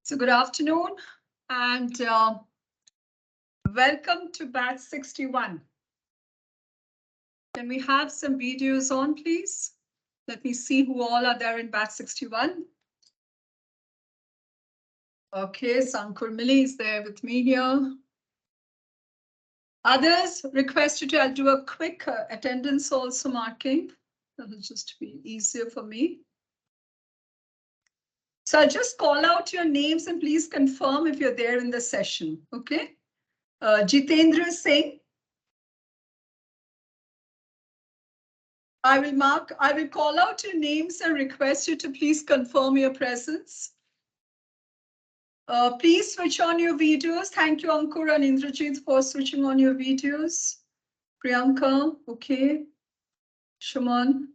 So good afternoon and welcome to batch 61. Can we have some videos on, please? Let me see who all are there in batch 61. Okay, Sankur Mili is there with me here. Others request you to do a quick attendance also marking. That will just be easier for me. So I'll just call out your names and please confirm if you're there in the session, okay? Jitendra Singh. I will call out your names and request you to please confirm your presence. Please switch on your videos. Thank you, Ankur and Indrajit, for switching on your videos. Priyanka, okay. Shuman.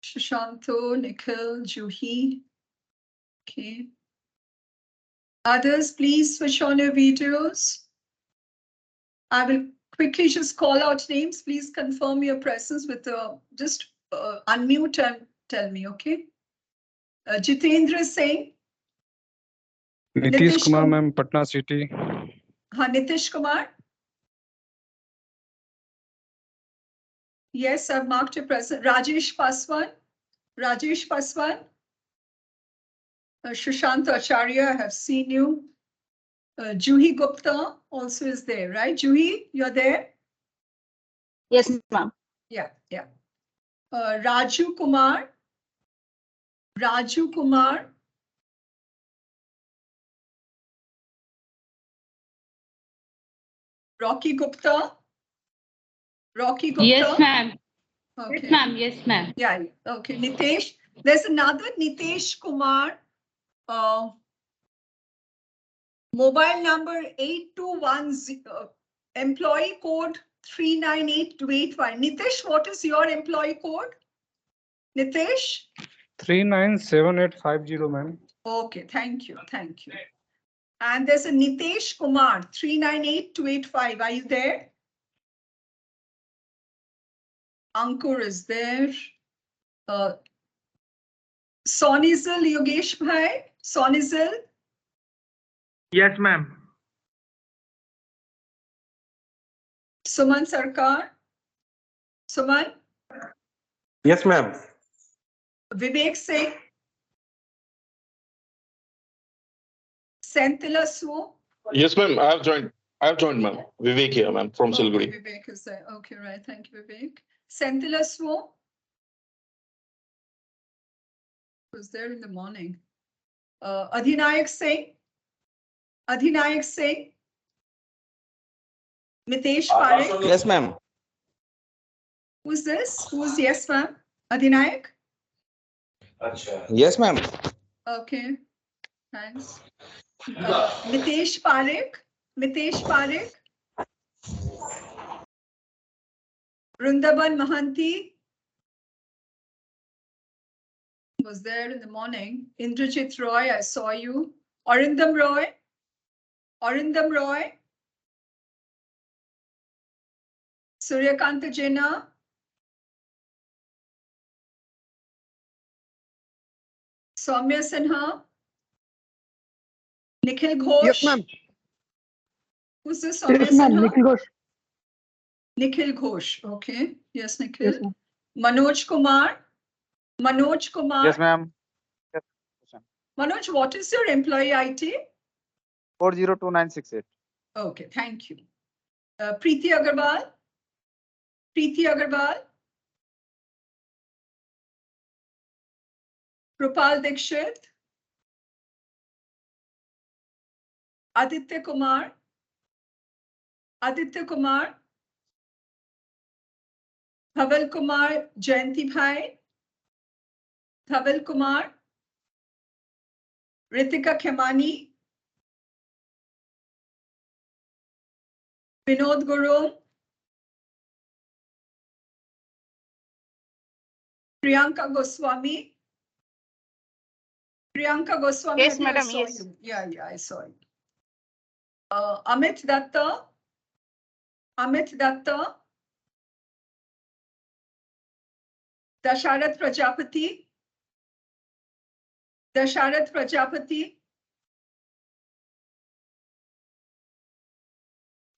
Shashanto, Nikhil, Juhi. Okay. Others, please switch on your videos. I will quickly just call out names. Please confirm your presence with just unmute and tell me, okay? Jitendra Singh. Nitish Kumar, ma'am, Patna City. Nitish Kumar. Yes, I've marked your presence. Rajesh Paswan. Rajesh Paswan. Shushant Acharya, I have seen you. Juhi Gupta also is there, right? Juhi, you're there? Yes, ma'am. Yeah. Raju Kumar. Raju Kumar. Rocky Gupta. Rocky Gupta. Yes, ma'am. Okay. Yes, ma'am. Yes, ma'am. Yeah. Okay. Nitesh. There's another Nitesh Kumar. Mobile number 8210. Employee code 398285. Nitesh, what is your employee code? Nitesh? 397850, ma'am. Okay, thank you. And there's a Nitesh Kumar, 398285. Are you there? Ankur is there. Sonizal Yogesh Bhai? Sonizal? Yes, ma'am. Suman Sarkar? Suman? Yes, ma'am. Vivek Singh? Sentila Su? Yes, ma'am. I have joined, ma'am. Vivek here, ma'am, from Okay, Siliguri. Vivek is there. Okay, right. Thank you, Vivek. Sentila Su? Was there in the morning. Adhinayak Singh? Adhinayak Singh? Mitesh Parekh? Yes, ma'am. Who's this? Who's yes, ma'am? Adhinayak? Yes, ma'am. Okay, thanks. Mitesh Parekh? Mitesh Parekh? Vrindaban Mahanti? Was there in the morning. Indrajit Roy, I saw you. Arindam Roy? Arindam Roy? Suryakanta Jena? Soumya Sinha? Nikhil Ghosh? Yes, ma'am. Who's this? Soumya Yes, ma'am. Sinha? Nikhil Ghosh. Nikhil Ghosh. Okay. Yes, Nikhil. Yes, ma'am. Manoj Kumar? Manoj Kumar? Yes, ma'am. Yes, ma'am. Manoj, what is your employee IT? 402968. Okay, thank you. Preeti Agarwal? Preeti Agarwal? Krupal Dikshit? Aditya Kumar? Aditya Kumar? Dhaval Kumar Jayanti Bhai? Dhaval Kumar? Ritika Khemani? Vinod Guru? Priyanka Goswami? Priyanka Goswami? Yes, I think I madam, saw yes. you. Yeah, I saw you. Amit Datta? Amit Datta? Dasharath Prajapati? Dasharath Prajapati.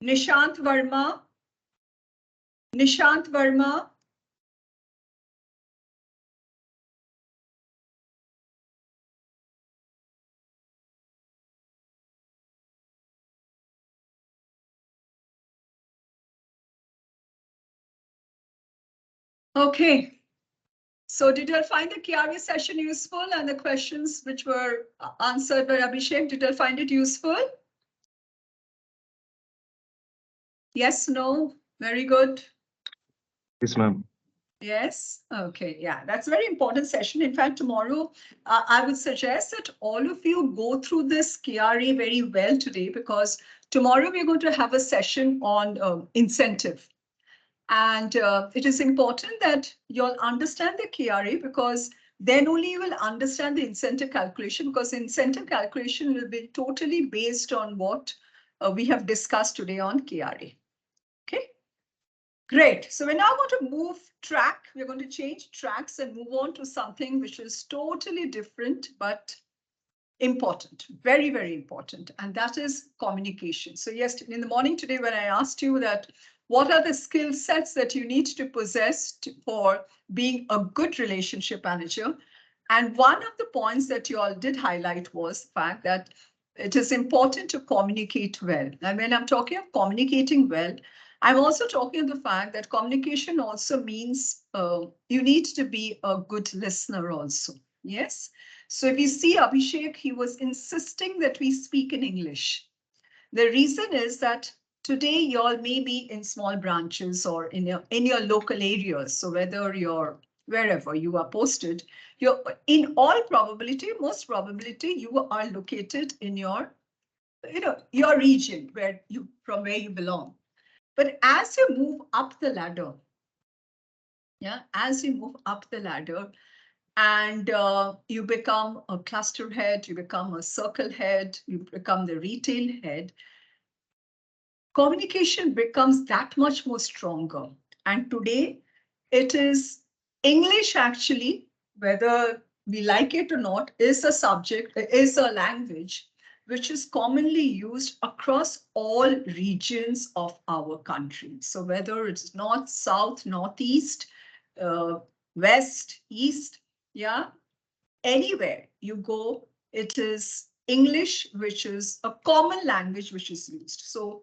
Nishant Verma. Nishant Verma. Okay. So did you all find the KRA session useful and the questions which were answered by Abhishek, did you all find it useful? Yes, no, very good. Yes, ma'am. Yes, okay, yeah, that's a very important session. In fact, tomorrow, I would suggest that all of you go through this KRA very well today, because tomorrow we're going to have a session on incentive. And it is important that you'll understand the KRA, because then only you will understand the incentive calculation, because incentive calculation will be totally based on what we have discussed today on KRA. Okay, great. So we're now going to move track. We're going to change tracks and move on to something which is totally different, but important, very, very important. And that is communication. So yes, in the morning today, when I asked you that, what are the skill sets that you need to possess for being a good relationship manager? And one of the points that you all did highlight was the fact that it is important to communicate well. And when I'm talking of communicating well, I'm also talking of the fact that communication also means you need to be a good listener also. Yes. So if you see Abhishek, he was insisting that we speak in English. The reason is that today y'all may be in small branches or in your local areas. So whether you're wherever you are posted, you're in all probability, most probability, you are located in your region from where you belong. But as you move up the ladder, as you move up the ladder, and you become a cluster head, you become a circle head, you become the retail head, communication becomes that much more stronger. And today it is English, actually, whether we like it or not, is a subject, is a language which is commonly used across all regions of our country. So whether it's north, south, northeast, west, east, anywhere you go, it is English, which is a common language which is used. So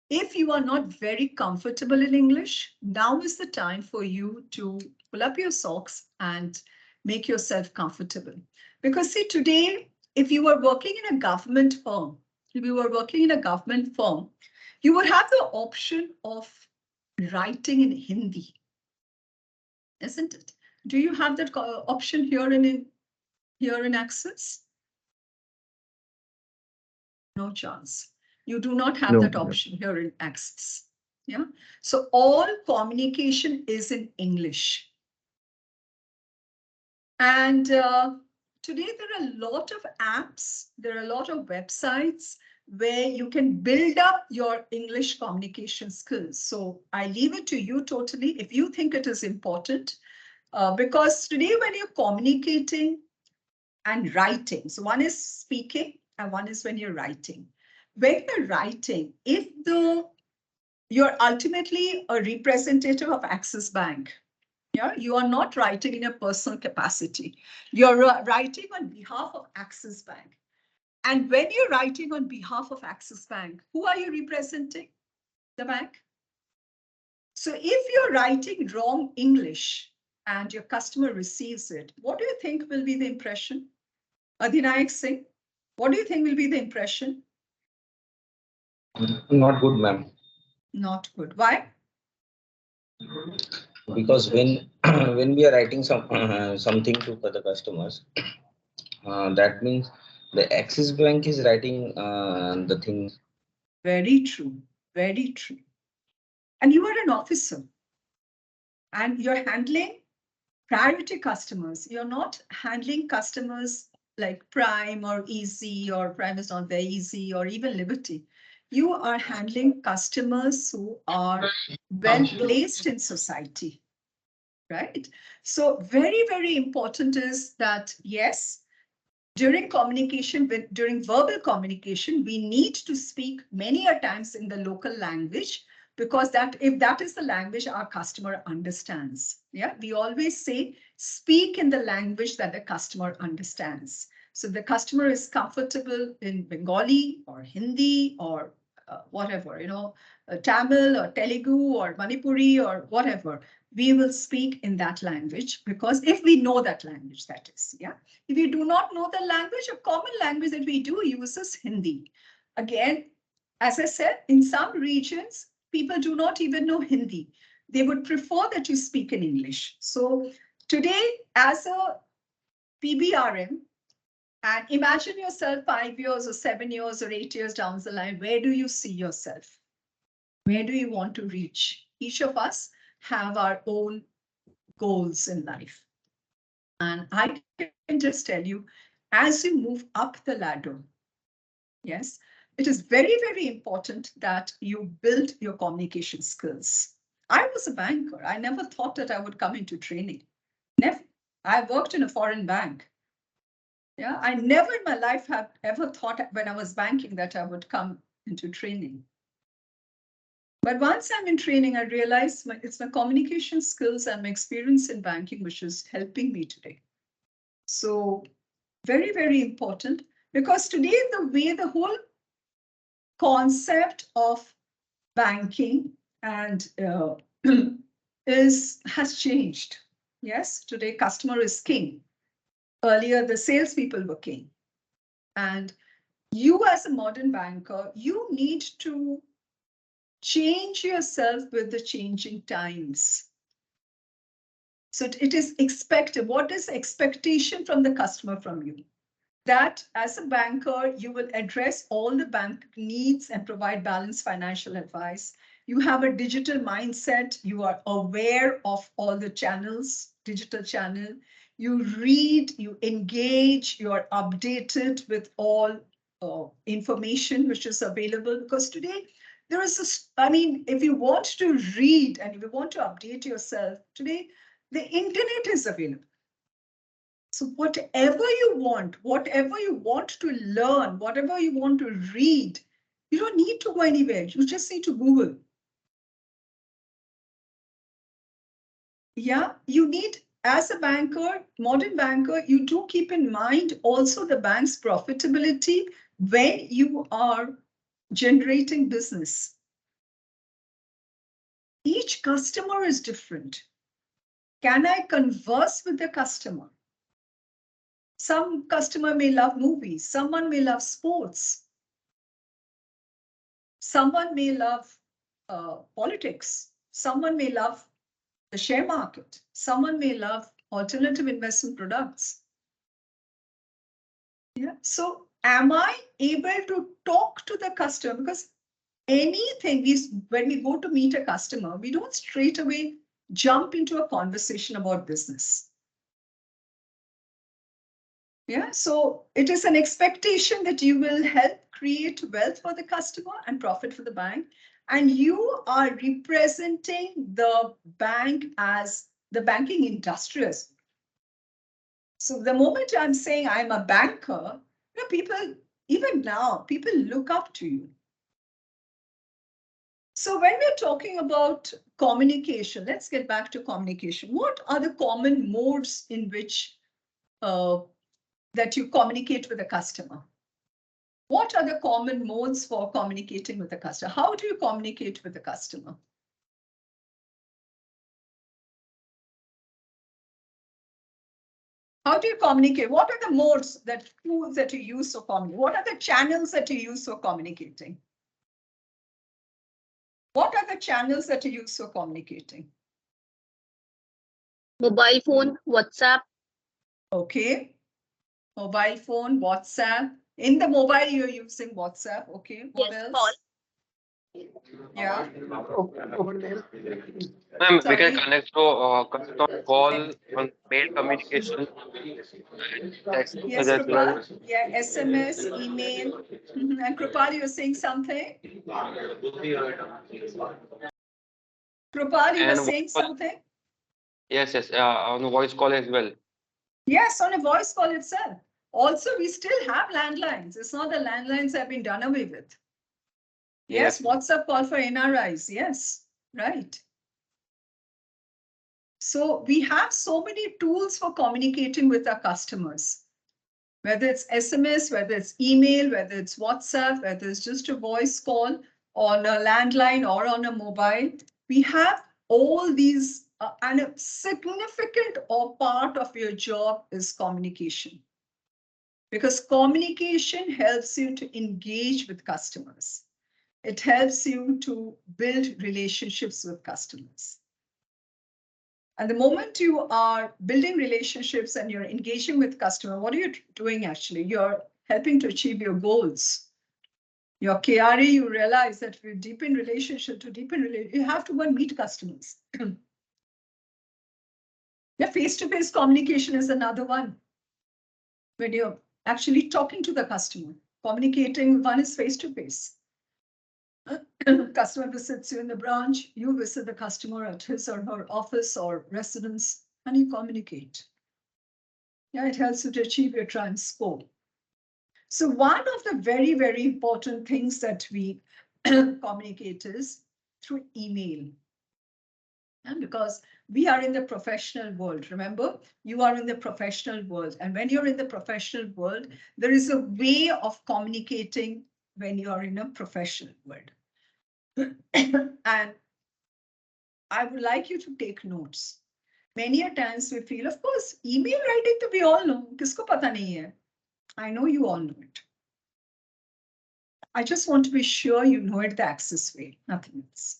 if you are not very comfortable in English, now is the time for you to pull up your socks and make yourself comfortable. Because see, today, if you were working in a government firm, you would have the option of writing in Hindi, isn't it? Do you have that option here in Access? No chance. You do not have that option here in Access. Yeah. So all communication is in English. And today there are a lot of apps, there are a lot of websites where you can build up your English communication skills. So I leave it to you totally if you think it is important, because today when you're communicating and writing, so one is speaking and one is when you're writing. When you're writing, if you're ultimately a representative of Axis Bank, you are not writing in a personal capacity. You're writing on behalf of Axis Bank. And when you're writing on behalf of Axis Bank, who are you representing? The bank. So if you're writing wrong English and your customer receives it, what do you think will be the impression? Adhinayak Singh, what do you think will be the impression? Not good, ma'am. Not good. Why? Because when when we are writing something to the customers, that means the Axis Bank is writing the things. Very true. Very true. And you are an officer and you're handling priority customers. You're not handling customers like Prime or Easy, or Prime is not very easy, or even Liberty. You are handling customers who are well placed in society, right? So very, very important is that, yes, during communication, during verbal communication, we need to speak many a times in the local language, because if that is the language our customer understands. Yeah, we always say, speak in the language that the customer understands. So the customer is comfortable in Bengali or Hindi or whatever, Tamil or Telugu or Manipuri or whatever, we will speak in that language, because if we know that language, that is, yeah. If you do not know the language, a common language that we do use is Hindi. Again, as I said, in some regions, people do not even know Hindi. They would prefer that you speak in English. So today, as a PBRM, and imagine yourself 5 years or 7 years or 8 years down the line, where do you see yourself? Where do you want to reach? Each of us have our own goals in life. And I can just tell you, as you move up the ladder, yes, it is very, very important that you build your communication skills. I was a banker. I never thought that I would come into training. Never. I worked in a foreign bank. Yeah, I never in my life have ever thought when I was banking that I would come into training. But once I'm in training, I realized it's my communication skills and my experience in banking which is helping me today. So very, very important, because today the way the whole concept of banking and has changed. Yes, today customer is king. Earlier, the salespeople were king. And you as a modern banker, you need to change yourself with the changing times. So it is expected. What is expectation from the customer from you? That as a banker, you will address all the bank needs and provide balanced financial advice. You have a digital mindset. You are aware of all the channels, digital channel. You read, you engage, you are updated with all information which is available, because today there is if you want to read and if you want to update yourself today, the internet is available. So whatever you want to learn, whatever you want to read, you don't need to go anywhere. You just need to Google. Yeah, you need, as a banker, modern banker, you do keep in mind also the bank's profitability when you are generating business. Each customer is different. Can I converse with the customer? Some customer may love movies, someone may love sports. Someone may love politics. Someone may love the share market. Someone may love alternative investment products. Yeah. So am I able to talk to the customer? Because anything, when we go to meet a customer, we don't straight away jump into a conversation about business. Yeah, so it is an expectation that you will help create wealth for the customer and profit for the bank. And you are representing the bank as the banking industry. So the moment I'm saying I'm a banker, people, even now, people look up to you. So when we're talking about communication, let's get back to communication. What are the common modes in which that you communicate with the customer? What are the common modes for communicating with the customer? How do you communicate with the customer? How do you communicate? What are the modes, tools that you use for communicating? What are the channels that you use for communicating? What are the channels that you use for communicating? Mobile phone, WhatsApp. Okay. Mobile phone, WhatsApp. In the mobile, you're using WhatsApp. Okay. What Yes, else? call. Yeah. Ma'am, we Sorry? can connect on call, on mail communication, text Yes, as well. Krupal. Yeah, SMS, email. And Krupal, you're saying something? Krupal, you were And saying something? yes, on voice call as well. Yes, on a voice call itself. Also, we still have landlines. It's not the landlines have been done away with. Yes, WhatsApp call for NRIs. Yes, right. So we have so many tools for communicating with our customers, whether it's SMS, whether it's email, whether it's WhatsApp, whether it's just a voice call on a landline or on a mobile. We have all these, and a significant or part of your job is communication. Because communication helps you to engage with customers. It helps you to build relationships with customers. And the moment you are building relationships and you're engaging with customer, what are you doing actually? You're helping to achieve your goals. Your KRA, you realize that to deepen relationship, you have to go and meet customers. Yeah, face-to-face communication is another one. When you're actually talking to the customer, communicating, one is face-to-face. Customer visits you in the branch, you visit the customer at his or her office or residence, and you communicate. Yeah, it helps you to achieve your transpo. So one of the very, very important things that we communicate is through email. And because we are in the professional world, remember, you are in the professional world. And when you're in the professional world, there is a way of communicating when you are in a professional world. And I would like you to take notes. Many a times we feel, of course, email writing, we all know. Kisko pata nahi hai? I know you all know it. I just want to be sure you know it the access way, nothing else.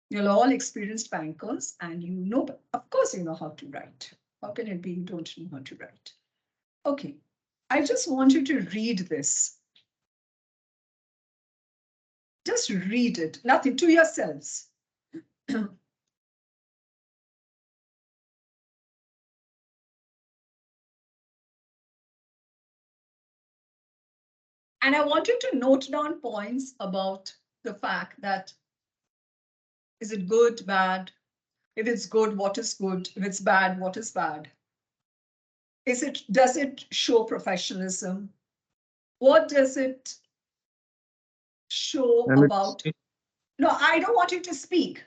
You're all experienced bankers and you know, of course, you know how to write. How can it be you don't know how to write? Okay, I just want you to read this. Just read it, nothing, to yourselves. And I want you to note down points about the fact that, is it good, bad? If it's good, what is good? If it's bad, what is bad? Does it show professionalism? What does it show about? No, I don't want you to speak.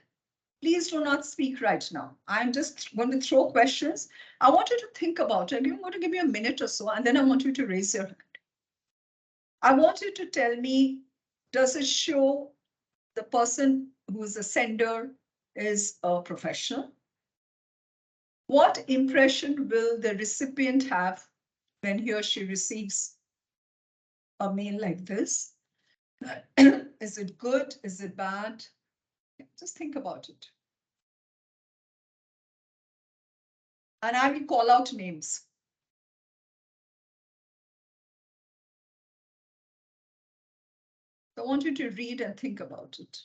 Please do not speak right now. I'm just going to throw questions. I want you to think about it. I'm going to give you a minute or so, and then I want you to raise your hand. I want you to tell me, does it show the person who is the sender is a professional? What impression will the recipient have when he or she receives a mail like this? Is it good? Is it bad? Just think about it. And I will call out names. I want you to read and think about it.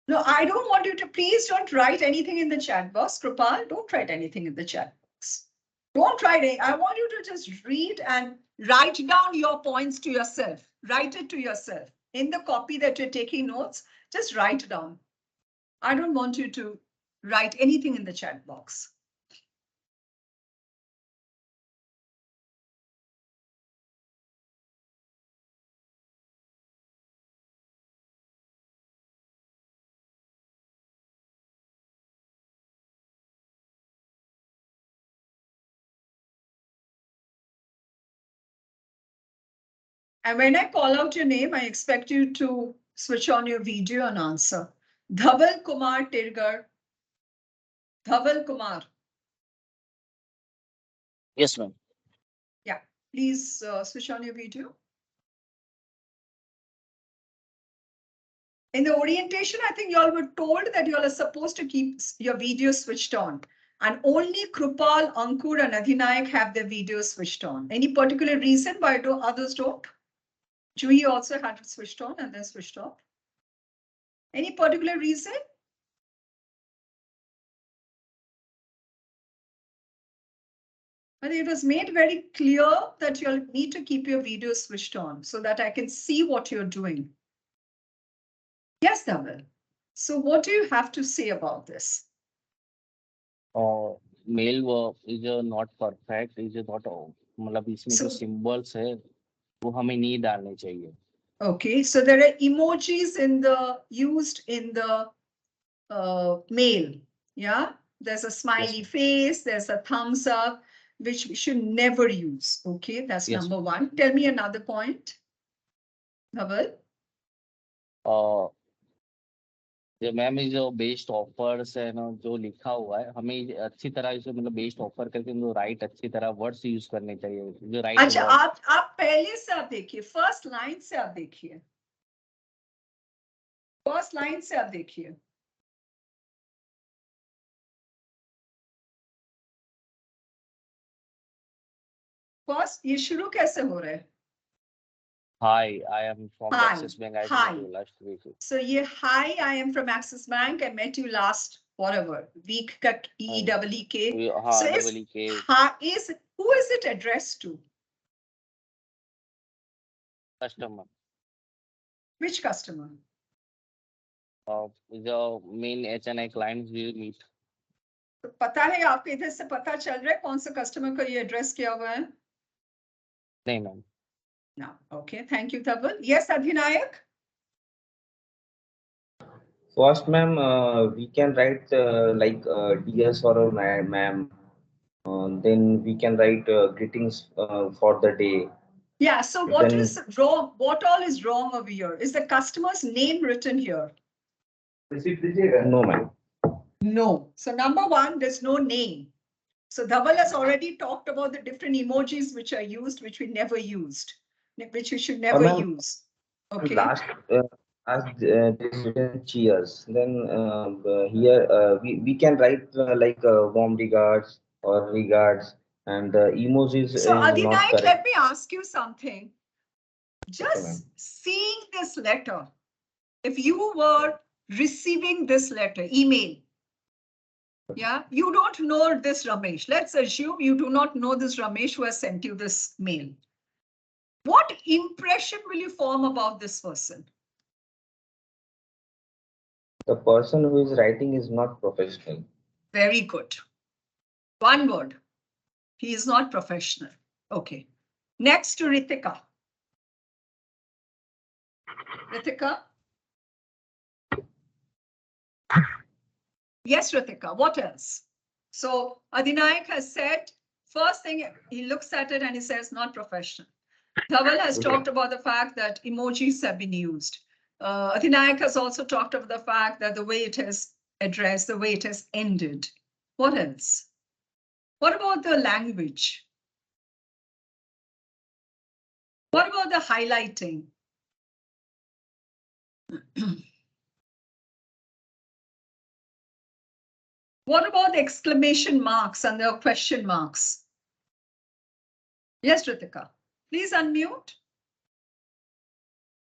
No, I don't want you to, please don't write anything in the chat box. Krupal, don't write anything in the chat box. Don't write it. I want you to just read and write down your points to yourself. Write it to yourself. In the copy that you're taking notes, just write down. I don't want you to write anything in the chat box. And when I call out your name, I expect you to switch on your video and answer. Dhaval Kumar Tirgar. Dhaval Kumar. Yes, ma'am. Yeah, please switch on your video. In the orientation, I think you all were told that you all are supposed to keep your video switched on. And only Krupal, Ankur, and Adhinayak have their videos switched on. Any particular reason why others don't? Juhi also had it switched on and then switched off. Any particular reason? But it was made very clear that you'll need to keep your video switched on so that I can see what you're doing. Yes, Dhaval. So what do you have to say about this? Mail is not perfect is not मतलब इसमें जो So- symbols है वो हमें नहीं डालने चाहिए. Okay, so there are emojis used in the mail. Yeah, there's a smiley Yes, face, there's a thumbs up, which we should never use. Okay, that's Yes. number one. Tell me another point, Dhaval. जो ma'am जो best offers है ना जो लिखा हुआ है हमें अच्छी तरह इसे मतलब बेस्ट ऑफर करके जो राइट अच्छी तरह वर्ड्स यूज करने चाहिए जो राइट अच्छा, आप पहले से आप देखिए, फर्स्ट लाइन से आप देखिए, फर्स्ट लाइन से आप देखिए. फर्स्ट ये शुरू कैसे हो रहा है? Hi I am from Hi, Axis bank I hi. Met you last week. So ये hi, I am from Axis Bank. I met you last whatever week. का EEK. हाँ So डबल ई के who is it addressed to? Customer Which customer? जो main HNI clients we meet. तो पता है आपको इधर से पता चल रहा है कौन सा कस्टमर को ये एड्रेस किया हुआ है? नहीं ma'am. No. Okay. Thank you, Dhaval. Yes, Adhinayak. First, ma'am, we can write like dear Saurav ma'am. Then we can write greetings for the day. Yeah. So what Then- is wrong? What all is wrong over here? Is the customer's name written here? No, ma'am. No. So number one, there's no name. So Dhaval has already talked about the different emojis which are used, which we never used, which we should never ma'am, use. Okay. Last, as this written cheers. Then here we can write like warm regards or regards, and emojis So is not Adhinayak, correct. let me ask you something. ma'am. Just seeing this letter, if you were receiving this letter, email, yeah, you don't know this Ramesh. Let's assume you do not know this Ramesh who has sent you this mail. What impression will you form about this person? The person who is writing is not professional. Very good. One word. He is not professional. Okay. Next to Ritika. Ritika? Yes, Ritika, what else? So Adhinayak has said, first thing, he looks at it and he says, not professional. Dhaval has Okay. talked about the fact that emojis have been used. Adhinayak has also talked about the fact that the way it has addressed, the way it has ended. What else? What about the language? What about the highlighting? What about the exclamation marks and the question marks? Yes, Ritika, please unmute.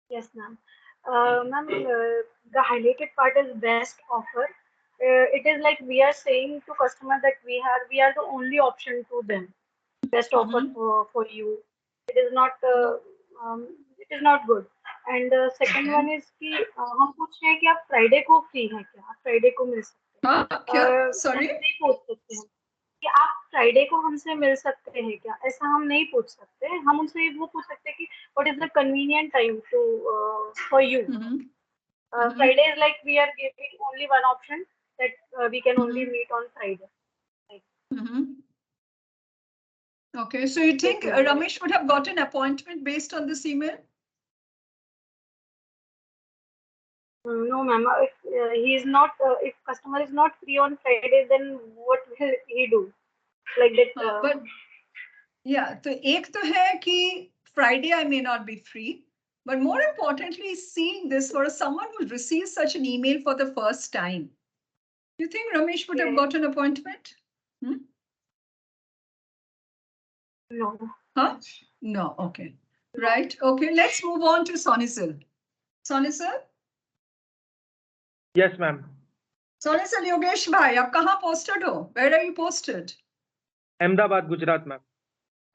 Yes, ma'am. Ma'am, the highlighted part is best offer. It is like we are saying to customer that we are the only option to them. Best offer for you. It is not good. And the second one is कि हम पूछ रहे हैं कि आप Friday को free हैं क्या? आप फ्राइडे को मिल सकते हैं? क्या? Sorry. ऐसा नहीं पूछ सकते हैं कि आप फ्राइडे को हमसे मिल सकते हैं क्या? ऐसा हम नहीं पूछ सकते. हम उनसे वो पूछ सकते हैं कि what is the convenient time to for you? Friday is like we are giving only one option that we can only meet on Friday. Okay, so you think Ramesh would have got an appointment based on this email? No, ma'am. If he is not, if customer is not free on Friday, then what will he do? Like that. But yeah, तो एक तो है कि Friday I may not be free, but more importantly, seeing this for someone who receives such an email for the first time, you think Ramesh would have got an appointment? No. Huh? No. Okay. Right. Okay. Let's move on to Sonisal. Sonisal? Yes, ma'am. Sonisal Yogesh bhai, आप कहाँ posted हो? Where are you posted? Ahmedabad Gujarat ma'am.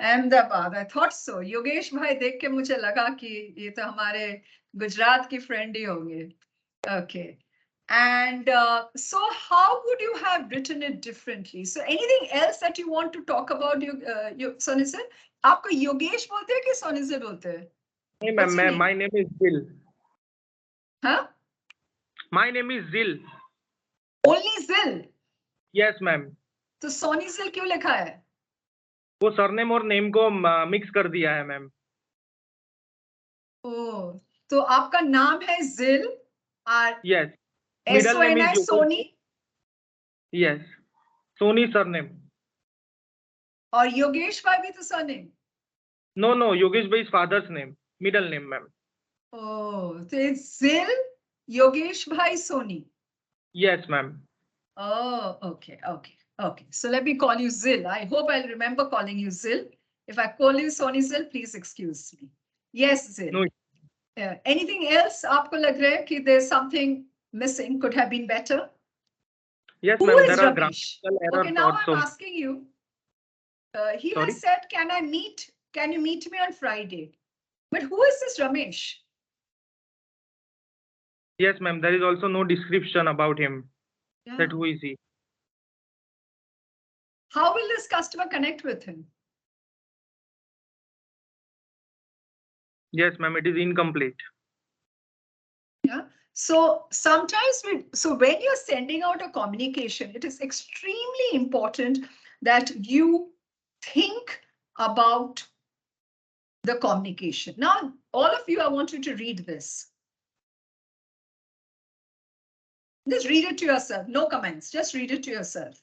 Ahmedabad, I thought so. Yogesh भाई देख के मुझे लगा कि ये तो हमारे गुजरात की फ्रेंड ही होंगे. Okay. And so how would you have written it differently? So anything else that you want to talk about, you Sonny sir? आपको योगेश बोलते हैं कि सोनी से बोलते हैं? नहीं What's your ma'am, name? my name is Zil. हाँ? My name is Zil. Only Zil? Yes ma'am. तो सोनी जिल क्यों लिखा है? वो सरनेम और नेम को मिक्स कर दिया है मैम. ओह, तो आपका नाम है जिल और Yes. Middle name SONI is Soni Yes. Sony surname. और योगेश भाई भी तो Soni. No, Yogesh bhai's father's name. Middle name ma'am. Oh, तो it's जिल योगेश भाई Soni. Yes ma'am. Oh, okay. So let me call you Zil. I hope I'll remember calling you Zil. If I call you Sony Zil, please excuse me. Yes, Zil. No. Anything else? आपको लग रहा है कि there's something missing, could have been better? Yes Who ma'am, is there are Ramesh? grammatical Okay, errors now also. I'm asking you. He Sorry? has said, can you meet me on Friday? But who is this Ramesh? Yes ma'am, there is also no description about him. Yeah. That who is he? How will this customer connect with him? Yes ma'am, it is incomplete. Yeah. So sometimes when you're sending out a communication, it is extremely important that you think about the communication. Now, all of you, I want you to read this. Just read it to yourself. No comments. Just read it to yourself.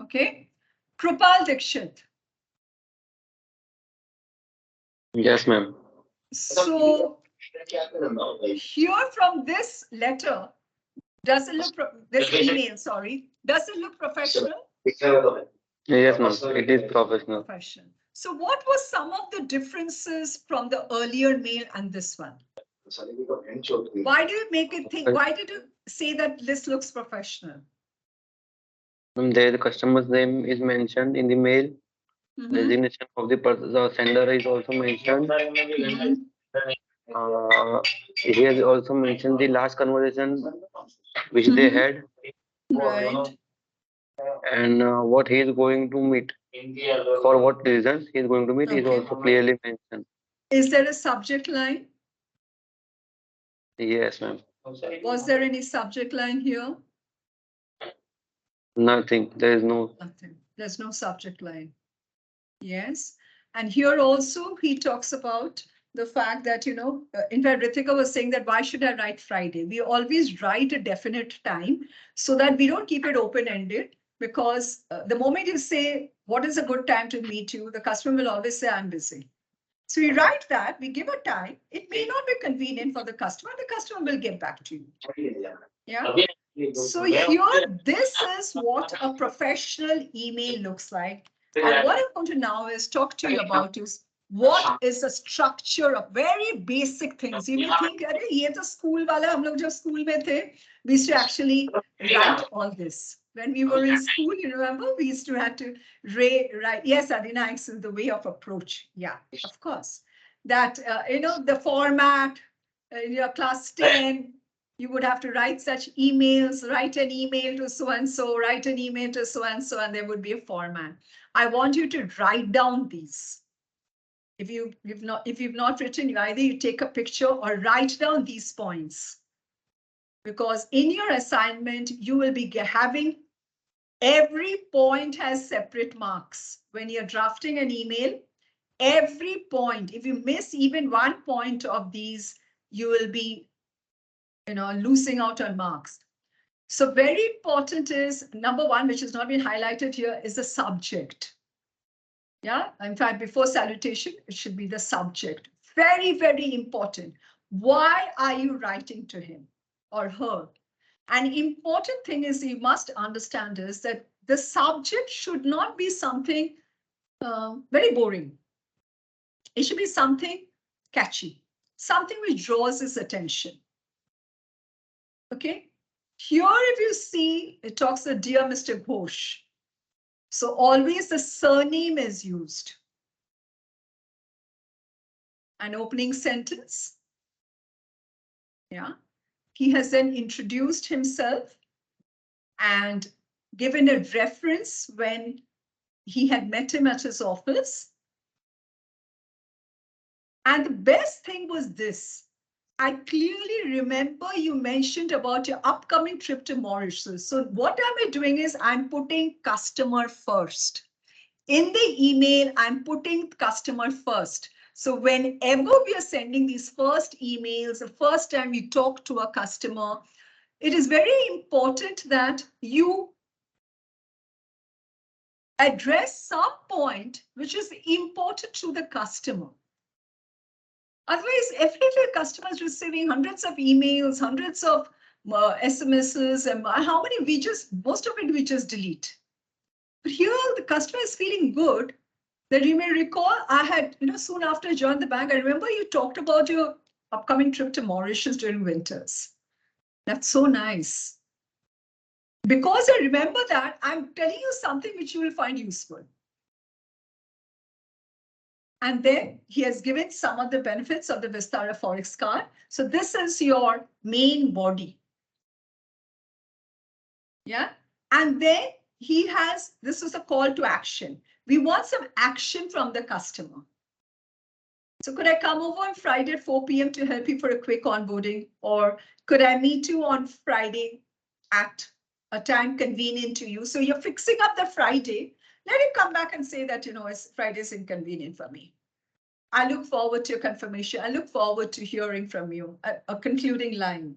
Okay. Krupal Dikshit. Yes, ma'am. So here from this letter, does it look, this email, sorry, does it look professional? Yes, ma'am. It is professional. Professional. So what was some of the differences from the earlier mail and this one? Why do you make it think, why did you say that this looks professional? There, the customer's name is mentioned in the mail. Mhm. Designation of the sender is also mentioned. Mhm. He has also mentioned the last conversation which they Mhm. had Right. and what he is going to meet. For what reasons he is going to meet is Okay. also clearly mentioned. Is there a subject line? Yes, ma'am. Was there any subject line here? Nothing. There is no. Nothing. There's no subject line. Yes. And here also he talks about the fact that, in fact, Ritika was saying that why should I write Friday? We always write a definite time so that we don't keep it open-ended, because the moment you say, what is a good time to meet you? The customer will always say, I'm busy. So we write that, we give a time. It may not be convenient for the customer. The customer will get back to you. Yeah. So here, this is what a professional email looks like. And what I'm going to now is talk to you about is what is the structure of very basic things. You may think, "Arey, ye to school wala, hum log jab school mein the, we used to actually write all this. When we were in school, you remember, we used to have to write. Yes, Adina, it's the way of approach. Yeah, of course. That, the format, in your class 10, you would have to write such emails, write an email to so-and-so, write an email to so-and-so, and there would be a format. I want you to write down these. If you've not written, either you take a picture or write down these points. Because in your assignment, you will be having every point has separate marks. When you're drafting an email, every point, if you miss even one point of these, you will be losing out on marks. So very important is number one, which has not been highlighted here, is the subject. Yeah, in fact, before salutation, it should be the subject. Very, very important. Why are you writing to him or her? An important thing is you must understand is that the subject should not be something very boring. It should be something catchy, something which draws his attention. Okay. Here, if you see, it talks the dear Mr. Ghosh. So always the surname is used. An opening sentence. Yeah. He has then introduced himself and given a reference when he had met him at his office. And the best thing was this. I clearly remember you mentioned about your upcoming trip to Mauritius. So what am I doing is I'm putting customer first. In the email, I'm putting customer first. So whenever we are sending these first emails, the first time we talk to a customer, it is very important that you address some point which is important to the customer. Otherwise, every day customer is receiving hundreds of emails, hundreds of SMSs, and how many most of it we just delete. But here the customer is feeling good. That you may recall, I had, soon after I joined the bank, I remember you talked about your upcoming trip to Mauritius during winters. That's so nice. Because I remember that, I'm telling you something which you will find useful. And then he has given some of the benefits of the Vistara Forex card. So this is your main body. Yeah. And then this is a call to action. We want some action from the customer. So could I come over on Friday at 4 p.m. to help you for a quick onboarding? Or could I meet you on Friday at a time convenient to you? So you're fixing up the Friday. Let him come back and say that, Friday is inconvenient for me. I look forward to your confirmation. I look forward to hearing from you, a concluding line.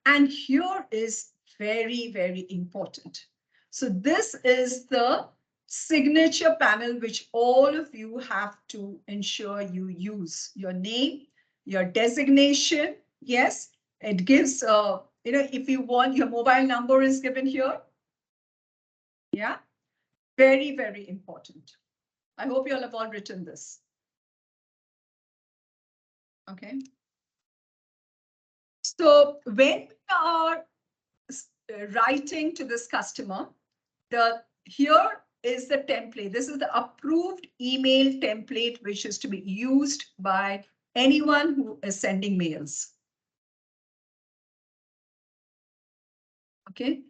And here is very, very important. So this is the signature panel, which all of you have to ensure you use. Your name, your designation. Yes, it gives, if you want, your mobile number is given here. Yeah, very, very important. I hope you all have all written this. Okay. So when we are writing to this customer, here is the template. This is the approved email template, which is to be used by anyone who is sending mails. Okay.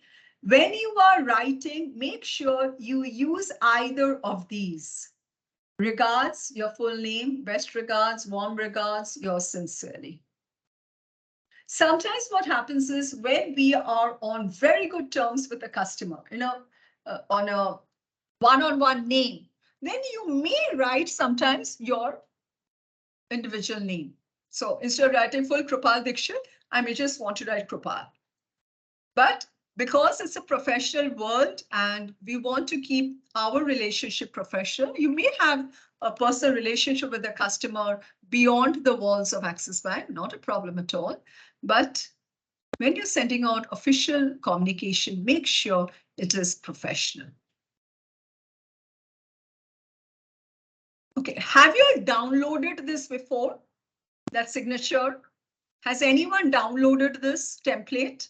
When you are writing, make sure you use either of these. Regards, your full name, best regards, warm regards, yours sincerely. Sometimes what happens is when we are on very good terms with the customer, on a one-on-one name, then you may write sometimes your individual name. So instead of writing full Krupal Dikshit, I may just want to write Krupal. But because it's a professional world and we want to keep our relationship professional, you may have a personal relationship with the customer beyond the walls of Axis Bank, not a problem at all. But when you're sending out official communication, make sure it is professional. Okay, have you downloaded this before? That signature? Has anyone downloaded this template?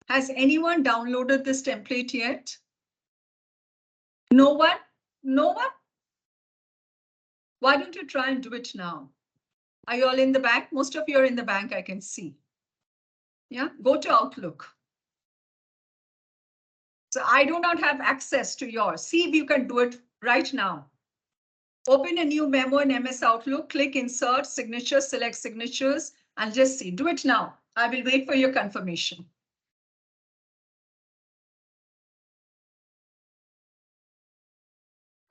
Has anyone downloaded this template yet? No one? No one? Why don't you try and do it now? Are you all in the bank? Most of you are in the bank, I can see. Yeah, go to Outlook. So I do not have access to yours. See if you can do it right now. Open a new memo in MS Outlook, click Insert, Signature, select Signatures, and just see. Do it now. I will wait for your confirmation.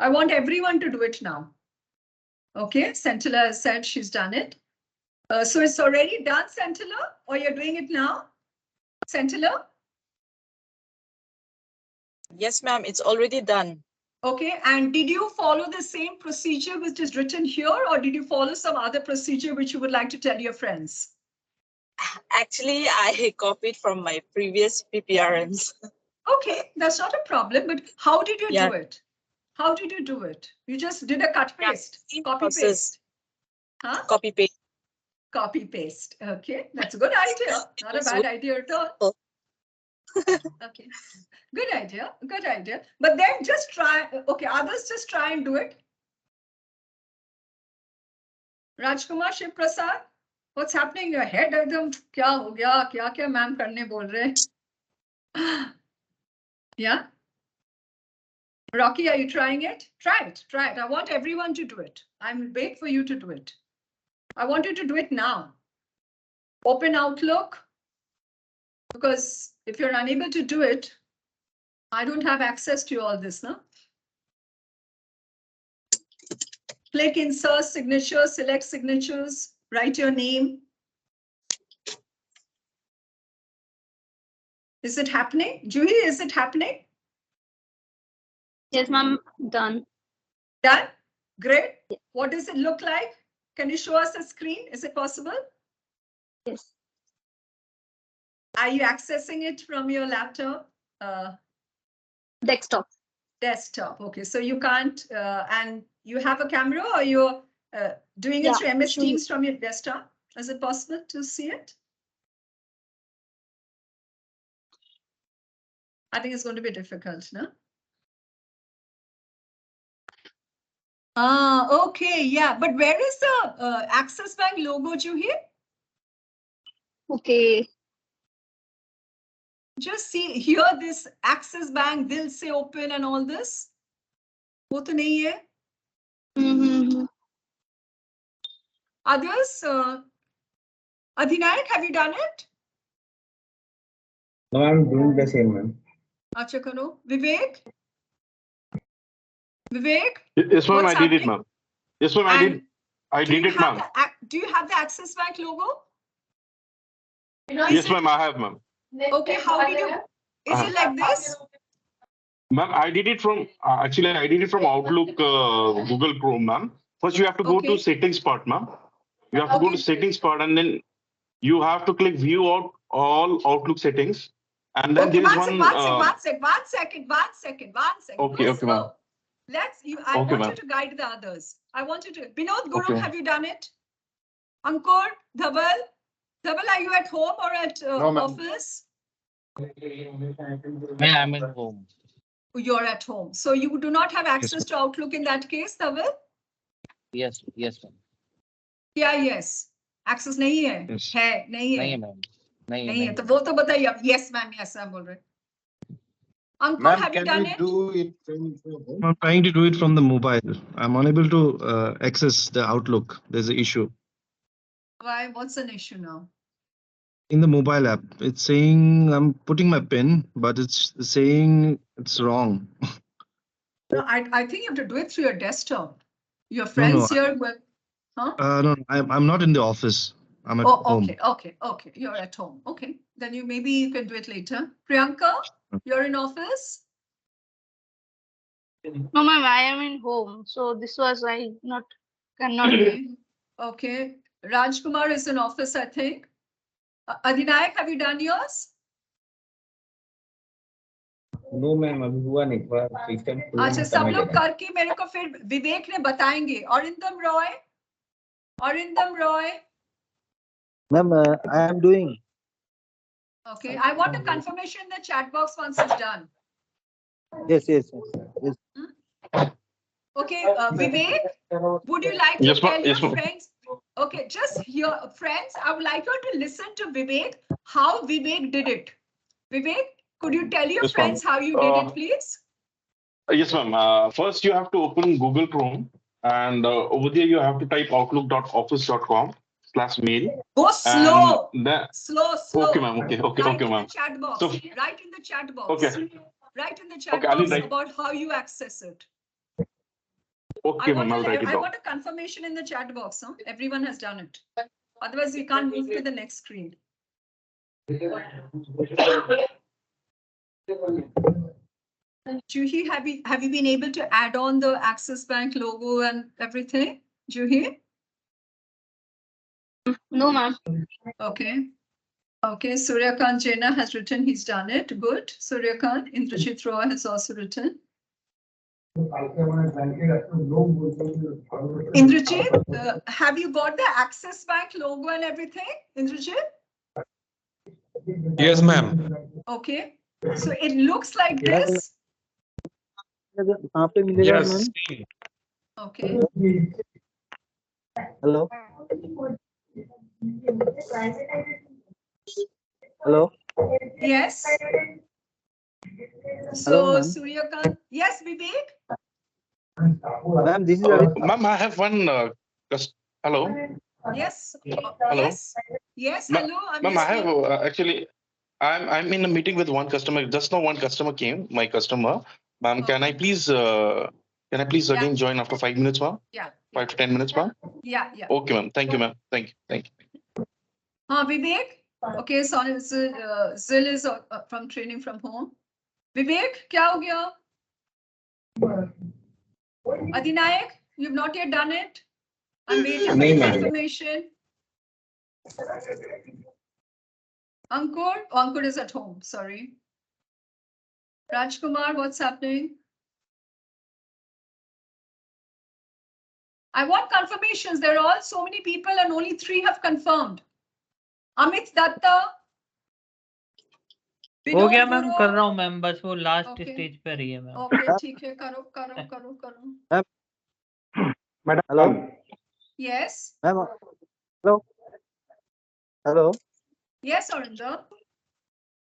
I want everyone to do it now. Okay, Santilla has said she's done it. So it's already done, Santilla, or you're doing it now? Centilla? Yes, ma'am, it's already done. Okay, and did you follow the same procedure which is written here, or did you follow some other procedure which you would like to tell your friends? Actually, I copied from my previous PPRMs. Okay, that's not a problem, but how did you Yeah. do it? How did you do it? You just did a cut Yeah, paste, same copy process. paste. Huh? Copy paste. Copy paste. Okay, that's a good idea. Not a bad idea at all. Okay, good idea. Good idea. But then just try. Okay, others just try and do it. Rajkumar Shiv Prasad, what's happening in your head? एकदम क्या हो गया? क्या ma'am करने बोल रहे? Yeah. Rocky, are you trying it? Try it. Try it. I want everyone to do it. I'm wait for you to do it. I want you to do it now. Open Outlook. Because if you're unable to do it, I don't have access to all this, no? Click insert signature, select signatures, write your name. Is it happening? Juhi, is it happening? Yes, ma'am. Done. Done? Great. What does it look like? Can you show us the screen? Is it possible? Yes. Are you accessing it from your laptop? Desktop. Desktop. Okay, so you can't, and you have a camera, or you're doing it Yeah, through MS sure. Teams from your desktop? Is it possible to see it? I think it's going to be difficult, no? Okay, yeah, but where is the Axis Bank logo, Juhi? Okay. Just see here, this Axis Bank, Dil Se Open and all this. वो तो नहीं है. Mm-hmm. Others, Adhinayak, have you done it? No, I'm doing the same, ma'am. Acha karo. Vivek? Vivek? Yes, ma'am, What's I did it, happening? ma'am. Yes, ma'am, I And did. I do did you it, have ma'am. do you have the Axis Bank logo? Yes, ma'am, I have, ma'am. Okay, how did you? Is it like this? Ma'am, I did it from, actually, I did it from Outlook, Google Chrome, ma'am. First, you have to go Okay. to settings part, ma'am. You have to go Okay. to settings part, and then you have to click view out all Outlook settings. And then Okay, there is one second. Okay, Go okay, ma'am. slow. I Okay, want you ma'am. to guide the others. I want you to. Binod Guru, Okay. have you done it? Ankur, Dhaval, are you at home or at No, ma'am. office? I'm at home. You're at home. So you do not have access to Outlook in that case, Dhaval? Yes, ma'am. Yeah, yes. Access नहीं है. Yes. है, नहीं नहीं है है. Ma'am. नहीं नहीं है. है. तो वो तो बताइए आप. Yes, ma'am. Yes, I'm बोल रहे. Ankur, Ma'am, have you can done we it? do it from home? I'm trying to do it from the mobile. I'm unable to access the Outlook. There's an issue Why? What's an issue now? in the mobile app. It's saying I'm putting my PIN, but it's saying it's wrong. No, I think you have to do it through your desktop. Your No, friends here will, huh? No, I'm not in the office. I'm at Oh, home. okay. You're at home. Okay, then maybe you can do it later. Priyanka, you're in office. No, ma'am. I am in home. So this was I cannot do. Okay. Rajkumar is in office, I think. Adhinayak, have you done yours? No, ma'am, अभी हुआ नहीं. थोड़ा system खुलने अच्छा, में सब समय लोग लगेगा. करके मेरे को फिर विवेक ने बताएंगे. Arindam Roy. Ma'am, I am doing. Okay, I want a confirmation in the chat box once it's done. Yes. Okay, Vivek, would you like to Yes, ma'am. tell Yes, your ma'am. friends? Okay, just here, friends, I would like you to listen to Vivek, how Vivek did it. Vivek, could you tell your Yes, ma'am. friends how you did it, please? Yes, ma'am. First, you have to open Google Chrome, and over there you have to type outlook.office.com/mail. Go slow. And then, Slow. okay, ma'am. Okay, Write in ma'am. the chat box. So- Write in the chat box. Okay. Write in the chat Okay, I'll box write. about how you access it. Okay, ma'am. I'll write it I down. want a confirmation in the chat box. Huh? Everyone has done it. Otherwise, we can't move to the next screen. Juhi, have you been able to add on the Axis Bank logo and everything? Juhi? No, ma'am. Okay. Okay, Suryakant Jaina has written, he's done it. Good. Suryakant, Indrajit Roy has also written. Indrajit, have you got the Axis Bank logo and everything? Indrajit? Yes, ma'am. Okay. So it looks like this. कहाँ पे मिलेगा Yes. Ma'am? Okay. Hello hello Yes. Hello, So ma'am. Suryakant, yes, Vivek? Ma'am this is Ma'am, I have one. Hello. Yes. Hello. Yes. Yes. Ma- Hello. I'm Ma'am, I have listening. actually. I'm in a meeting with one customer. Just now, one customer came. My customer. Ma'am, can I please? Can I please Yeah. again join after 5 minutes, ma'am? Yeah. 5 to 10 minutes, ma'am. Yeah. Yeah. Okay, ma'am. Thank you, ma'am. Thank you. Thank you. Vivek? Okay, sorry, Zil is from training from home. Vivek, क्या हो गया? Adinayak, you've not yet done it? I'm waiting for No, your ma'am. confirmation. Ankur? Oh, Ankur is at home, sorry. Rajkumar, what's happening? I want confirmations. There are all so many people and only 3 have confirmed. Amit Datta? हो गया Vinod ma'am, Guru? कर रहा हूँ ma'am, बस वो last Okay. Stage पे रही है मैम। Okay, ठीक है, करो. Hello Yes. Ma'am hello hello Yes, Arindam.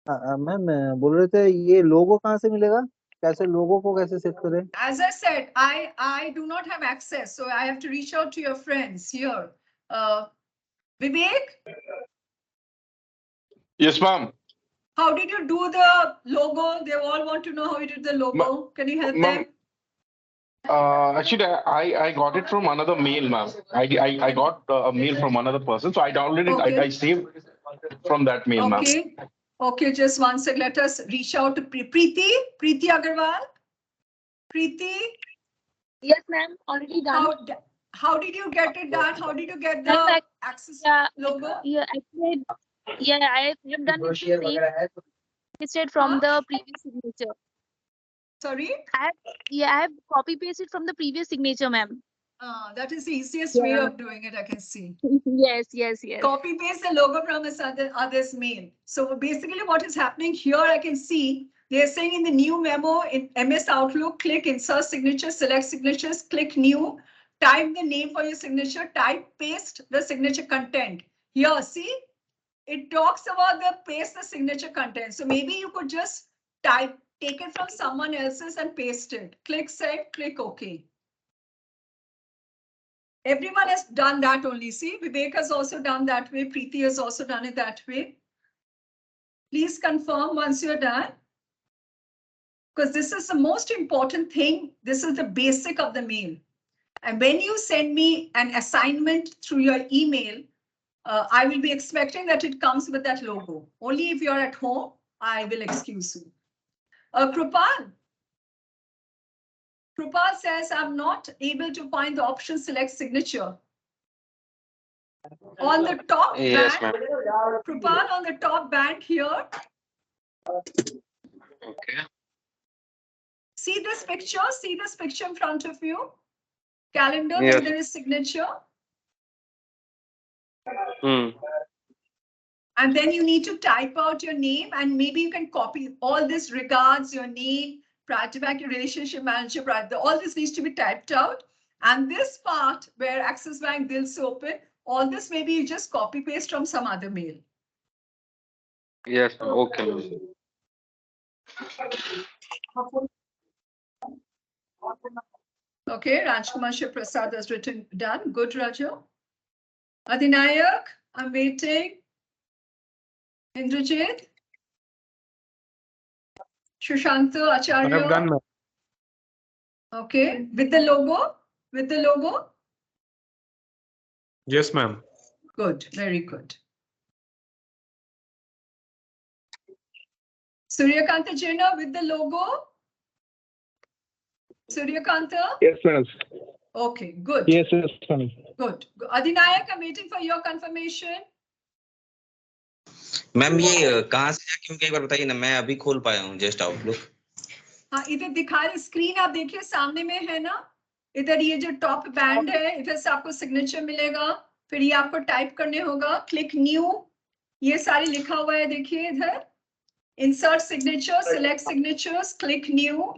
Ma'am बोल रहे थे ये लोगो कहाँ से मिलेगा? कैसे लोगो को कैसे सेट करें? As I said, I do not have access, so I have to reach out to your friends here. Vivek, Yes, ma'am. how did you do the logo? They all want to know how you did the logo. Can you help Ma'am, them? Actually, I got it from another mail, ma'am. I got a mail from another person, so I downloaded it. Okay. I saved from that mail, ma'am. Okay. Okay, just one sec. Let us reach out to Preeti Agarwal. Preeti, Yes, ma'am. Already done. how did you get it done? How did you get Ma'am, the access logo? Yeah, actually, yeah, I have done it pasted from the previous signature. Sorry? I have copy pasted from the previous signature, ma'am. That is the easiest way Yeah. of doing it, I can see. Yes, yes, yes. Copy paste the logo from others mail. So basically what is happening here, I can see they're saying in the new memo in MS Outlook, click insert signature, select signatures, click new, type the name for your signature, type paste the signature content. Here, see, it talks about the paste the signature content. So maybe you could just take it from someone else's and paste it. Click send, click OK. Everyone has done that only. See, Vivek has also done that way. Preeti has also done it that way. Please confirm once you're done. Because this is the most important thing. This is the basic of the mail. And when you send me an assignment through your email, I will be expecting that it comes with that logo. Only if you're at home, I will excuse you. Krupal says, I'm not able to find the option select signature. On the top Yes, band, Krupal, on the top band here. Okay. See this picture in front of you. Calendar, Yes. then there is signature. And then you need to type out your name and maybe you can copy all this regards, your name, Private Bank, your relationship manager, all this needs to be typed out. And this part where Axis Bank Dil Se Open, all this maybe you just copy paste from some other mail. Yes, okay, ma'am. Okay, Rajkumar Shiv Prasad has written done. Good, Raju. Adinayak, I'm waiting. Indrajit. Shushanta I Acharya. have done, ma'am. Okay, with the logo? With the logo? Yes, ma'am. Good, very good. Suryakanta Jaina with the logo. Suryakanta? Yes, madam. Okay, good. Yes, madam. Good. Adinayak, I'm waiting for your confirmation. Ma'am ये कहाँ से जाके मुझे एक बार बताइए ना, मैं अभी खोल पाया हूँ जस्ट आउटलुक। हाँ, इधर दिखा रही स्क्रीन आप देखिए सामने में है ना, इधर ये जो टॉप बैंड है, इधर से आपको सिग्नेचर मिलेगा, फिर ये आपको टाइप करने होगा, क्लिक न्यू, ये सारी लिखा हुआ है देखिए इधर, insert signature, select signatures, click new,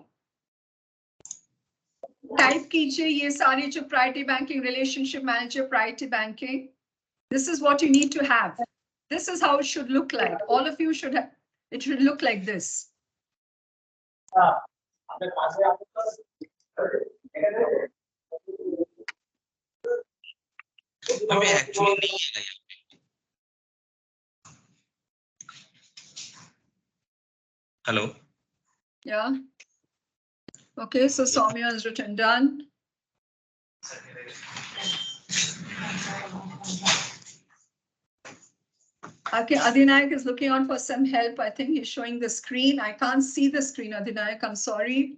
type कीजिए ये सारी जो priority banking, relationship manager, priority banking. This is what you need to have. This is how it should look like. All of you should have, it should look like this. हमें actually नहीं है यहाँ पे। Hello. Yeah. Okay, so Soumya has written done. Okay, Adinayak is looking on for some help. I think he's showing the screen. I can't see the screen, Adinayak. I'm sorry.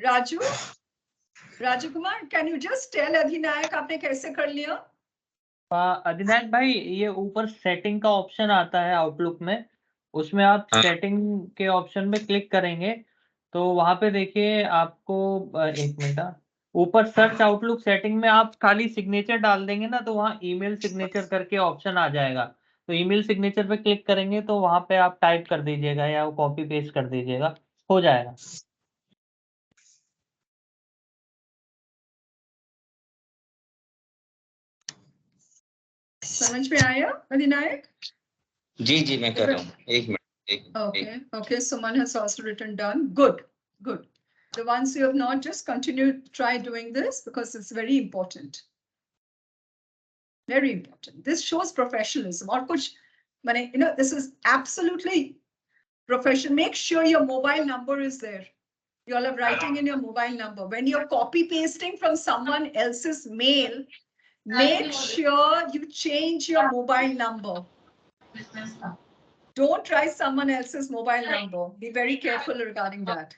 Raju Kumar, can you just tell Adinayak आपने कैसे कर लिया? अधिनायक भाई, ये ऊपर setting का option आता है आउटलुक में, उसमें आप सेटिंग के ऑप्शन में क्लिक करेंगे तो वहां पे देखिए आपको एक मिनट, ऊपर सर्च आउटलुक सेटिंग में आप खाली सिग्नेचर डाल देंगे ना तो वहाँ ईमेल सिग्नेचर करके ऑप्शन आ जाएगा, तो ईमेल सिग्नेचर पे क्लिक करेंगे तो वहां पे आप टाइप कर दीजिएगा या कॉपी पेस्ट कर दीजिएगा, हो जाएगा। समझ में आया अधिनायक? जी जी मैं कर रहा हूँ, एक minute. Okay, Suman has also written done. Good. The ones you have not, just continue, try doing this because it's very important. Very important. This shows professionalism. Or kuch, this is absolutely professional. Make sure your mobile number is there. You all are writing in your mobile number. When you're copy pasting from someone else's mail, make sure you change your mobile number. Don't try someone else's mobile number. Be very careful regarding that.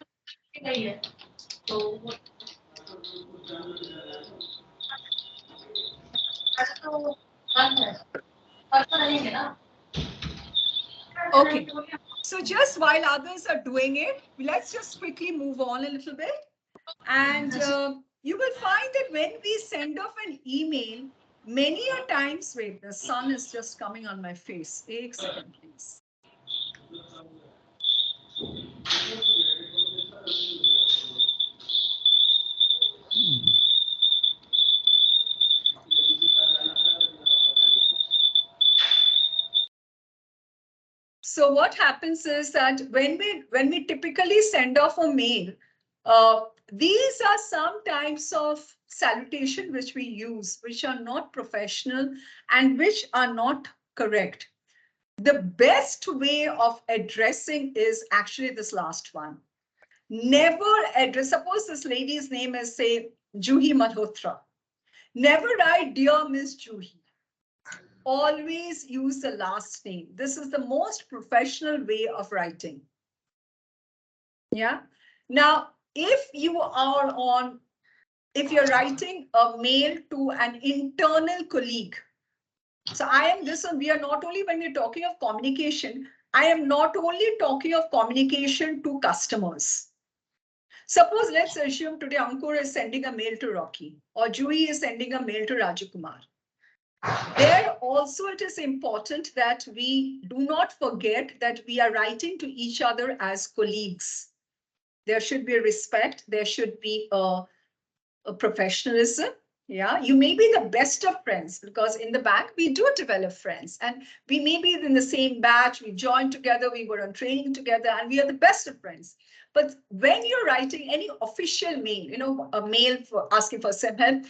Okay, so just while others are doing it, let's just quickly move on a little bit. And you will find that when we send off an email, many a times, wait, the sun is just coming on my face. One second, please. So what happens is that when we typically send off a mail, these are some types of salutation which we use, which are not professional and which are not correct. The best way of addressing is actually this last one. Never address, suppose this lady's name is, say, Juhi Malhotra. Never write, "Dear Miss Juhi." Always use the last name. This is the most professional way of writing. Yeah. Now, if you're writing a mail to an internal colleague, so we are not only, when we're talking of communication, I am not only talking of communication to customers. Suppose, let's assume today Ankur is sending a mail to Rocky or Juhi is sending a mail to Raju Kumar. There also it is important that we do not forget that we are writing to each other as colleagues. There should be a respect. There should be a professionalism. Yeah, you may be the best of friends because in the bank we do develop friends and we may be in the same batch, we joined together, we were on training together and we are the best of friends. But when you're writing any official mail, a mail for asking for some help,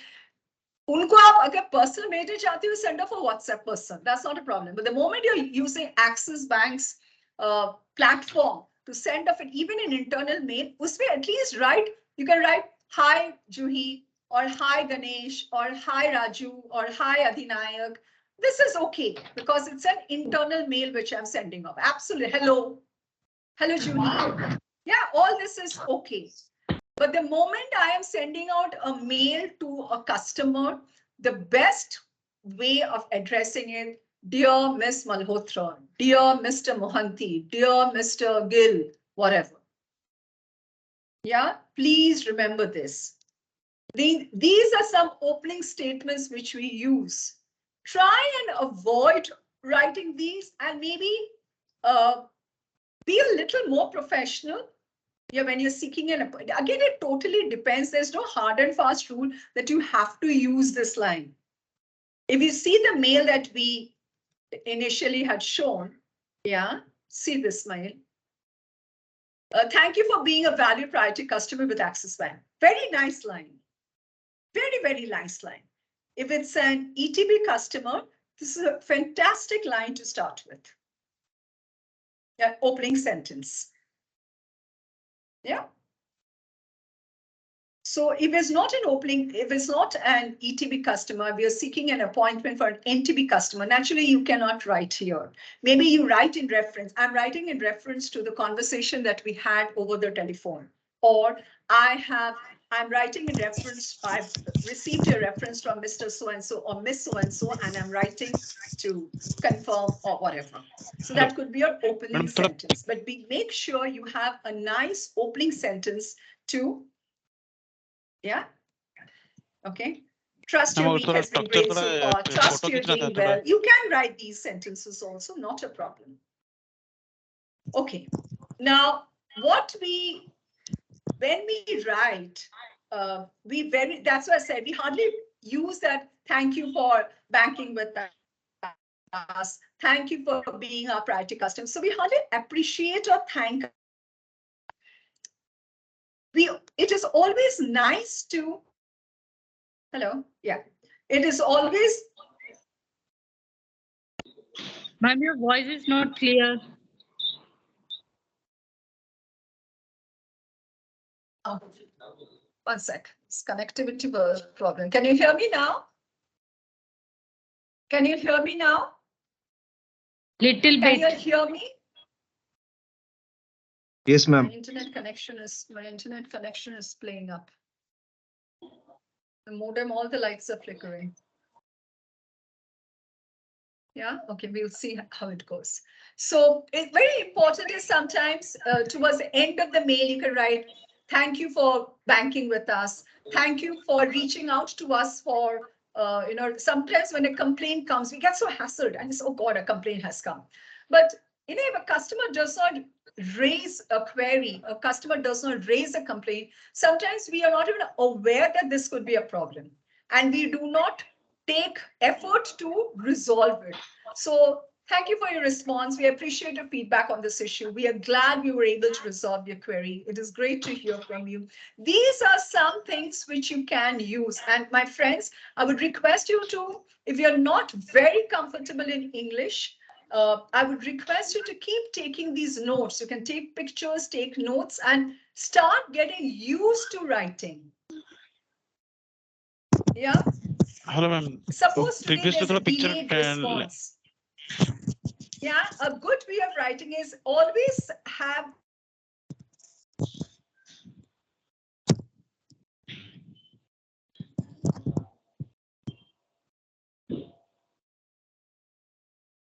उनको आप अगर personal mail चाहते हो, send off a WhatsApp person. That's not a problem. But the moment you're using Axis Bank's platform to send off even an internal mail, उसमें at least you can write, "Hi Juhi," or "Hi Ganesh," or "Hi Raju," or "Hi Adinayak," This is okay because it's an internal mail which I'm sending off. Absolutely. Hello. Hello, Julie. Yeah, all this is okay. But the moment I am sending out a mail to a customer, the best way of addressing it, dear Miss Malhotra, dear Mr. Mohanty, dear Mr. Gill, whatever. Yeah, please remember this. These are some opening statements which we use. Try and avoid writing these and maybe be a little more professional. Yeah, when you're seeking an appointment. Again, it totally depends. There's no hard and fast rule that you have to use this line. If you see the mail that we initially had shown, yeah, see this mail. Thank you for being a value priority customer with Axis Bank. Very nice line. Very, very nice line. If it's an ETB customer, this is a fantastic line to start with. Yeah, opening sentence. Yeah. So if it's not an opening, if it's not an ETB customer, we are seeking an appointment for an NTB customer. Naturally, you cannot write here. Maybe you write in reference. I'm writing in reference to the conversation that we had over the telephone. Or I'm writing in reference, I've received a reference from Mr. So-and-so or Miss So-and-so, and I'm writing to confirm or whatever. So that could be your opening sentence. But make sure you have a nice opening sentence to, yeah, okay. Trust your week has been great so far. Trust you're doing well. You can write these sentences also, not a problem. Okay. Now, when we write, that's why I said we hardly use that thank you for banking with us. Thank you for being our priority customer. So we hardly appreciate or thank. It is always nice to, hello, yeah. It is always. Ma'am, your voice is not clear. Oh, one sec. It's connectivity problem. Can you hear me now? Can you hear me now? Little bit. Can you hear me? Yes, ma'am. My internet connection is playing up. The modem, all the lights are flickering. Yeah, okay, we'll see how it goes. So it's very important is sometimes towards the end of the mail, you can write, thank you for banking with us. Thank you for reaching out to us for, sometimes when a complaint comes, we get so hassled and it's, oh God, a complaint has come. But if a customer does not raise a query, a customer does not raise a complaint, sometimes we are not even aware that this could be a problem. And we do not take effort to resolve it. So thank you for your response. We appreciate your feedback on this issue. We are glad we were able to resolve your query. It is great to hear from you. These are some things which you can use. And my friends, I would request you to, if you're not very comfortable in English, I would request you to keep taking these notes. You can take pictures, take notes, and start getting used to writing. Yeah. Hello, ma'am. Suppose today there's a delayed response. Yeah, a good way of writing is always have.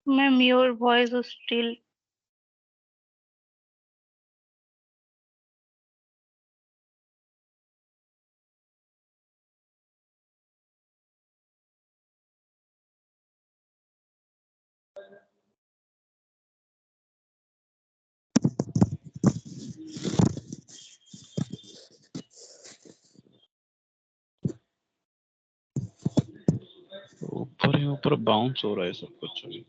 Ma'am, your voice is still. ऊपर ही ऊपर bounce हो रहा है सब कुछ अभी.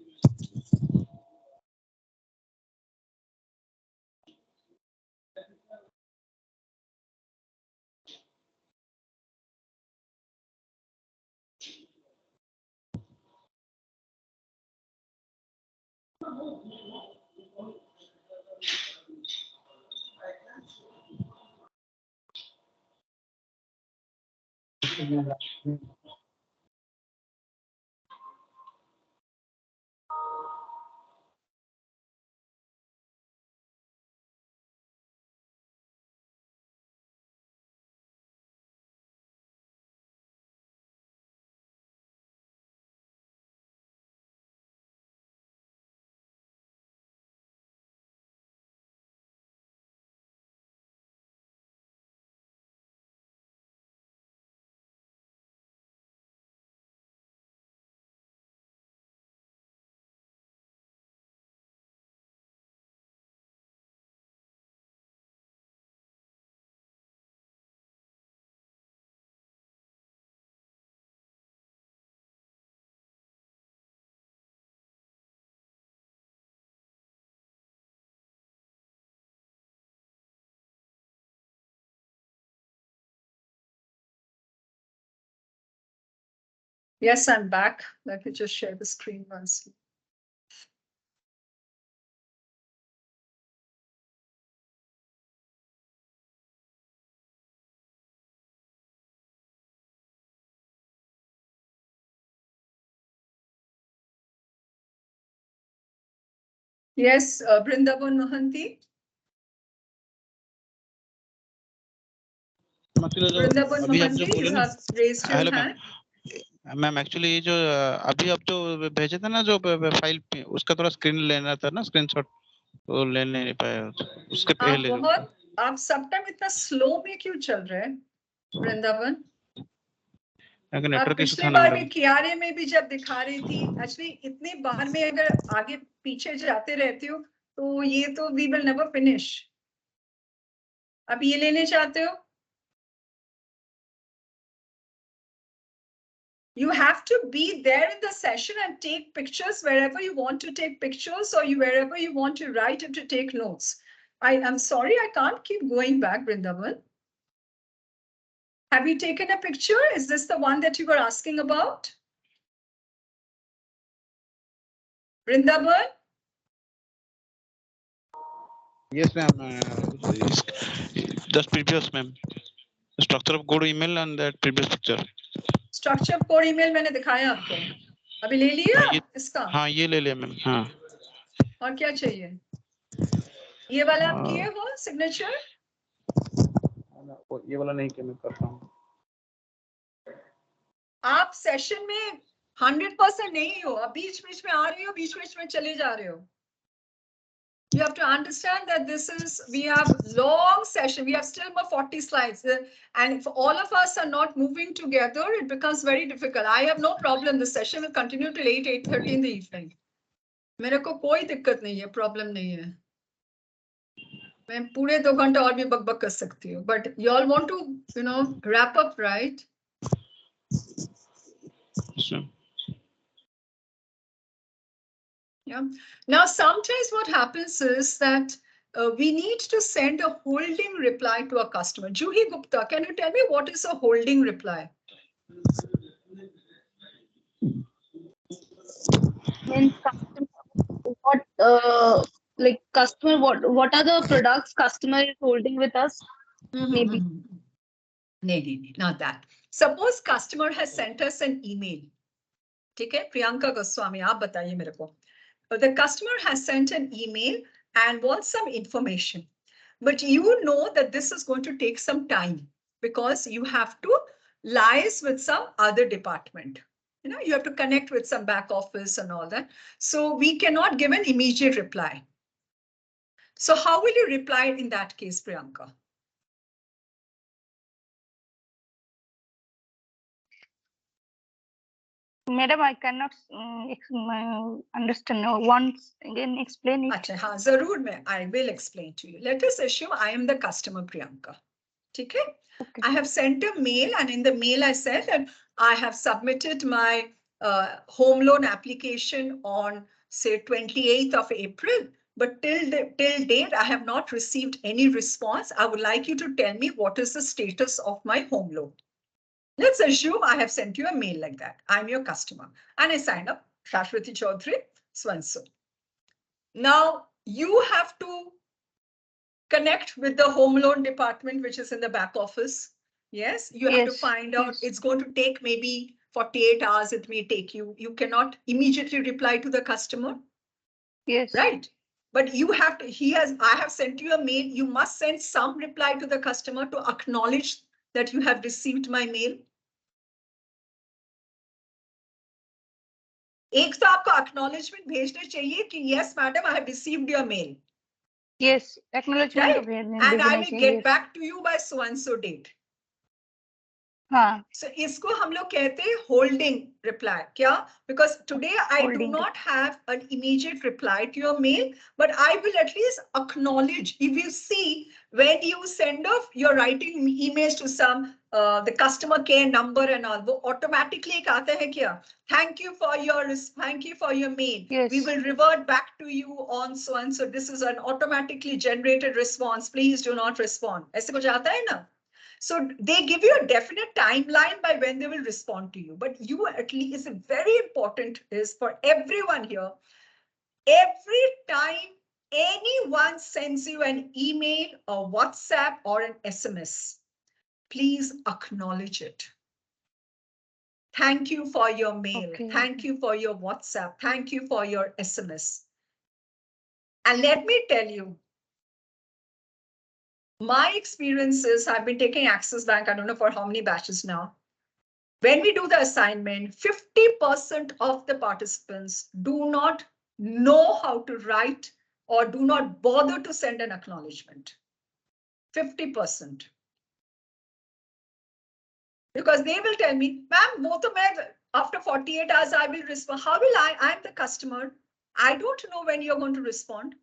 Yes, I'm back. Let me just share the screen once. Yes, Brindaban Mohanty. Brindaban अभी आप जो Mohanty, बोले you ना, have raised your hello ma'am, hand. Ma'am actually जो अभी आप जो भेजे थे ना जो फाइल पे, उसका थोड़ा स्क्रीन लेना था ना, स्क्रीनशॉट, वो ले नहीं पाया, उसके पहले जो आप सब टाइम इतना स्लो में क्यों चल रहे हैं वृंदावन? आप नेटवर्क इशू पिछले था ना बार मेरा। भी कियारे में भी जब दिखा रही थी, एक्चुअली इतने बार में अगर आगे पीछे जाते रहते हो तो ये तो वी विल नेवर फिनिश। अब ये लेने चाहते हो? You have to be there in the session and take pictures wherever you want to take pictures, or wherever you want to write and to take notes. I'm sorry, I can't keep going back, Vrindavan. Have you taken a picture? Is this the one that you were asking about? Vrindavan? Yes, ma'am. Just previous, ma'am. Structure of code email and that previous picture. Structure of code email मैंने दिखाया आपको। अभी ले लिया इसका? हाँ, ये ले लिया मैम। हाँ। और क्या चाहिए? ये वाला आप किए हो सिग्नेचर? ये वाला नहीं किया, मैं करता हूँ। आप सेशन में 100% नहीं हो, आप बीच-बीच में आ रहे हो, बीच-बीच में चले जा रहे हो। You have to understand that we have long session. We have still more 40 slides. And if all of us are not moving together, it becomes very difficult. I have no problem. The session will continue till 8:30 in the evening. मेरे को कोई दिक्कत नहीं है, problem नहीं है. मैं पूरे 2 घंटे और भी बकबक कर सकती हूँ. But you all want to, wrap up, right? Sure. Yeah. Now, sometimes what happens is that we need to send a holding reply to a customer. Juhi Gupta, can you tell me what is a holding reply? Means what what are the products customer is holding with us? Maybe. No, not that. Suppose customer has sent us an email. Okay, Priyanka Goswami, aap bataiye mere ko. The customer has sent an email and wants some information. But you know that this is going to take some time because you have to liaise with some other department. You have to connect with some back office and all that. So we cannot give an immediate reply. So how will you reply in that case, Priyanka? Madam, I cannot understand. Once again, explain it. Achha, haan, zarur I will explain to you. Let us assume I am the customer, Priyanka. Okay? I have sent a mail, and in the mail I said that I have submitted my home loan application on, say, 28th of April. But till date, I have not received any response. I would like you to tell me what is the status of my home loan. Let's assume I have sent you a mail like that. I'm your customer. And I signed up, Shashwati Chaudhary, so and so. Now, you have to connect with the home loan department, which is in the back office. Yes, you have to find out. It's going to take maybe 48 hours. It may take you. You cannot immediately reply to the customer. Yes. Right. But you have to, I have sent you a mail. You must send some reply to the customer to acknowledge that you have received my mail. एक तो आपको acknowledgement भेजने चाहिए कि yes, madam, I have received your mail. Yes, acknowledgement. Right? And I will get back to you by so and so date. हाँ. So इसको हम लोग कहते हैं holding reply. क्या? Because today I do not have an immediate reply to your mail, but I will at least acknowledge. If you see, when you send off, you're writing emails to some the customer care number and all, वो automatically एक आता है क्या? Thank you for your mail. Yes. We will revert back to you on so and so. This is an automatically generated response. Please do not respond. ऐसे कुछ आता है ना? So they give you a definite timeline by when they will respond to you. But you at least, is very important is for everyone here, every time anyone sends you an email or WhatsApp or an SMS, please acknowledge it. Thank you for your mail. Okay. Thank you for your WhatsApp. Thank you for your SMS. And let me tell you, my experiences, I've been taking Axis Bank, I don't know for how many batches now. When we do the assignment, 50% of the participants do not know how to write or do not bother to send an acknowledgement. 50%. Because they will tell me, ma'am, after 48 hours, I will respond. How will I? I'm the customer. I don't know when you're going to respond.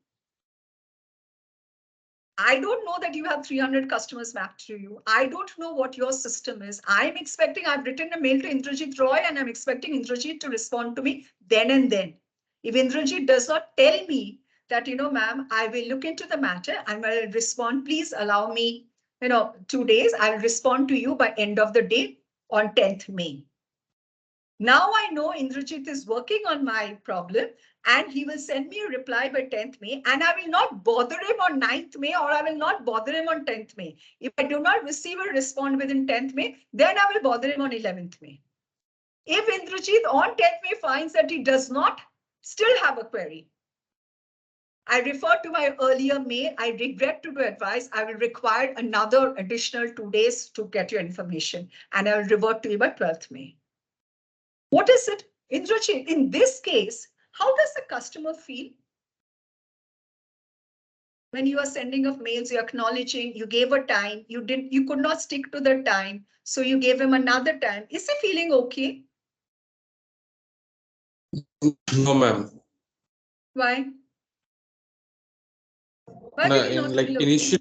I don't know that you have 300 customers mapped to you. I don't know what your system is. I'm expecting, I've written a mail to Indrajit Roy and I'm expecting Indrajit to respond to me then and then. If Indrajit does not tell me that, ma'am, I will look into the matter and will respond, please allow me, 2 days, I'll respond to you by end of the day on 10th May. Now I know Indrajit is working on my problem and he will send me a reply by 10th May and I will not bother him on 9th May or I will not bother him on 10th May. If I do not receive a response within 10th May, then I will bother him on 11th May. If Indrajit on 10th May finds that he does not still have a query, I refer to my earlier mail. I regret to advise I will require another additional 2 days to get your information and I will revert to you by 12th May. What is it? Indrajit, in this case, how does the customer feel? When you are sending of mails, you're acknowledging, you gave a time, you could not stick to the time, so you gave him another time. Is he feeling okay? No, ma'am. Why? Why No, did he not like feel okay? initial,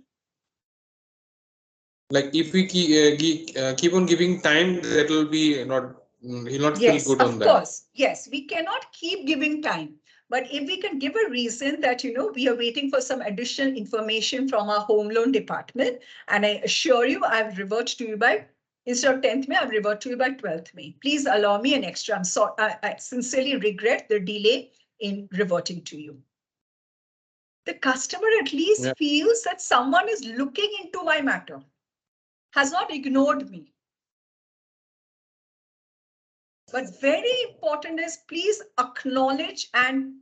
like if we keep on giving time, that will be not, he'll not feel good on that. Of course. Yes, we cannot keep giving time. But if we can give a reason that, we are waiting for some additional information from our home loan department, and I assure you, I'll revert to you by, instead of 10th May, I'll revert to you by 12th May. Please allow me an extra. I'm sorry, I sincerely regret the delay in reverting to you. The customer at least feels that someone is looking into my matter, has not ignored me. But very important is please acknowledge and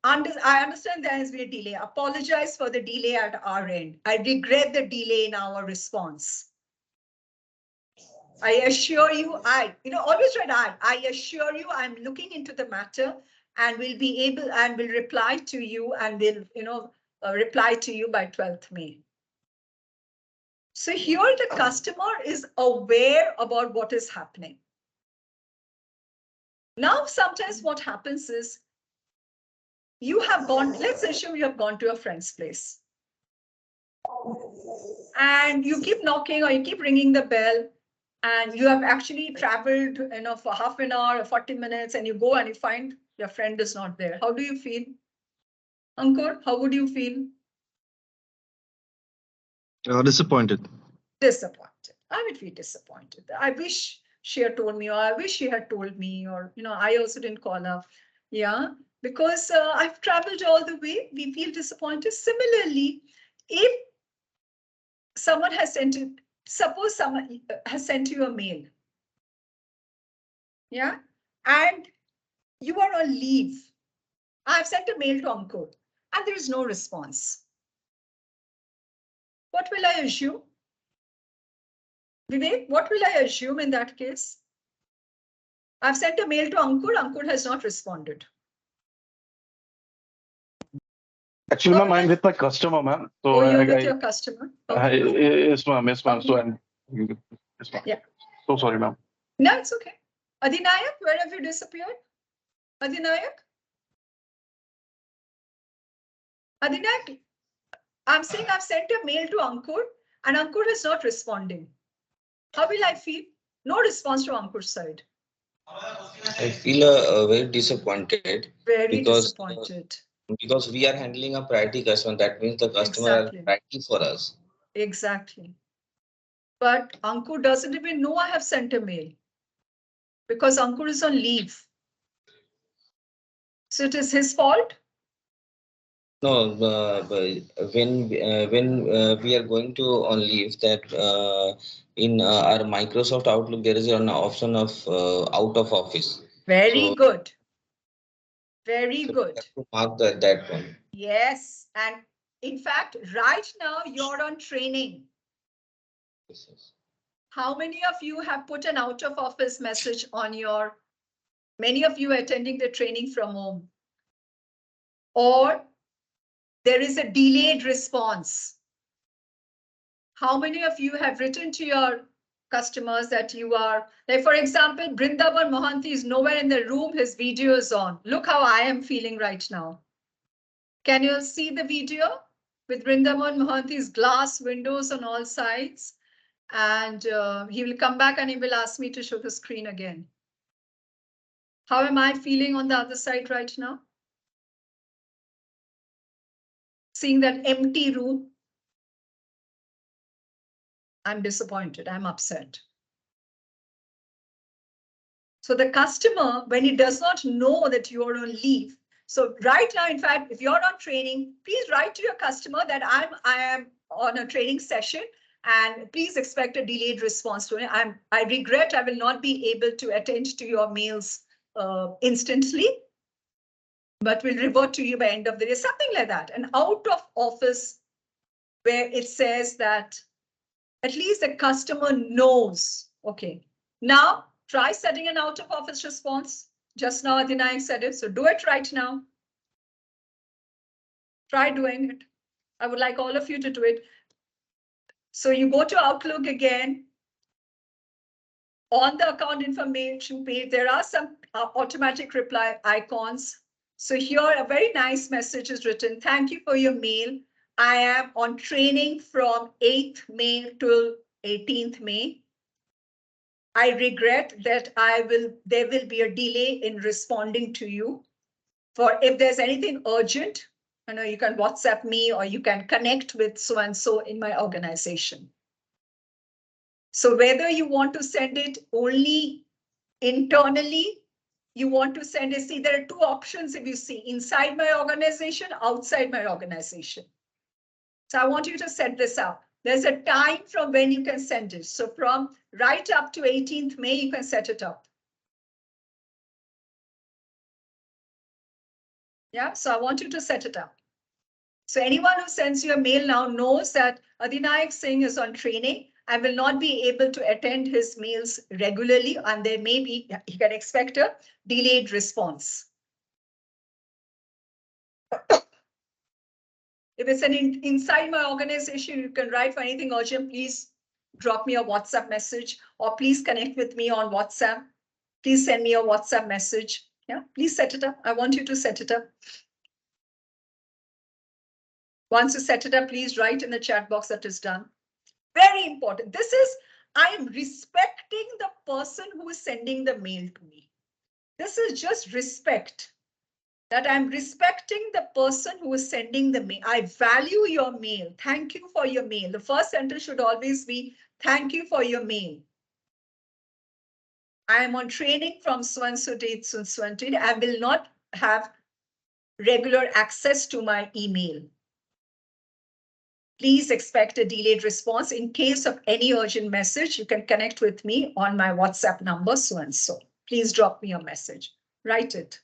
I understand there has been a delay. Apologize for the delay at our end. I regret the delay in our response. I assure you, always write I assure you I'm looking into the matter and will be able and will reply to you and will, reply to you by 12th May. So here the customer is aware about what is happening. Now, sometimes what happens is you have gone, let's assume you have gone to a friend's place and you keep knocking or you keep ringing the bell and you have actually traveled, for half an hour or 40 minutes and you go and you find your friend is not there. How do you feel? Ankur, how would you feel? Disappointed. Disappointed. I would feel disappointed. I wish she had told me, or I wish she had told me, or, I also didn't call her. Yeah, because I've traveled all the way. We feel disappointed. Similarly, if someone has sent it, suppose someone has sent you a mail. Yeah, and you are on leave. I've sent a mail to Ankur and there is no response. What will I assume? Vivek, what will I assume in that case? I've sent a mail to Ankur. Ankur has not responded. Actually, ma'am, I'm with my customer, ma'am. So you're with your customer? Okay. Yes, ma'am. Yes, ma'am. So I'm. Yes, ma'am. Yeah. So sorry, ma'am. No, it's okay. Adinayak, where have you disappeared? Adinayak? Adinayak, I'm saying I've sent a mail to Ankur and Ankur is not responding. How will I feel? No response to Ankur's side. I feel very disappointed. Very disappointed. Because we are handling a priority customer. That means the customer is priority for us. Exactly. But Ankur doesn't even know I have sent a mail because Ankur is on leave. So it is his fault? No, when we are going to on leave, that in our Microsoft Outlook there is an option of out of office. Very So- good. Very So we good. have to mark that one. Yes. And in fact, right now you're on training. Yes, yes. How many of you have put an out of office message on your, many of you are attending the training from home? Or there is a delayed response. How many of you have written to your customers that you are, like for example, Brindavan Mohanty is nowhere in the room, his video is on. Look how I am feeling right now. Can you see the video with Brindavan Mohanty's glass windows on all sides? And he will come back and he will ask me to show the screen again. How am I feeling on the other side right now? Seeing that empty room. I'm disappointed, I'm upset. So the customer, when he does not know that you are on leave, so right now, in fact, if you're on training, please write to your customer that I am on a training session and please expect a delayed response to it. I regret I will not be able to attend to your mails instantly, but will revert to you by end of the day, something like that. An out of office where it says that at least the customer knows, okay, now try setting an out of office response. Just now Adinayak said it, so do it right now. Try doing it. I would like all of you to do it. So you go to Outlook again. On the account information page, there are some automatic reply icons. So here a very nice message is written. Thank you for your mail. I am on training from 8th May till 18th May. I regret that there will be a delay in responding to you. For if there's anything urgent, you can WhatsApp me or you can connect with so-and-so in my organization. So whether you want to send it only internally, you want to send it, see, there are two options if you see, inside my organization, outside my organization. So I want you to set this up. There's a time from when you can send it. So from right up to 18th May, you can set it up. Yeah, so I want you to set it up. So anyone who sends you a mail now knows that Adinayak Singh is on training. I will not be able to attend his mails regularly, and there may be, he can expect a delayed response. If it's inside my organization, you can write for anything urgent, please drop me a WhatsApp message or please connect with me on WhatsApp. Please send me a WhatsApp message. Yeah, please set it up. I want you to set it up. Once you set it up, please write in the chat box that is done. Very important. This is, I am respecting the person who is sending the mail to me. This is just respect. That I'm respecting the person who is sending the mail. I value your mail. Thank you for your mail. The first sentence should always be, thank you for your mail. I am on training from so-and-so date, so-and-so date. I will not have regular access to my email. Please expect a delayed response. In case of any urgent message, you can connect with me on my WhatsApp number, so-and-so. Please drop me a message. Write it.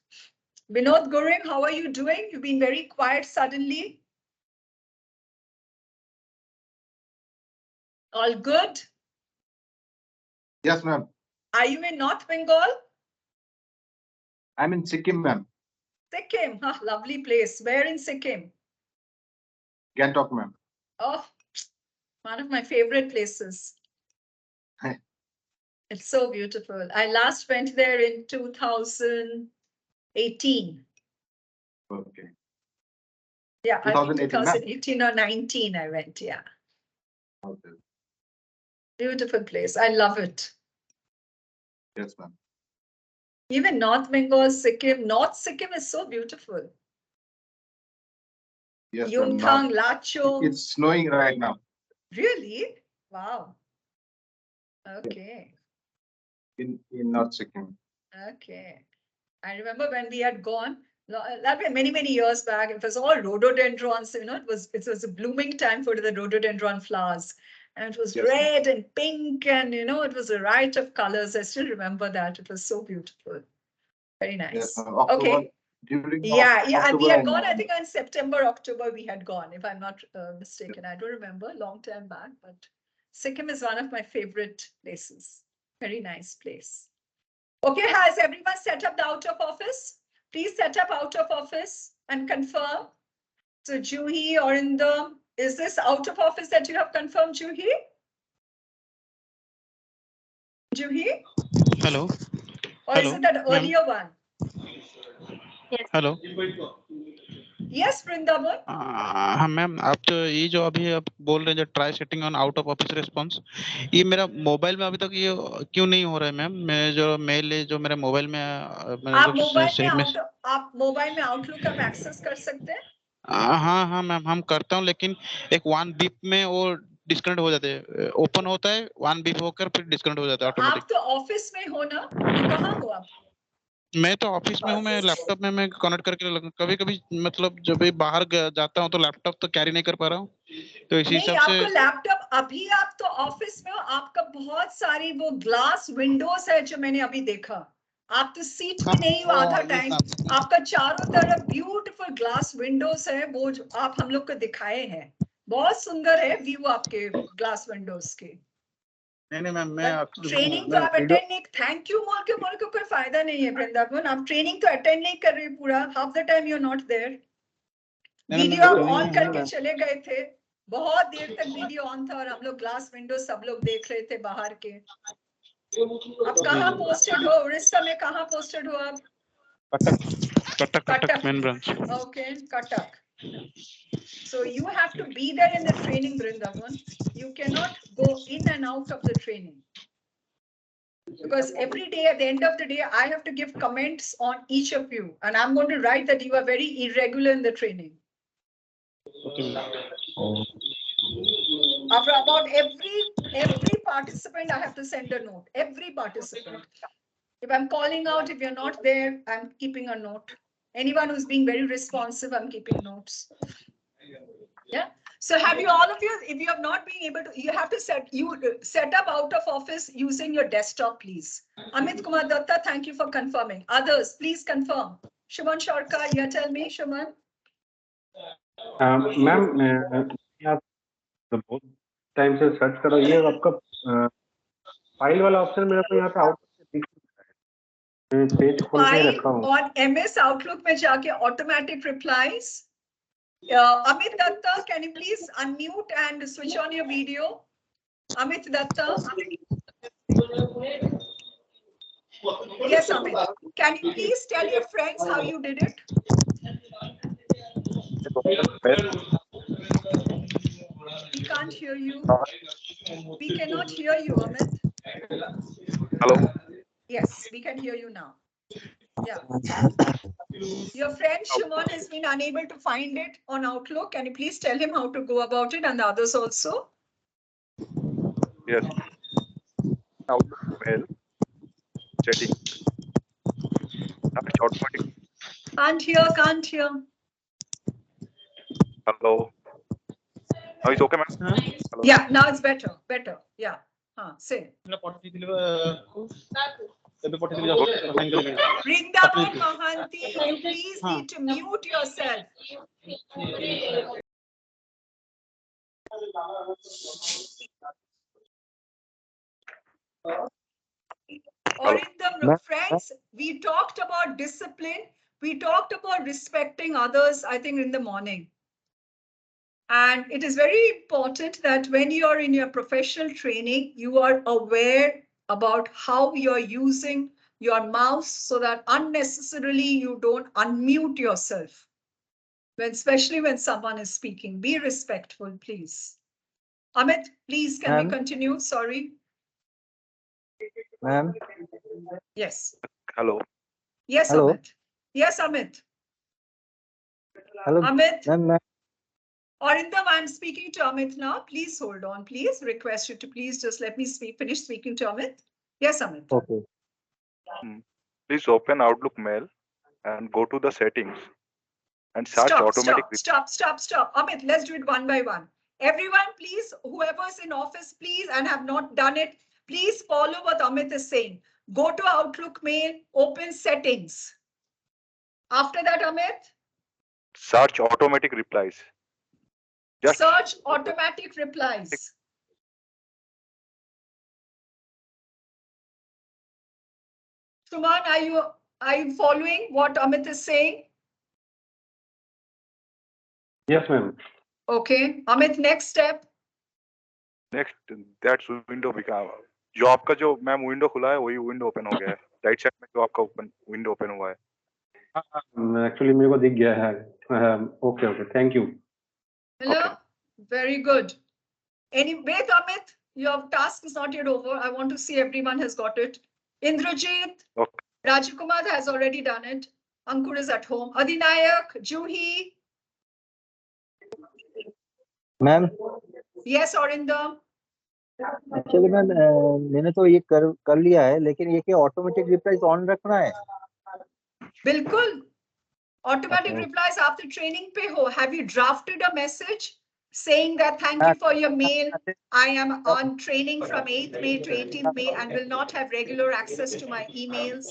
Vinod Goring, how are you doing? You've been very quiet suddenly. All good? Yes, ma'am. Are you in North Bengal? I'm in Sikkim, ma'am. Sikkim, lovely place. Where in Sikkim? Gangtok, ma'am. Oh, one of my favorite places. It's so beautiful. I last went there in 2018. Okay. Yeah, I think 2018, 2018 or 19 I went, yeah. Okay. Beautiful place. I love it. Yes, ma'am. Even North Bengal, Sikkim, North Sikkim is so beautiful. Yes, Yumthang, Lacho. It's snowing right now. Really? Wow. Okay. In North Sikkim. Okay. I remember when we had gone, that was many years back. It was all rhododendrons, you know, it was a blooming time for the rhododendron flowers. And it was Yes, ma'am. red and pink, and you know, it was a riot of colors. I still remember that. It was so beautiful. Very nice. Yes, ma'am. October, Okay. during Yeah, and we October had and gone, I November. think in September, October, we had gone, if I'm not mistaken. I don't remember, long time back, but Sikkim is one of my favorite places. Very nice place. Okay, has everyone set up the out of office? Please set up out of office and confirm. So Juhi or in the, is this out of office that you have confirmed, Juhi? Juhi? Hello. Or Hello, is it that ma'am. earlier one? Hello Yes, Vrindavan. हाँ ma'am, आप तो ये जो अभी आप बोल रहे हैं जो try setting on out of office response, ये मेरा मोबाइल में अभी तक ये क्यों नहीं हो रहा है मैम? मैं जो मेल है जो मेरे मोबाइल में आप मोबाइल में आउटलुक आप एक्सेस कर सकते हैं? हाँ मैम, हम करता हूँ, लेकिन एक 1 बीप में वो डिस्कनेक्ट हो जाते हैं। ओपन होता है 1 बीप होकर फिर डिस्कनेक्ट हो जाता है ऑटोमेटिक। आप तो ऑफिस में हो ना, तो कहाँ हो आप? मैं तो ऑफिस में हूँ, मैं लैपटॉप में मैं कनेक्ट करके कभी-कभी मतलब जब भी बाहर जाता हूँ तो लैपटॉप तो कैरी नहीं कर पा रहा हूँ, तो इसी नहीं, हिसाब से आपको लैपटॉप, अभी आप तो ऑफिस में हो, आपका बहुत सारी वो ग्लास विंडोज है जो मैंने अभी देखा। आप तो सीट में नहीं हो आधा टाइम, आपका चारों तरफ ब्यूटीफुल ग्लास विंडोज है, वो जो आप हम लोग को दिखाए हैं, बहुत सुंदर है व्यू आपके ग्लास विंडोज के। नहीं मैम, मैं ट्रेनिंग तो आप अटेंड नहीं, थैंक यू बोल के कोई फायदा नहीं है वृंदावन, आप ट्रेनिंग तो अटेंड नहीं कर रहे पूरा, half the time you are not there. Video आप ऑन करके चले गए थे, बहुत देर तक वीडियो ऑन था और हम लोग ग्लास विंडो सब लोग देख रहे थे बाहर के। आप कहाँ पोस्टेड हो? उड़ीसा में कहाँ पोस्टेड हो आप? Cuttack main branch. Okay, Katak. So you have to be there in the training, Vrindavan. You cannot go in and out of the training. Because every day, at the end of the day, I have to give comments on each of you. And I'm going to write that you are very irregular in the training. After about every participant, I have to send a note. Every participant. If I'm calling out, if you're not there, I'm keeping a note. Anyone who's being very responsive, I'm keeping notes. Yeah. So have you, all of you, if you have not been able to, you have to set up out of office using your desktop, please. Amit Kumar Datta, thank you for confirming. Others, please confirm. Shuman Sharka, yeah, tell me, Shuman. Ma'am आप बहुत time से search करो, ये आपका file वाला option मेरे को यहाँ पे आउट दिख रहा है, पेज खोल के रखा हूँ। On MS Outlook में जाके automatic replies. Amit Datta, can you please unmute and switch on your video? Amit Datta. Yes, Amit. Can you please tell your friends how you did it? We can't hear you. We cannot hear you, Amit. Hello. Yes, we can hear you now. Yeah. Your friend Shuman has been unable to find it on Outlook. Can you please tell him how to go about it, and the others also? Yes. Outlook mail. Chatting. Automatic. Can't hear. Hello. Now it's okay, ma'am? Yeah, now it's better. Yeah. Say. Vrindavan Mahanti, you please need to mute yourself. Or in the friends, we talked about discipline. We talked about respecting others, I think, in the morning. And it is very important that when you are in your professional training, you are aware about how you're using your mouse so that unnecessarily you don't unmute yourself. Especially when someone is speaking, be respectful, please. Amit, please, can we continue? Sorry. Ma'am. Yes. Hello. Yes, Hello. Amit. Yes, Amit. Hello. Amit. Ma'am, Arindam, I'm speaking to Amit now. Please hold on, please. Request you to please just let me finish speaking to Amit. Yes, Amit. Okay. Please open Outlook Mail and go to the settings and search automatic. Stop. Amit, let's do it one by one. Everyone, please, whoever's in office, please, and have not done it, please follow what Amit is saying. Go to Outlook Mail, open settings. After that, Amit? Search automatic replies. Just search automatic replies. Shuman, are you following what Amit is saying? Yes, ma'am. Okay, Amit, next step. next that window become जो आपका जो ma'am window खुला है वही window open हो गया है right side में जो आपका ओपन विंडो ओपन हुआ है एक्चुअली मेरे को दिख गया है okay thank you Hello, very good. Wait, Amit, your task is not yet over. I want to see everyone has got it. Indrajit, Rajakumar has already done it. Ankur is at home. Adinayak, Juhi. Ma'am Yes, Arindam. Actually ma'am मैंने तो ये कर लिया है, लेकिन ये क्या automatic replies on रखना है? बिल्कुल. Automatic replies after training pe ho. Have you drafted a message saying that thank you for your mail? I am on training from 8th May to 18th May and will not have regular access to my emails.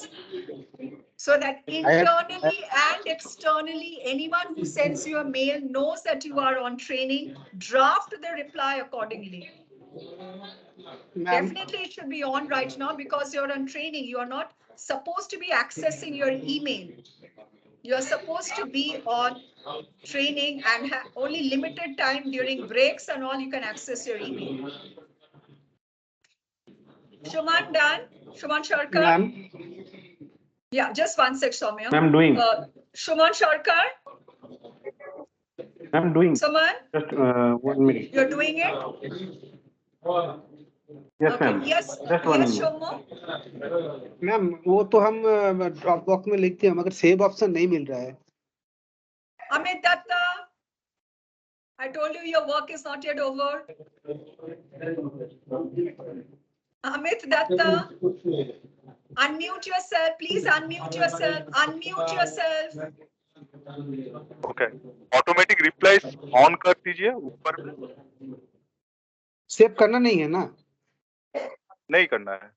So that internally and externally, anyone who sends you a mail knows that you are on training. Draft the reply accordingly. Definitely it should be on right now because you're on training. You are not supposed to be accessing your email. You're supposed to be on training and have only limited time during breaks and all you can access your email. Shuman done? Shuman Sharkar? Ma'am. Yeah, just one sec, Soumya. I'm doing. Shuman Sharkar? I'm doing. Suman? Just 1 minute. You're doing it? Yes, Okay. ma'am. Yes, Just 1 yes, minute. Shomo? Ma'am वो तो हम drop box में लिखते हैं मगर save option नहीं मिल रहा है. Amit Datta, I told you your work is not yet over. Amit Datta, unmute yourself. Please unmute yourself. Unmute yourself. Okay automatic replies on कर दीजिए ऊपर सेव करना नहीं है ना? नहीं करना है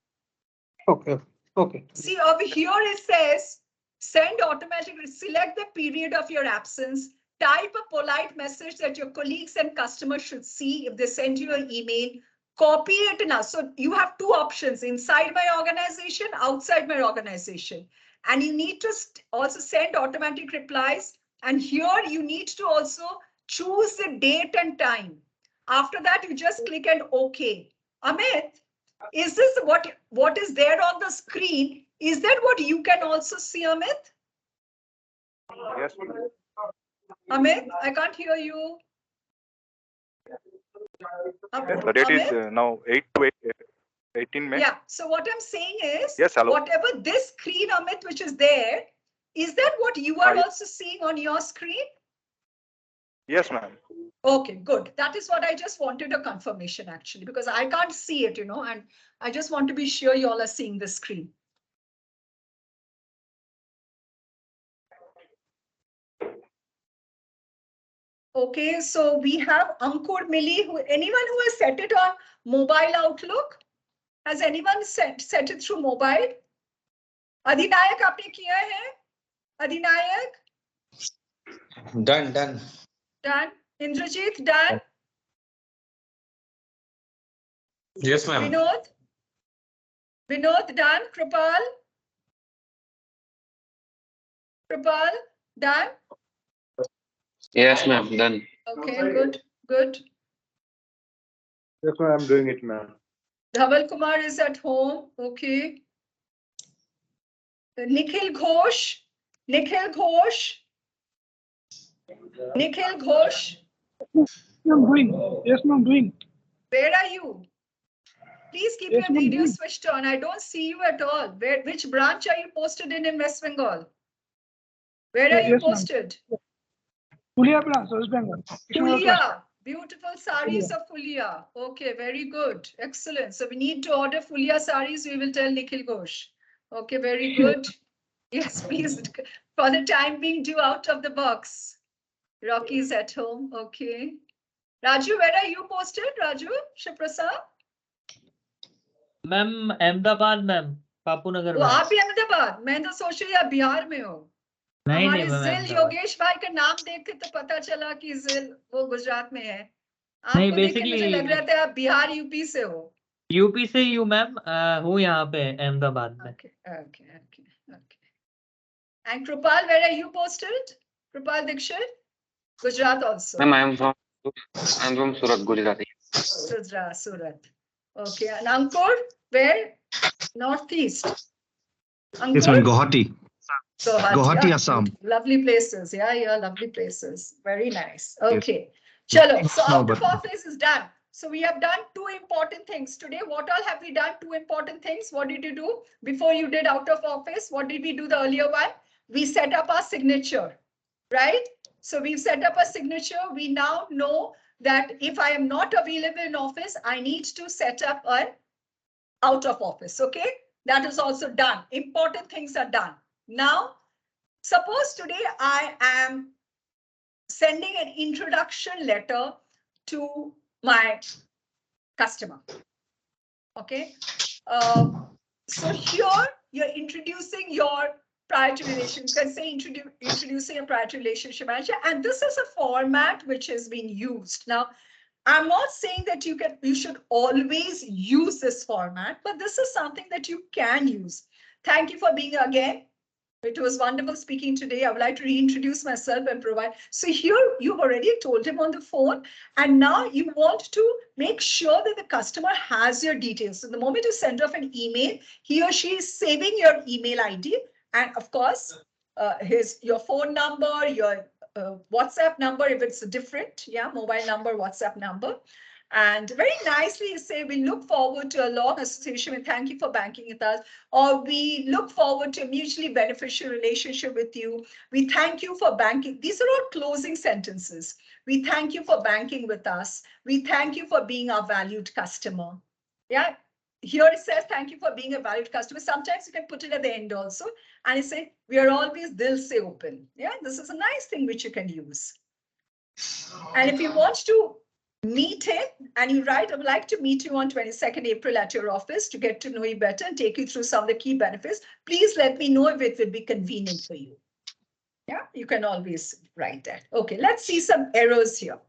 Okay. See, over here it says, send automatic, select the period of your absence, type a polite message that your colleagues and customers should see if they send you an email, copy it now. So you have two options, inside my organization, outside my organization. And you need to also send automatic replies. And here you need to also choose the date and time. After that, you just click and OK. Amit, is this what is there on the screen? Is that what you can also see, Amit? Yes. Amit, I can't hear you. The date is now 8 to 18 May. Yeah. So what I'm saying is, yes, hello. Whatever this screen, Amit, which is there, is that what you are also seeing on your screen? Yes, ma'am. Okay, good. That is what I just wanted a confirmation actually, because I can't see it, and I just want to be sure you all are seeing the screen. Okay, so we have Ankur Milli. Anyone who has set it on mobile Outlook? Has anyone set it through mobile? Adinayak, aapne kiya hai? Adinayak? Done. Done. Indrajit, done? Yes, ma'am. Vinod, done? Kripal, done? Yes, ma'am. Done. Okay, good. Yes, ma'am. I'm doing it, ma'am. Dhaval Kumar is at home. Okay. Nikhil Ghosh. I'm doing. Yes, I'm doing. Where are you? Please keep your video switched on. I don't see you at all. Which branch are you posted in West Bengal? Where are you posted? Fulia Plus, West Bengal. Fulia. Beautiful saris of Fulia. Okay, very good. Excellent. So we need to order Fulia saris. We will tell Nikhil Ghosh. Okay, very good. Yes, please. For the time being, do out of the box. Rocky is at home. Okay. Raju, where are you posted? Raju, Shiprasad? Ma'am Ahmedabad ma'am Bapunagar वो में आप भी अहमदाबाद? मैं तो सोच रही बिहार में हो। नहीं हमारे नहीं मैम जिल अहमदाबाद योगेश भाई का नाम देख के तो पता चला कि जिल वो गुजरात में है। नहीं आपको देख के मुझे लग बेसिकली रहा था आप बिहार यूपी से हो। यूपी से ही हूँ मैम हूँ यहाँ पे अहमदाबाद में Okay. And Krupal, where are you posted? Krupal Dikshit? Gujarat also. Ma'am, I'm from Surat, Gujarat. Surat. Okay. And Ankur, where? Northeast. Ankur? Yes, ma'am. Guwahati. Guwahati, yeah. Assam. Lovely places. Yeah, lovely places. Very nice. Yes. Okay. Chalo. So No, out of but- office is done. So we have done two important things today. What all have we done? Two important things. What did you do before you did out of office? What did we do the earlier one? We set up our signature, right? So we've set up a signature. We now know that if I am not available in office, I need to set up an out of office. Okay, that is also done. Important things are done. Now, suppose today I am sending an introduction letter to my customer. Okay, so here you're introducing your prior to relation. You can say introducing a prior to relationship manager, and this is a format which has been used. Now, I'm not saying that you should always use this format, but this is something that you can use. Thank you for being again. It was wonderful speaking today. I would like to reintroduce myself and provide. So here you've already told him on the phone, and now you want to make sure that the customer has your details. So the moment you send off an email, he or she is saving your email ID, and of course, your phone number, your WhatsApp number, if it's different, mobile number, WhatsApp number. And very nicely you say, we look forward to a long association and thank you for banking with us. Or we look forward to a mutually beneficial relationship with you. We thank you for banking. These are all closing sentences. We thank you for banking with us. We thank you for being our valued customer. Yeah. Here it says, thank you for being a valued customer. Sometimes you can put it at the end also. And you say, we are always dil se open. Yeah, this is a nice thing which you can use. And if you want to meet him and you write, I would like to meet you on 22nd April at your office to get to know you better and take you through some of the key benefits. Please let me know if it would be convenient for you. Yeah, you can always write that. Okay, let's see some errors here.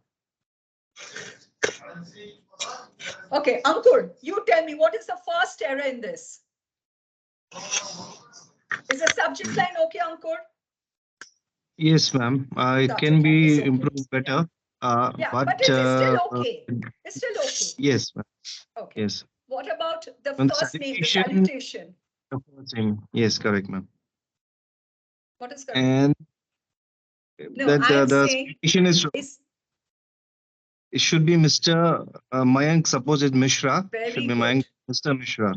Okay, Ankur, you tell me what is the first error in this? Is the subject line okay, Ankur? Yes, ma'am. It can be improved better. Yeah, but it is still okay. It's still okay. Yes, ma'am. Okay. Yes. What about the On first name, the salutation? The first name. Yes, correct, ma'am. What is correct? And No, that I'm the saying salutation is it should be Mr. Mayank. Suppose it's Mishra. Very Should be good. Mayank, Mr. Mishra.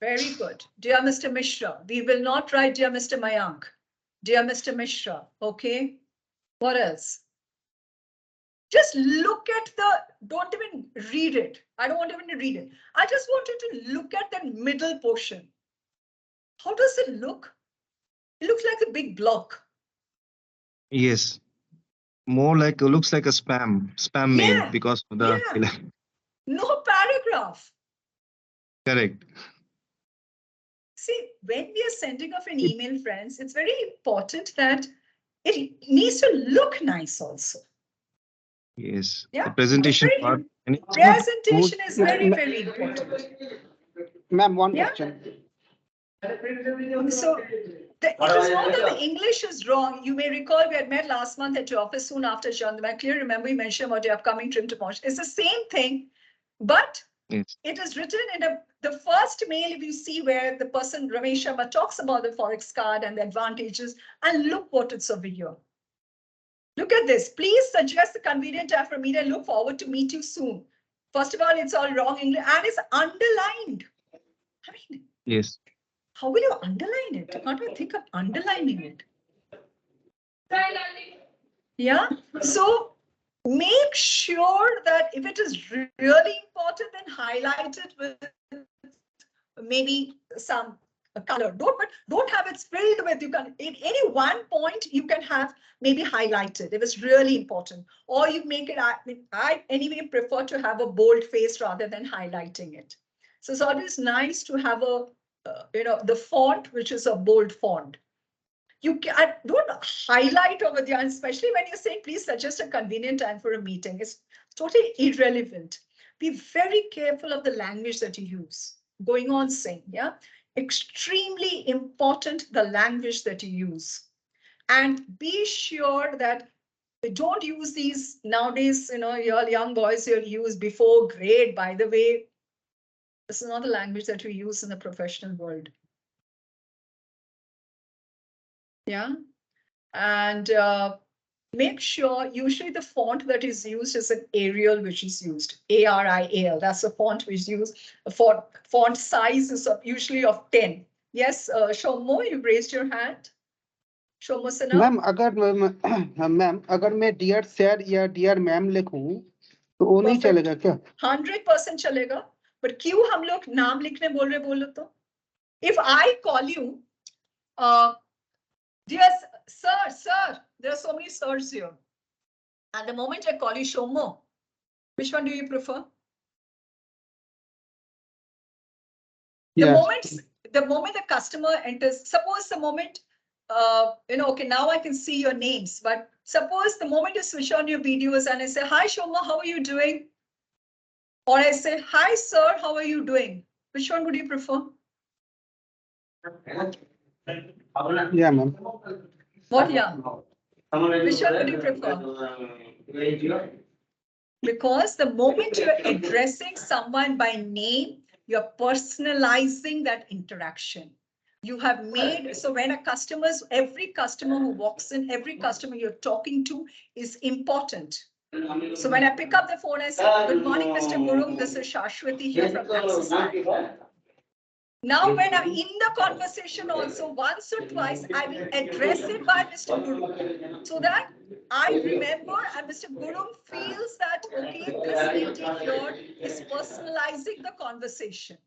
Very good. Dear Mr. Mishra, we will not write Dear Mr. Mayank. Dear Mr. Mishra, okay? What else? Just look at don't even read it. I don't want even to read it. I just want you to look at that middle portion. How does it look? It looks like a big block. Yes. More like looks like a spam mail because of the No paragraph. Correct. See, when we are sending off an email, friends, it's very important that it needs to look nice also. Yes. Yeah, The presentation it's part. and it's not Presentation good. is very, very important. Ma'am, one question. So it is not that the English is wrong. You may recall we had met last month at your office soon after John. I clearly remember you mentioned about your upcoming trim to Mosh. It's the same thing, but Yes. it is written in the first mail. If you see where the person Ramesh Sharma talks about the Forex card and the advantages, and look what it's over here. Look at this. Please suggest the convenient time for me to look forward to meet you soon. First of all, it's all wrong English and it's underlined. I mean, Yes. how will you underline it? How do I think of underlining it? Yeah. So make sure that if it is really important, then highlight it with maybe some color. Don't have it filled with, you can, in any one point you can have maybe highlighted if it's really important, or you make it, I anyway prefer to have a bold face rather than highlighting it. So it's always nice to have a, the font, which is a bold font. You can, don't highlight over there, especially when you're saying, please suggest a convenient time for a meeting. It's totally irrelevant. Be very careful of the language that you use. Going on saying, yeah, extremely important, the language that you use. And be sure that don't use these nowadays, your young boys you'll use before grade. By the way, this is not the language that we use in the professional world. Yeah. And make sure usually the font that is used is an Arial, which is used ARIAL. That's the font which is used. Font size is usually of 10. Yes, Shomo, you raised your hand. Shomo Sinha. Ma'am अगर मैं dear sir या dear ma'am लिखूं तो वो नहीं चलेगा क्या? 100% चलेगा. But क्यों हम लोग नाम लिखने बोल रहे बोलो तो? If I call you, dear sir, there are so many sirs here. And the moment I call you Shomo, which one do you prefer? The moment the customer enters, suppose the moment, okay, now I can see your names, but suppose the moment you switch on your videos and I say, hi Shomo, how are you doing? Or I say, hi sir, how are you doing? Which one would you prefer? Yeah, ma'am. What, yeah? Which one would you prefer? Because the moment you're addressing someone by name, you're personalizing that interaction. You have made, so when every customer who walks in, every customer you're talking to is important. So when I pick up the phone, I say, good morning, Mr. Guru, this is Shashwati here from Axis Bank. Now, when I'm in the conversation also, once or twice, I will address it by Mr. Guru, so that I remember and Mr. Guru feels that, okay, this lady here is personalizing the conversation.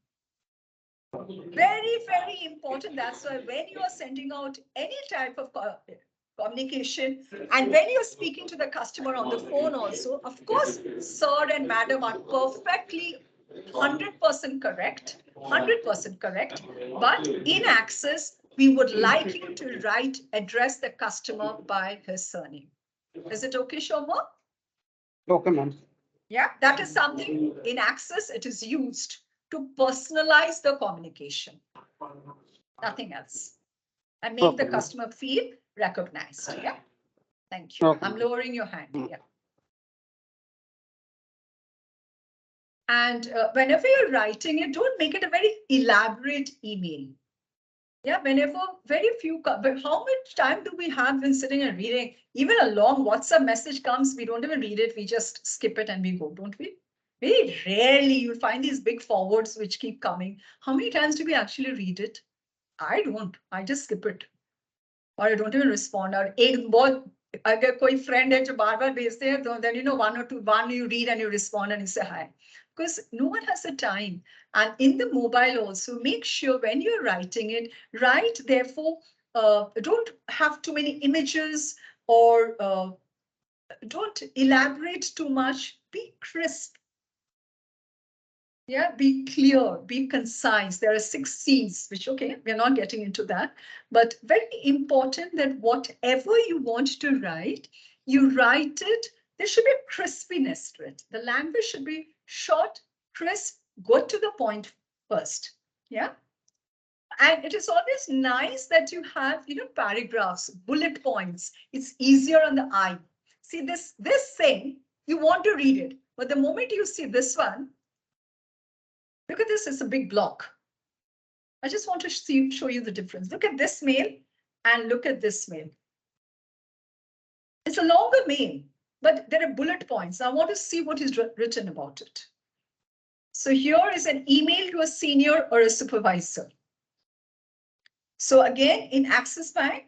Very, very important. That's why when you are sending out any type of communication, and when you're speaking to the customer on the phone also, of course, sir and madam are perfectly 100% correct, 100% correct. But in Axis, we would like you to address the customer by his surname. Is it okay, Shomo? Okay, ma'am. Yeah, that is something in Axis, it is used to personalize the communication. Nothing else. And make the customer feel recognized. Yeah. Thank you. I'm lowering your hand. Yeah. And whenever you're writing it, don't make it a very elaborate email. Yeah, whenever very few, but how much time do we have when sitting and reading? Even a long WhatsApp message comes, we don't even read it. We just skip it and we go, don't we? Very rarely you'll find these big forwards which keep coming. How many times do we actually read it? I don't. I just skip it. Or I don't even respond. Or अगर कोई friend है जो बार-बार भेजते हैं, then one you read and you respond and you say hi. Because no one has the time. And in the mobile also, make sure when you're writing it, write, therefore, don't have too many images or don't elaborate too much. Be crisp. Yeah, be clear, be concise. There are 6 C's, which, okay, we're not getting into that. But very important that whatever you want to write, you write it. There should be a crispiness to it. The language should be short, crisp, go to the point first. Yeah. And it is always nice that you have, paragraphs, bullet points. It's easier on the eye. See this thing, you want to read it. But the moment you see this one, look at this, it's a big block. I just want to show you the difference. Look at this mail and look at this mail. It's a longer mail, but there are bullet points. I want to see what is written about it. So here is an email to a senior or a supervisor. So again, in Axis Bank,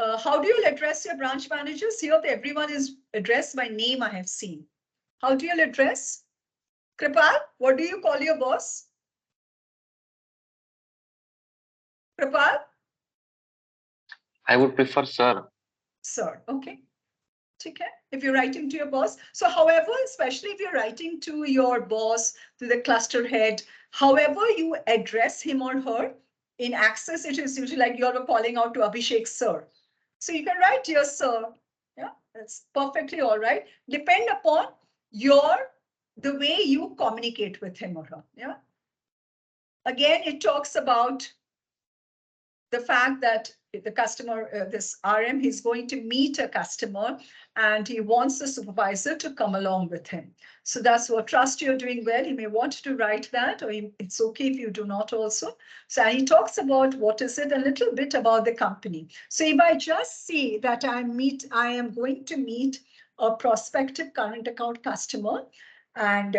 How do you address your branch managers? Here, everyone is addressed by name I have seen. How do you address? Kripal, what do you call your boss? Kripal? I would prefer sir. Sir, okay. Okay. If you're writing to your boss. So however, especially if you're writing to your boss, to the cluster head, however you address him or her, in Access, it is usually like you're calling out to Abhishek, sir. So you can write, dear sir. Yeah, that's perfectly all right. Depend upon the way you communicate with him or her. Yeah. Again, it talks about the fact that the customer, this RM, he's going to meet a customer and he wants the supervisor to come along with him. So that's what, trust you're doing well. You may want to write that, or it's okay if you do not also. So he talks about what is it, a little bit about the company. So if I just say that I am going to meet a prospective current account customer, and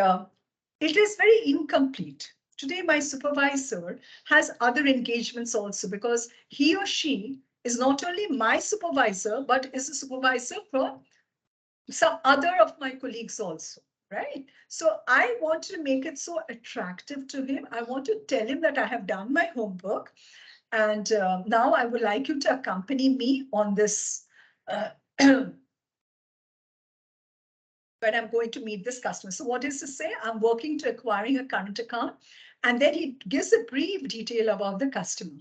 it is very incomplete. Today, my supervisor has other engagements also, because he or she is not only my supervisor, but is a supervisor for some other of my colleagues also, right? So I want to make it so attractive to him. I want to tell him that I have done my homework, and now I would like you to accompany me on this when I'm going to meet this customer. So what is to say? I'm working to acquiring a current account. And then he gives a brief detail about the customer.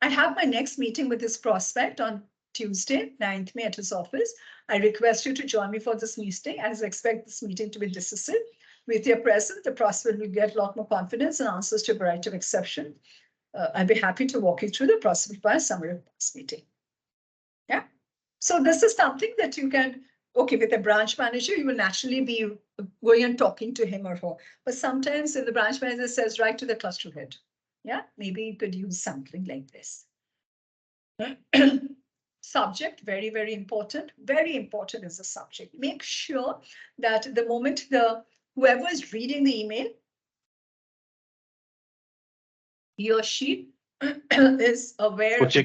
I have my next meeting with this prospect on Tuesday, 9th May at his office. I request you to join me for this meeting, as I expect this meeting to be decisive. With your presence, the prospect will get a lot more confidence and answers to a variety of exceptions. I'll be happy to walk you through the prospect by a summary of this meeting. Yeah. So this is something that you can, okay, with a branch manager, you will naturally be going and talking to him or her. But sometimes if the branch manager says, write to the cluster head, yeah, maybe you could use something like this. Subject, very, very important. Very important is the subject. Make sure that the moment whoever is reading the email, he or she is aware about.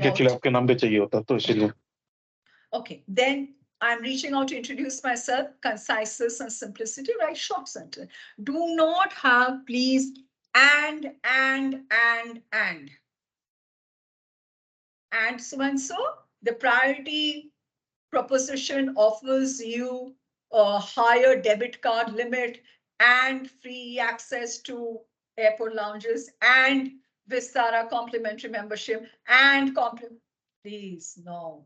Okay, then I'm reaching out to introduce myself, conciseness and simplicity, right? Short sentence. Do not have, please, and so and so. The priority proposition offers you a higher debit card limit and free access to airport lounges and Vistara complimentary membership and please, no.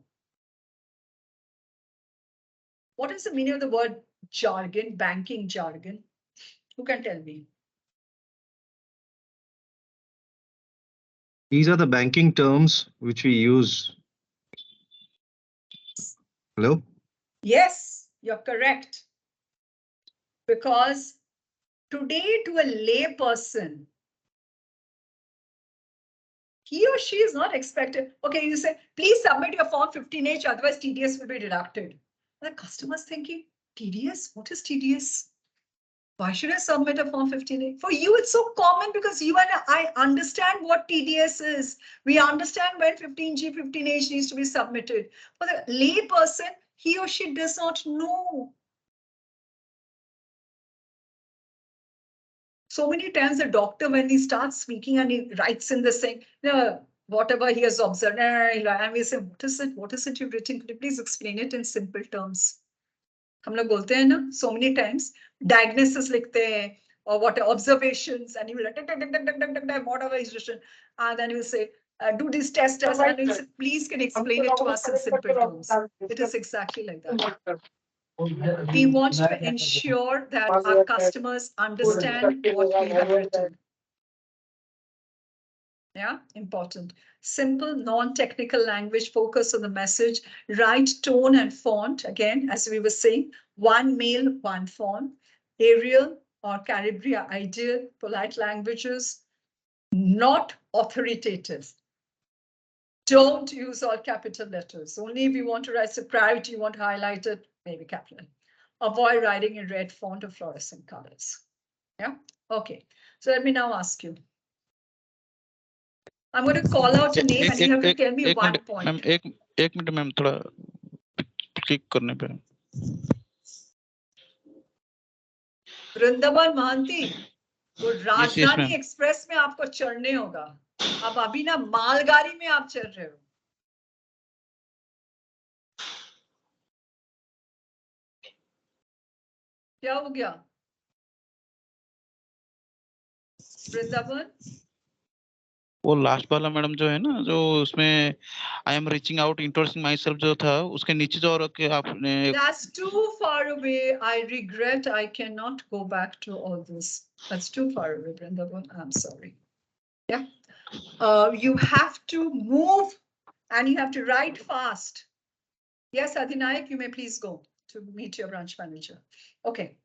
What is the meaning of the word jargon, banking jargon? Who can tell me? These are the banking terms which we use. Hello? Yes, you're correct. Because today, to a lay person, he or she is not expected. Okay, you say, please submit your form 15H, otherwise TDS will be deducted. The customer's thinking, TDS? What is TDS? Why should I submit a form 15H? For you, it's so common because you and I understand what TDS is. We understand when 15G, 15H needs to be submitted. For the lay person, he or she does not know. So many times a doctor, when he starts speaking and he writes in the thing, whatever he has observed, and we say, what is it? What is it you've written? Could you please explain it in simple terms? हम लोग बोलते हैं ना, so many times diagnosis लिखते हैं or what observations, and you will whatever is written, and then you will say do this test, and you say, please can explain it to us in simple terms. It is exactly like that. We want to ensure that our customers understand what we have written. Yeah, important. Simple, non-technical language, focus on the message, right tone and font. Again, as we were saying, one mail, one font. Arial or Calibri are ideal. Polite languages, not authoritative. Don't use all capital letters. Only if you want to write a priority, you want to highlight it, maybe capital. Avoid writing in red font or fluorescent colors. Yeah, okay. So let me now ask you. I'm going to call out a name and you have to tell me one point. एक minute ma'am थोड़ा click करने पे। वृंदावन महांती, वो yes, राजधानी ma'am. Express में आपको चढ़ने होगा। अब अभी ना मालगाड़ी में आप चल रहे हो। क्या हो गया वृंदावन? वो लास्ट वाला मैडम जो है ना, जो उसमें I am reaching out introducing my self जो था, उसके नीचे जो और आपने That's too far away. I regret I cannot go back to all this. That's too far away, Vrindavan. I'm sorry. Yeah. You have to move and you have to write fast. Yes, Adhinayak, you may please go to meet your branch manager. Okay.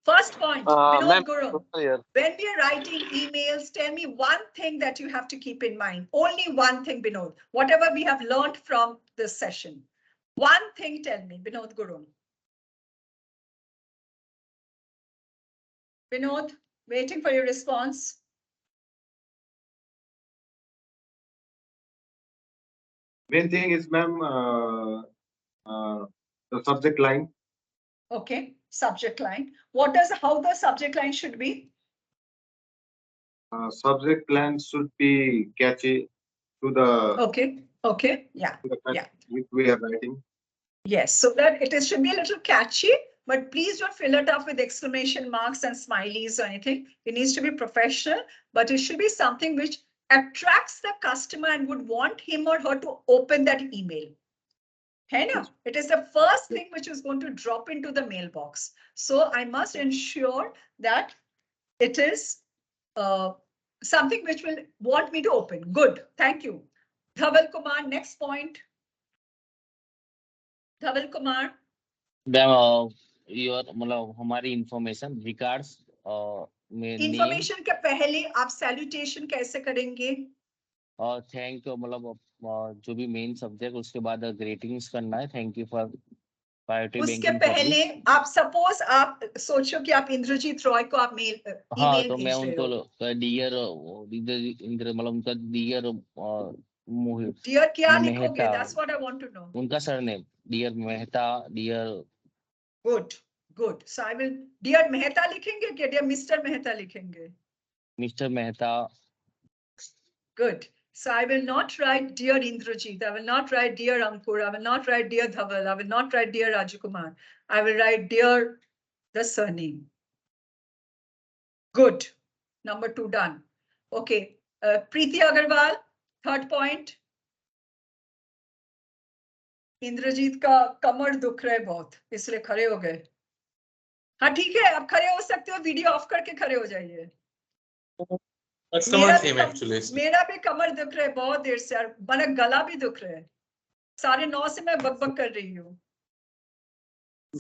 First point, Vinod Guru. When we are writing emails, tell me one thing that you have to keep in mind. Only one thing, Vinod. Whatever we have learned from this session. One thing, tell me, Vinod Guru. Vinod, waiting for your response. Main thing is, ma'am, the subject line. Okay, subject line. How the subject line should be? Subject line should be catchy to the. Okay, yeah, yeah. Which we are writing. Yes, so that should be a little catchy, but please don't fill it up with exclamation marks and smileys or anything. It needs to be professional, but it should be something which attracts the customer and would want him or her to open that email. Hey, no, it is the first thing which is going to drop into the mailbox. So I must ensure that it is something which will want me to open. Good, thank you. Dhaval Kumar, next point. Dhaval Kumar. Your मतलब हमारी information regards information के पहले आप salutation कैसे करेंगे? Thank you, मतलब जो भी मेन सब्जेक्ट, उसके बाद ग्रीटिंग्स करना है, thank you for priority banking. उसके पहले आप सपोज आप सोचो कि आप इंद्रजीत रॉय को आप ईमेल तो मैं उनको डियर इंद्र मतलब उनका डियर क्या लिखोगे? That's what I want to know. उनका surname dear Mehta, dear. Good. So I will dear Mehta लिखेंगे क्या डियर मिस्टर मेहता लिखेंगे? Mister Mehta. Good. So I will not write dear Indrajit. I will not write dear Ankur. I will not write dear Dhaval. I will not write dear Rajakumar. I will write dear the surname. Good. Number 2 done. Okay. Preeti Agarwal, third point. Indrajeet का कमर दुख रहा है बहुत, इसलिए खड़े हो गए। हाँ ठीक है, आप खड़े हो सकते हो, वीडियो ऑफ करके खड़े हो जाइए। मेरा भी कमर दुख रहा है बहुत देर से, मेरा गला भी दुख रहा है। 9:30 से मैं बकबक कर रही हूँ।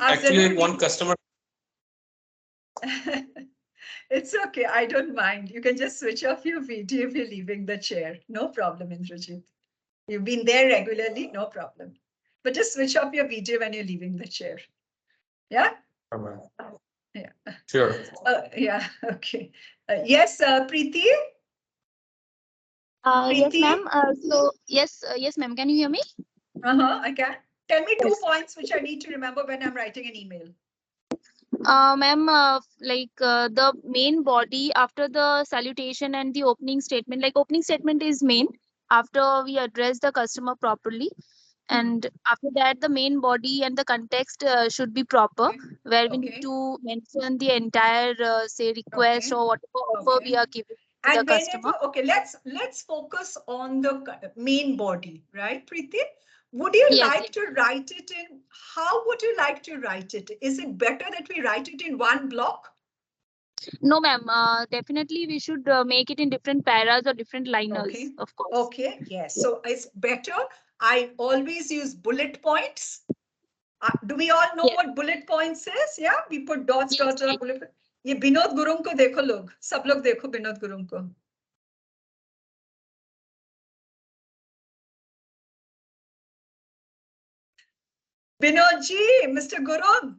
Actually, one customer. It's okay, I don't mind. You can just switch off your video if you're leaving the chair. No problem, Indrajit. You've been there regularly, no problem. But just switch off your video when you're leaving the chair. Yeah? Yeah. Sure. Yeah, okay. Yes, Preeti? Yes, ma'am. Yes, ma'am. Can you hear me? I can. Tell me 2 points which I need to remember when I'm writing an email. Ma'am, the main body after the salutation and the opening statement, like opening statement is main after we address the customer properly. And after that, the main body and the context should be proper, where we need to mention the entire, say, request or whatever offer we are giving to the customer. Okay, let's focus on the main body, right, Preeti? Would you like to write it in, how would you like to write it? Is it better that we write it in one block? No, ma'am. Definitely, we should make it in different paras or different liners, of course. Okay, yes. So it's better. I always use bullet points. Do we all know what bullet points is? Yeah, we put dots, dots, bullet points. ये विनोद गुरुंग को देखो लोग, सब लोग देखो विनोद गुरुंग को। Vinod ji, Mr. Gurung.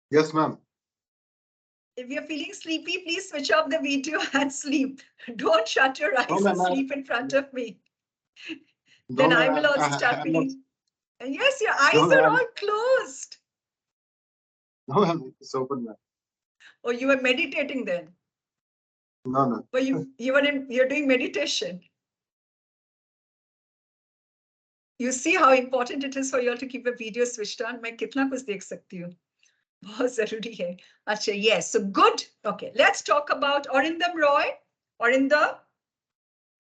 Yes, ma'am. If you're feeling sleepy, please switch off the video and sleep. Don't shut your eyes and sleep in front of me. Then No, I ma'am, will also I start am not. feeling. Yes, your No, eyes are ma'am. all closed. No, ma'am. It's open, ma'am. Or you were meditating then. No, no. But you're doing meditation. You see how important it is for you all to keep a video switched on. मैं कितना कुछ देख सकती हूँ. बहुत जरूरी है. अच्छा, yes. So good. Okay, let's talk about Arindam Roy. Arindam,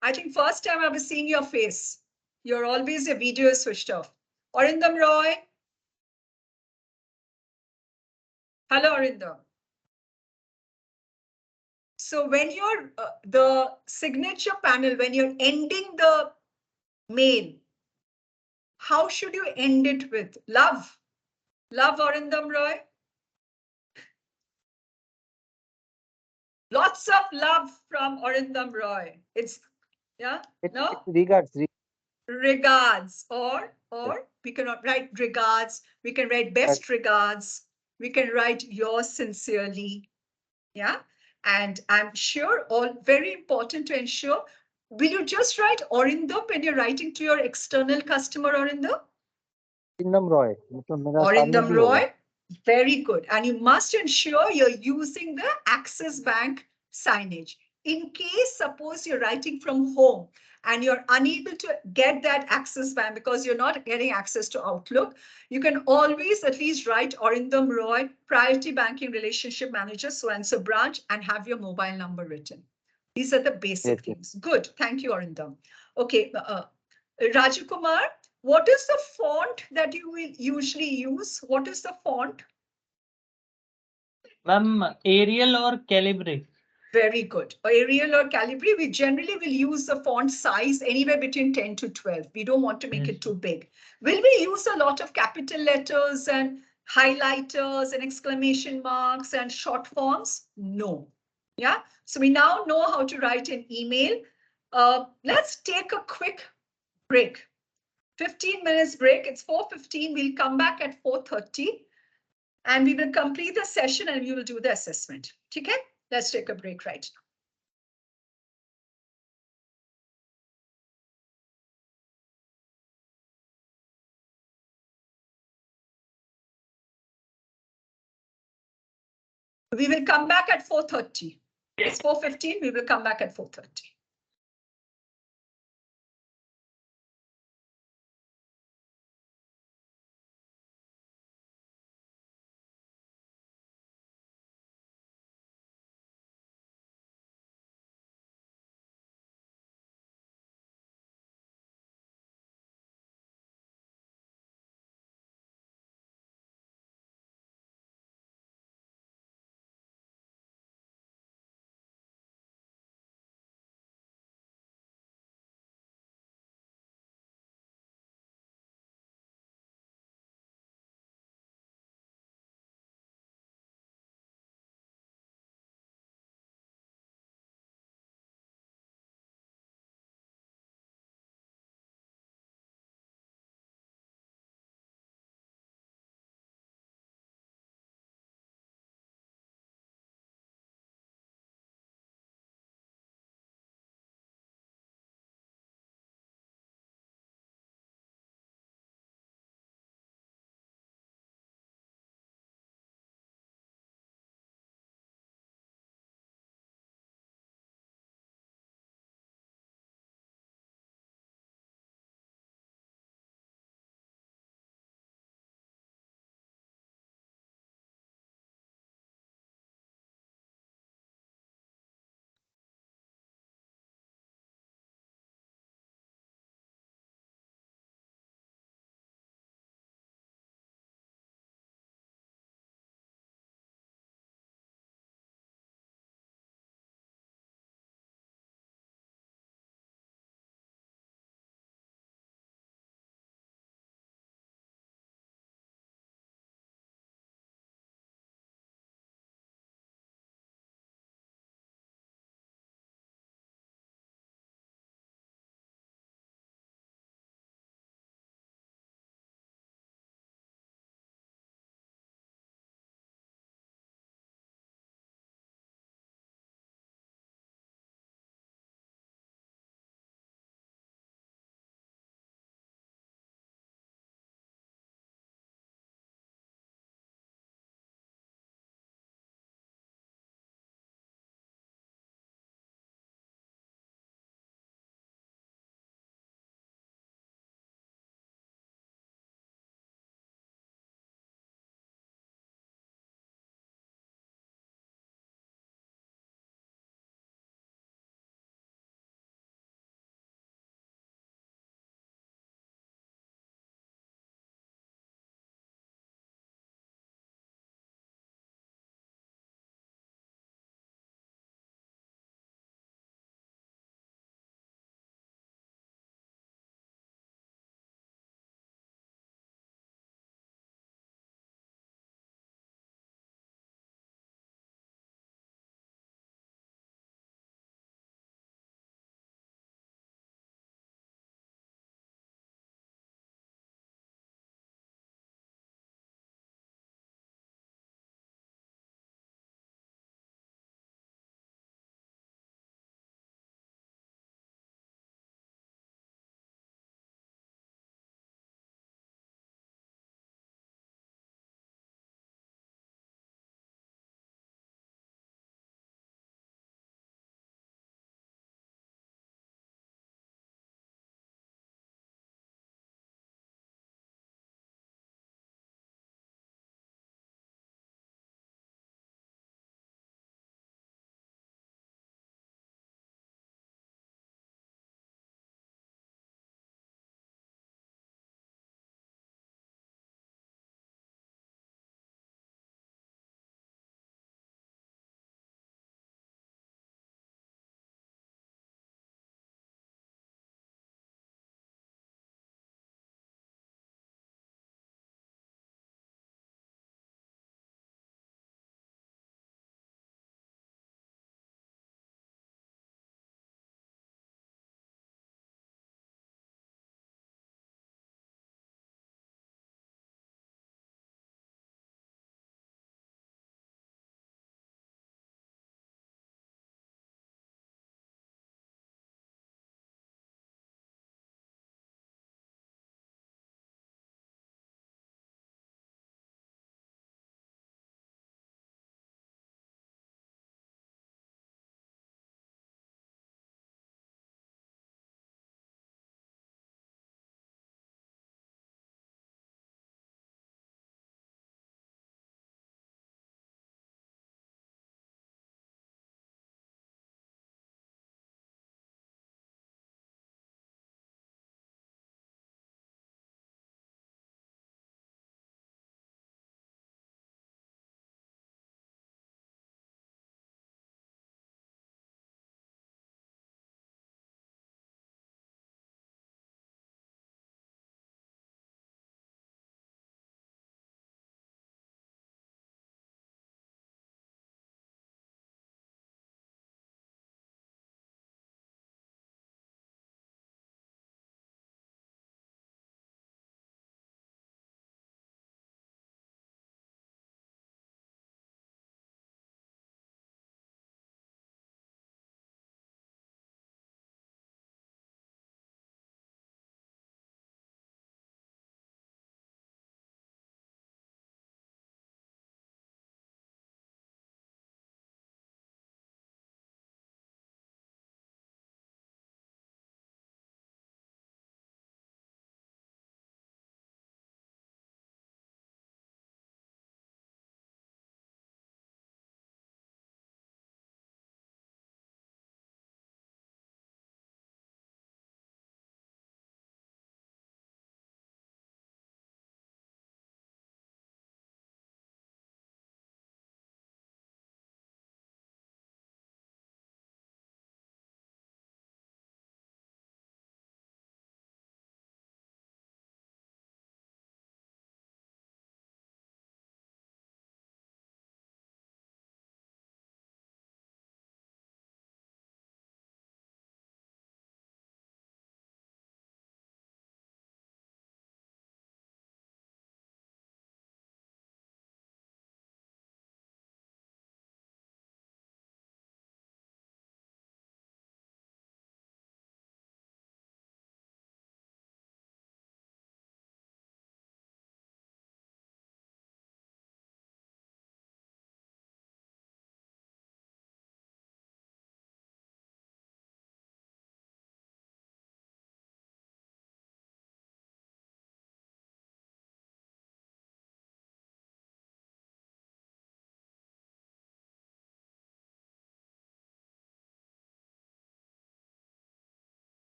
I think first time I was seeing your face. You're always your video is switched off. Arindam Roy. Hello, Arindam. So when you're the signature panel, when you're ending the mail, how should you end it with? Love. Love, Arindam Roy. Lots of love from Arindam Roy. It's, yeah, no? It's regards. Regards, or we cannot write regards. We can write best regards. We can write yours sincerely. Yeah. And I'm sure all very important to ensure. Will you just write Arindam when you're writing to your external customer, Arindam? Arindam Roy. मतलब मेरा सामने Arindam भी होगा. Roy, very good. And you must ensure you're using the Axis Bank signage. In case, suppose you're writing from home and you're unable to get that Axis Bank because you're not getting access to Outlook, you can always at least write Arindam Roy, Priority Banking Relationship Manager, so-and-so branch, and have your mobile number written. These are the basic things. Good. Thank you, Arindam. Okay, Raju Kumar, what is the font that you will usually use? What is the font? Arial or Calibri. Very good. Arial or Calibri, we generally will use the font size anywhere between 10 to 12. We don't want to make it too big. Will we use a lot of capital letters and highlighters and exclamation marks and short forms? No. Yeah. So we now know how to write an email. Let's take a quick break. 15 minutes break. It's 4:15. We'll come back at 4:30 and we will complete the session and we will do the assessment. Okay? Let's take a break right now. We will come back at 4:30. It's 4:15. We will come back at 4:30.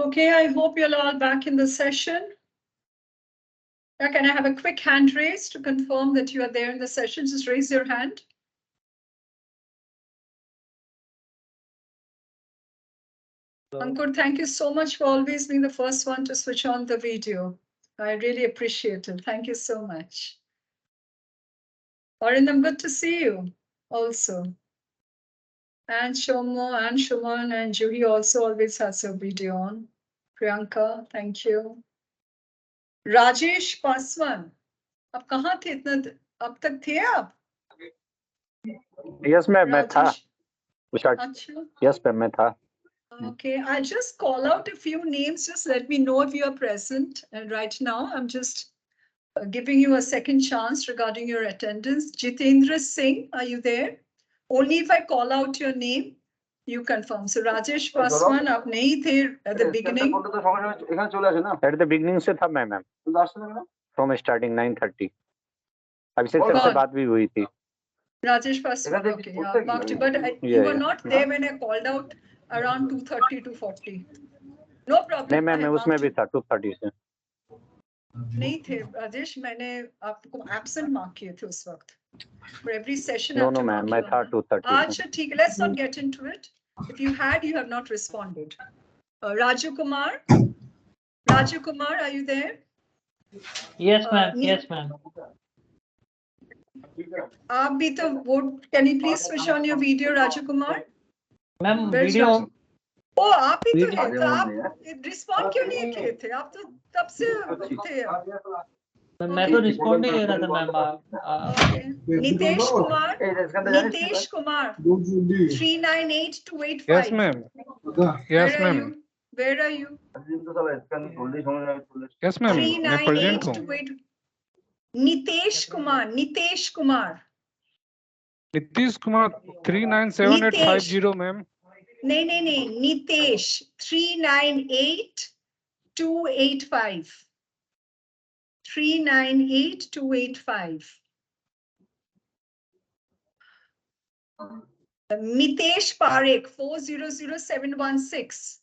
Okay, I hope you're all back in the session. Can I have a quick hand raise to confirm that you are there in the session? Just raise your hand. Ankur, thank you so much for always being the first one to switch on the video. I really appreciate it. Thank you so much. Arindam, good to see you also. And Shomo and Shuman and Juhi also always has her video on. Priyanka, thank you. Rajesh Paswan, आप कहाँ थे इतना अब तक थे आप? Yes ma'am मैं था अच्छा. यस मैम मैं था Okay, I'll just call out a few names. Just let me know if you are present. And right now, I'm just giving you a second chance regarding your attendance. Jitendra Singh, are you there? Only if I call out your name, you confirm. So Rajesh Paswan, आप नहीं थे at the beginning. At the beginning से था मैं ma'am from starting 9:30 Abhishek sir से बात भी हुई थी Rajesh Paswan, okay, yeah, marked, but you were not there when I called out around 2:30 to 40. No problem. नहीं मैम मैं उसमें भी था 2:30 से नहीं थे राजेश, मैंने आपको एब्सेंट मार्क किए थे उस वक्त. For every session. No, ma'am. मैं था 2:30. अच्छा ठीक है. Let's not get into it. If you had, you have not responded. Raju Kumar. Raju Kumar, are you there? Yes, ma'am. Yes, ma'am. आप भी तो vote. Can you please switch on your video, Raju Kumar? Ma'am, video. ओ आप ही तो है. तो आप respond क्यों नहीं किए थे? आप तो तब से थे. मैं तो रिस्पॉन्ड नहीं दे रहा था ma'am. Nitesh Kumar. Nitesh Kumar. 398-285. Yes, ma'am. Yes, ma'am. Where are you? Yes, ma'am. मैं present हूँ. 398-285. Nitesh Kumar. Nitesh Kumar. Nitish Kumar 397-850, ma'am. नहीं. Nitesh 398-285. 398-285. Mitesh Parekh 400716.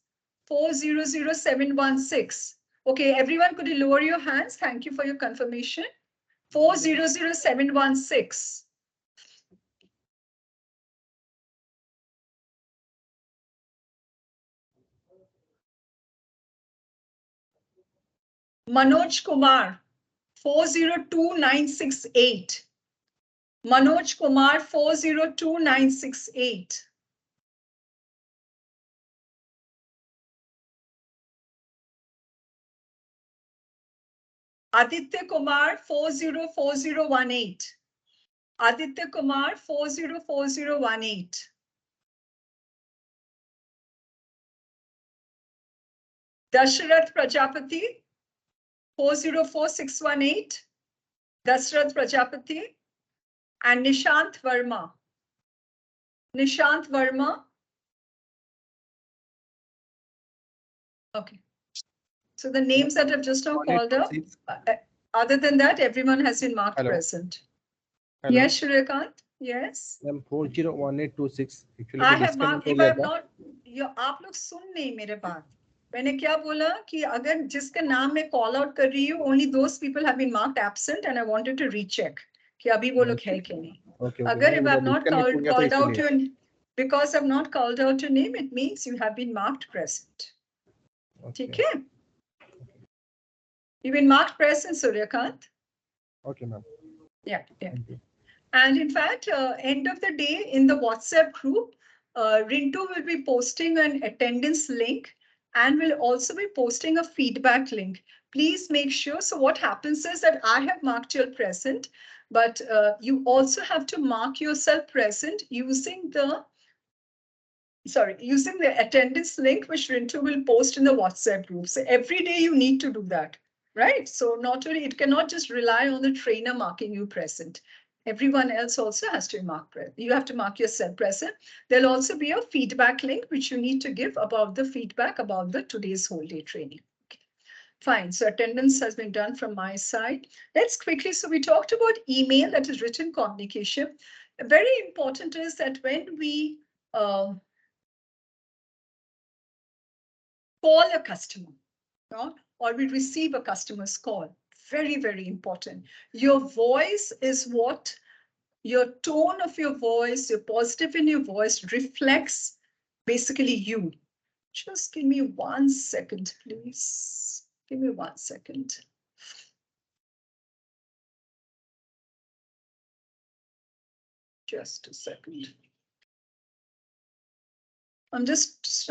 400716. Okay, everyone, could you lower your hands? Thank you for your confirmation. 400716. Manoj Kumar 402968. Manoj Kumar 402968. Aditya Kumar 404018. Aditya Kumar 404018. Dasharath Prajapati 404618. Dasharath Prajapati and Nishant Verma. Nishant Verma. Okay. So the names that I've just now called up, other than that, everyone has been marked present. Hello. Yes, Shrikant. Yes. 401826. I have marked. If I have not, आप लोग सुन नहीं मेरे बात. मैंने क्या बोला कि अगर जिसके नाम मैं call out कर रही हूँ, only those people have been marked absent, and I wanted to recheck कि अभी वो लोग है कि नहीं. अगर if I have not called out your, because I've not called out your name, it means you have been marked present. ठीक है? You've been marked present, Suryakant. Okay, ma'am. Yeah. And in fact, end of the day in the WhatsApp group, Rintu will be posting an attendance link and will also be posting a feedback link. Please make sure. So what happens is that I have marked you present, but you also have to mark yourself present using the attendance link, which Rintu will post in the WhatsApp group. So every day you need to do that. Right. So not only it cannot just rely on the trainer marking you present. Everyone else also has to mark present. You have to mark yourself present. There'll also be a feedback link which you need to give about the feedback about the today's whole day training. Okay. Fine. So attendance has been done from my side. Let's quickly. So we talked about email, that is written communication. Very important is that when we call a customer, or we receive a customer's call. Very, very important. Your voice is what, your tone of your voice, your positive in your voice reflects basically you. Just give me 1 second, please. Give me 1 second. Just a second. I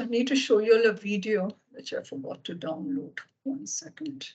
need to show you a video which I forgot to download. 1 second.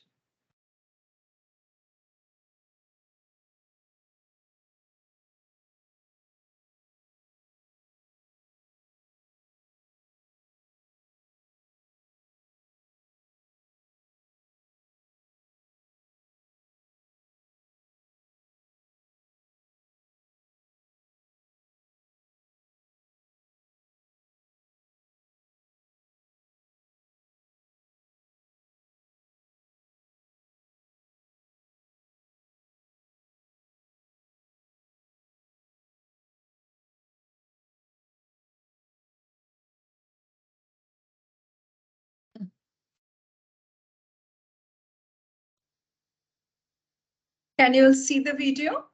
Can you all see the video?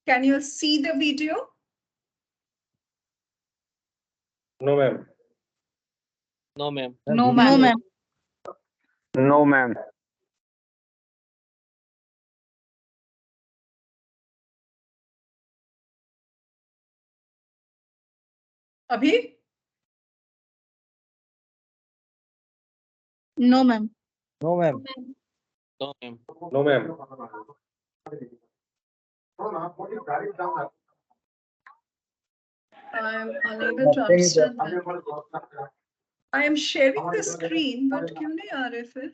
Can you all see the video? No, ma'am. No, ma'am. No, ma'am. No, ma'am. Abhi? No, ma'am. No, ma'am. No, ma'am. No, ma'am. I'm unable to understand that. I am sharing the screen, but क्यों नहीं आ रहे फिर?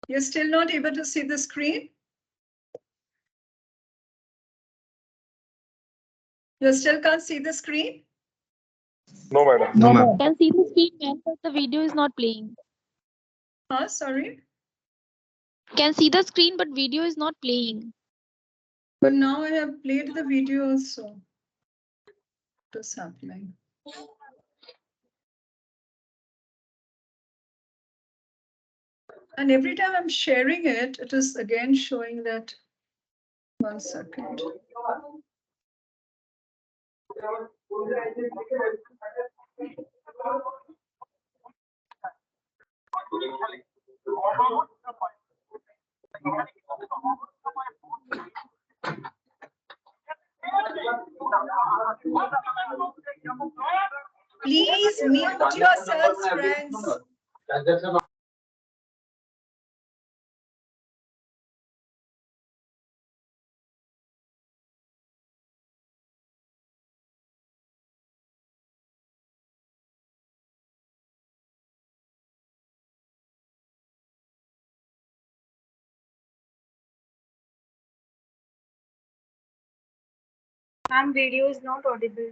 You're still not able to see the screen? You still can't see the screen? No, madam. No, ma'am. Can see the screen, ma'am, but the video is not playing. Huh? Sorry? Can see the screen, but video is not playing. But now I have played the video also. What is happening? And every time I'm sharing it, it is again showing that. 1 second. Please mute yourselves, friends. Ma'am, video is not audible.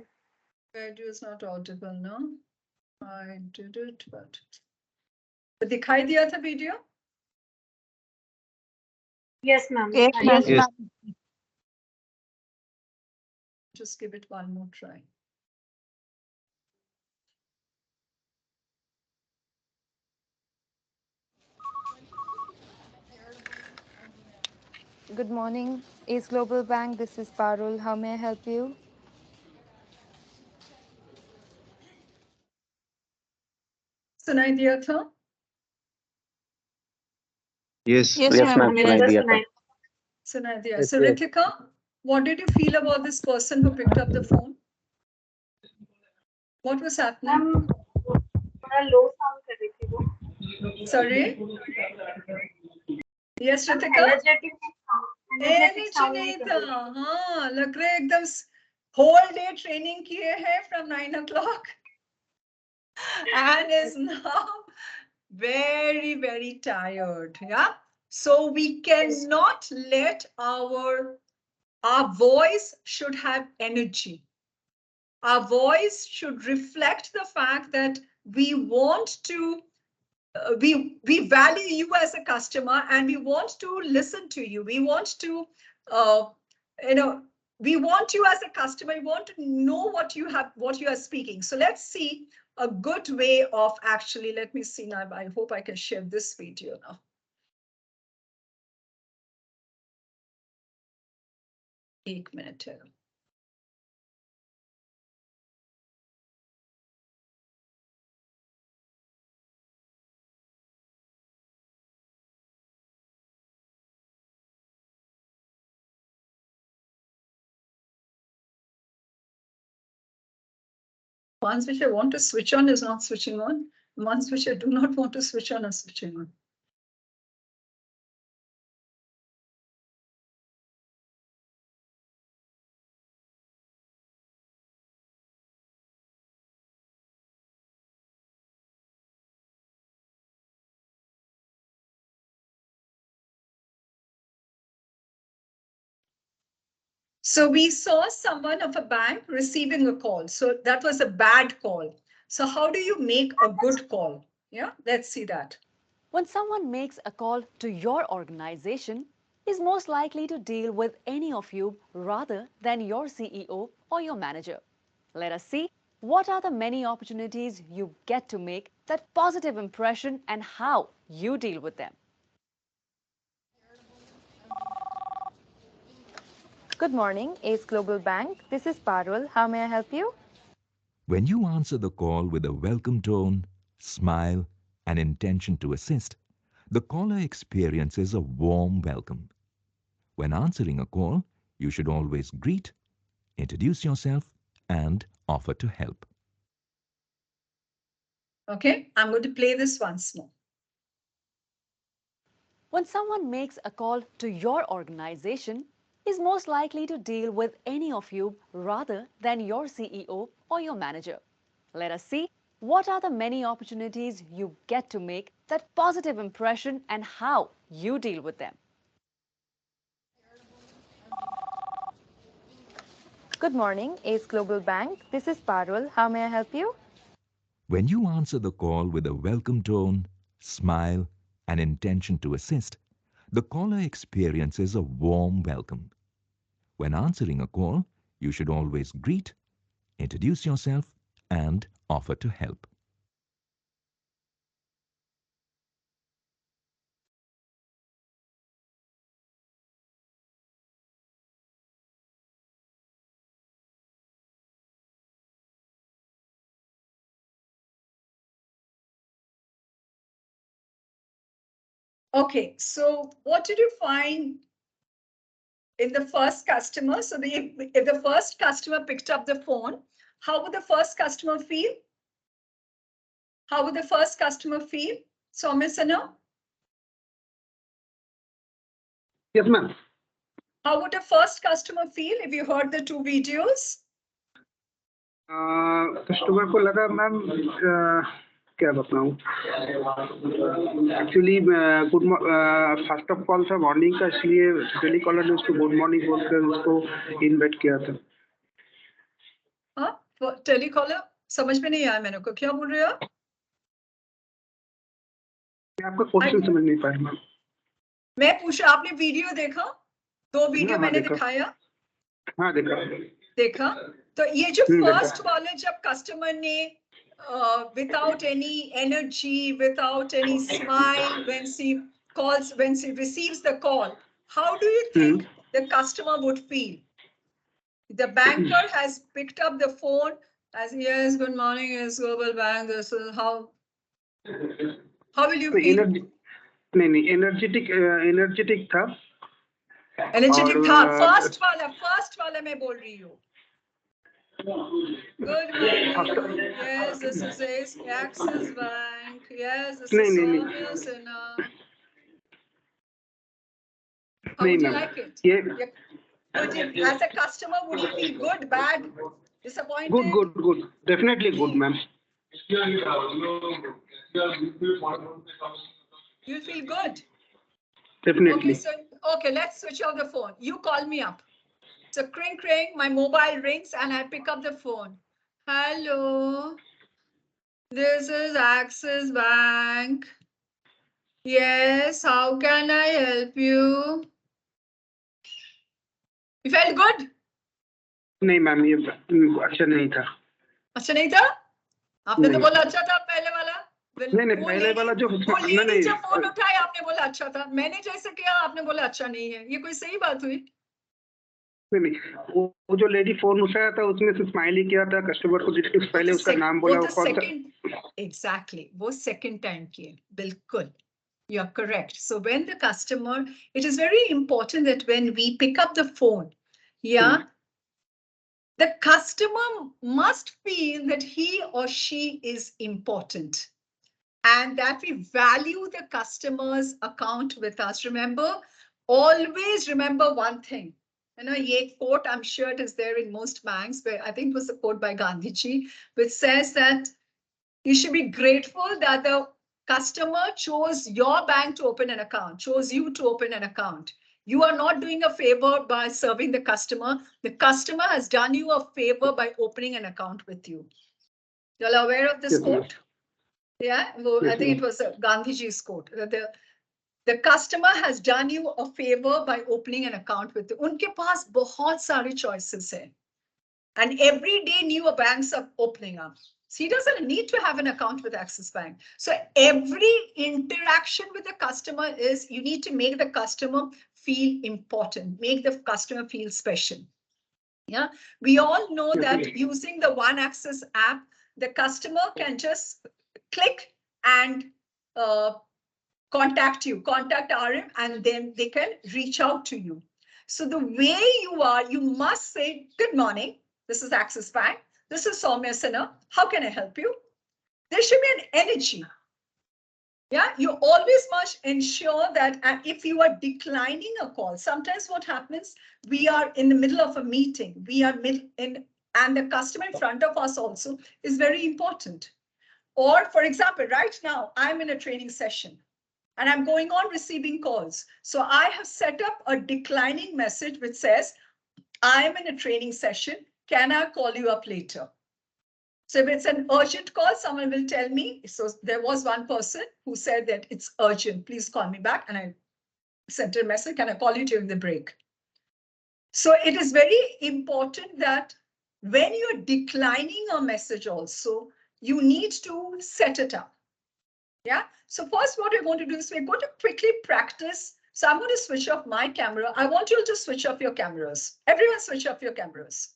Video is not audible, no? I did it, but दिखाई दिया था video? Yes, ma'am. Yes, Yes. ma'am. Just give it one more try. Good morning, Ace Global Bank. This is Parul. How may I help you? सुनाई दिया था? Yes. Yes, Yes, ma'am. ma'am. हमें सुनाई just दिया था. सुनाई. सुनाई दिया. Yes, So yes. Ritika, what did you feel about this person who picked up the phone? What was happening? Ma'am, थोड़ा low sound कर रही थी वो. Sorry? Yes, Ritika? Energetic sound नहीं नहीं कर था. रही थी. हाँ, लग रहा है एकदम whole day training किए हैं from 9 o'clock and is now very, very tired. Yeah. So we cannot let our voice should have energy. Our voice should reflect the fact that we want to, we value you as a customer and we want to listen to you. We want to, we want you as a customer. We want to know what you are speaking. So let's see a good way of actually, let me see now. I hope I can share this video now. एक minute है. Ones which I want to switch on is not switching on. Ones which I do not want to switch on are switching on. So we saw someone of a bank receiving a call. So that was a bad call. So how do you make a good call? Yeah, let's see that. When someone makes a call to your organization, is most likely to deal with any of you rather than your CEO or your manager. Let us see what are the many opportunities you get to make that positive impression and how you deal with them. Good morning, Ace Global Bank. This is Parul. How may I help you? When you answer the call with a welcome tone, smile, and intention to assist, the caller experiences a warm welcome. When answering a call, you should always greet, introduce yourself, and offer to help. Okay, I'm going to play this once more. When someone makes a call to your organization, is most likely to deal with any of you rather than your CEO or your manager. Let us see what are the many opportunities you get to make that positive impression and how you deal with them. Good morning, Ace Global Bank. This is Parul. How may I help you? When you answer the call with a welcome tone, smile, and intention to assist, the caller experiences a warm welcome. When answering a call, you should always greet, introduce yourself, and offer to help. Okay, so what did you find in the first customer? So if the first customer picked up the phone, how would the first customer feel? How would the first customer feel? So, Miss Anna? Yes, ma'am. How would the first customer feel if you heard the two videos? Customer को लगा ma'am क्या बताऊं actually good first of all था morning का इसलिए telecaller ने उसको good morning बोलकर उसको इन्वाइट किया था हाँ टेलीकॉलर समझ में नहीं आया मेरे को क्या बोल रहे हो आपका क्वेश्चन समझ नहीं पाया मैम मैं पूछा आपने वीडियो देखा दो वीडियो मैंने दिखाया हाँ देखा तो ये जो फर्स्ट वाले जब कस्टमर ने without any energy, without any smile, when she receives the call, how do you think the customer would feel? The banker has picked up the phone as yes, good morning, yes, Global Bank. This is how will you feel? नहीं energetic था. Energetic था. First वाला मैं बोल रही हूँ. Good morning. Yes, this is Axis Bank. Yes, this is Soumya Sinha. How would you like it? As a customer, would you feel good, bad, disappointed? Good. Definitely good, ma'am. You feel good? Definitely. Okay, let's switch off the phone. You call me up. So cring, my mobile rings and I pick up the phone. Hello. This is Axis Bank. Yes, how can I help you? You felt good? नहीं ma'am ये अच्छा नहीं था. अच्छा नहीं था? आपने तो नहीं. बोला अच्छा था पहले वाला. नहीं पहले वाला जो वो लेडी जब फोन उठाया आपने बोला अच्छा था. मैंने जैसे किया आपने बोला अच्छा नहीं है. ये कोई सही बात हुई? नहीं वो जो लेडी फोन उठाया था उसमें से स्माइली किया था कस्टमर को जिसके पहले उसका नाम बोला वो कौन सा. Exactly. वो second time किए. बिल्कुल. You're correct. So when the customer, it is very important that when we pick up the phone, the customer must feel that he or she is important and that we value the customer's account with us. Remember, always remember one thing. You know, ye quote, I'm sure it is there in most banks, but I think it was a quote by Gandhiji, which says that you should be grateful that the customer chose your bank to open an account, chose you to open an account. You are not doing a favor by serving the customer. The customer has done you a favor by opening an account with you. You all aware of this quote? Yeah, well, I think it was Gandhiji's quote. The customer has done you a favor by opening an account with you. Unke paas bahut sare choices hai. And every day new banks are opening up. So he doesn't need to have an account with Axis Bank. So every interaction with the customer is you need to make the customer feel important, make the customer feel special. Yeah, we all know that using the One Axis app, the customer can just click and contact you, contact RM, and then they can reach out to you. So the way you are, you must say, good morning. This is Axis Bank. This is Soumya Sinha. How can I help you? There should be an energy. Yeah, you always must ensure that if you are declining a call, sometimes what happens, we are in the middle of a meeting, and the customer in front of us also is very important. Or for example, right now, I'm in a training session and I'm going on receiving calls. So I have set up a declining message which says, I'm in a training session. Can I call you up later? So if it's an urgent call, someone will tell me. So there was one person who said that it's urgent. Please call me back. And I sent a message. Can I call you during the break? So it is very important that when you're declining a message also, you need to set it up. Yeah. So first, what we're going to do is we're going to quickly practice. So I'm going to switch off my camera. I want you to switch off your cameras. Everyone switch off your cameras.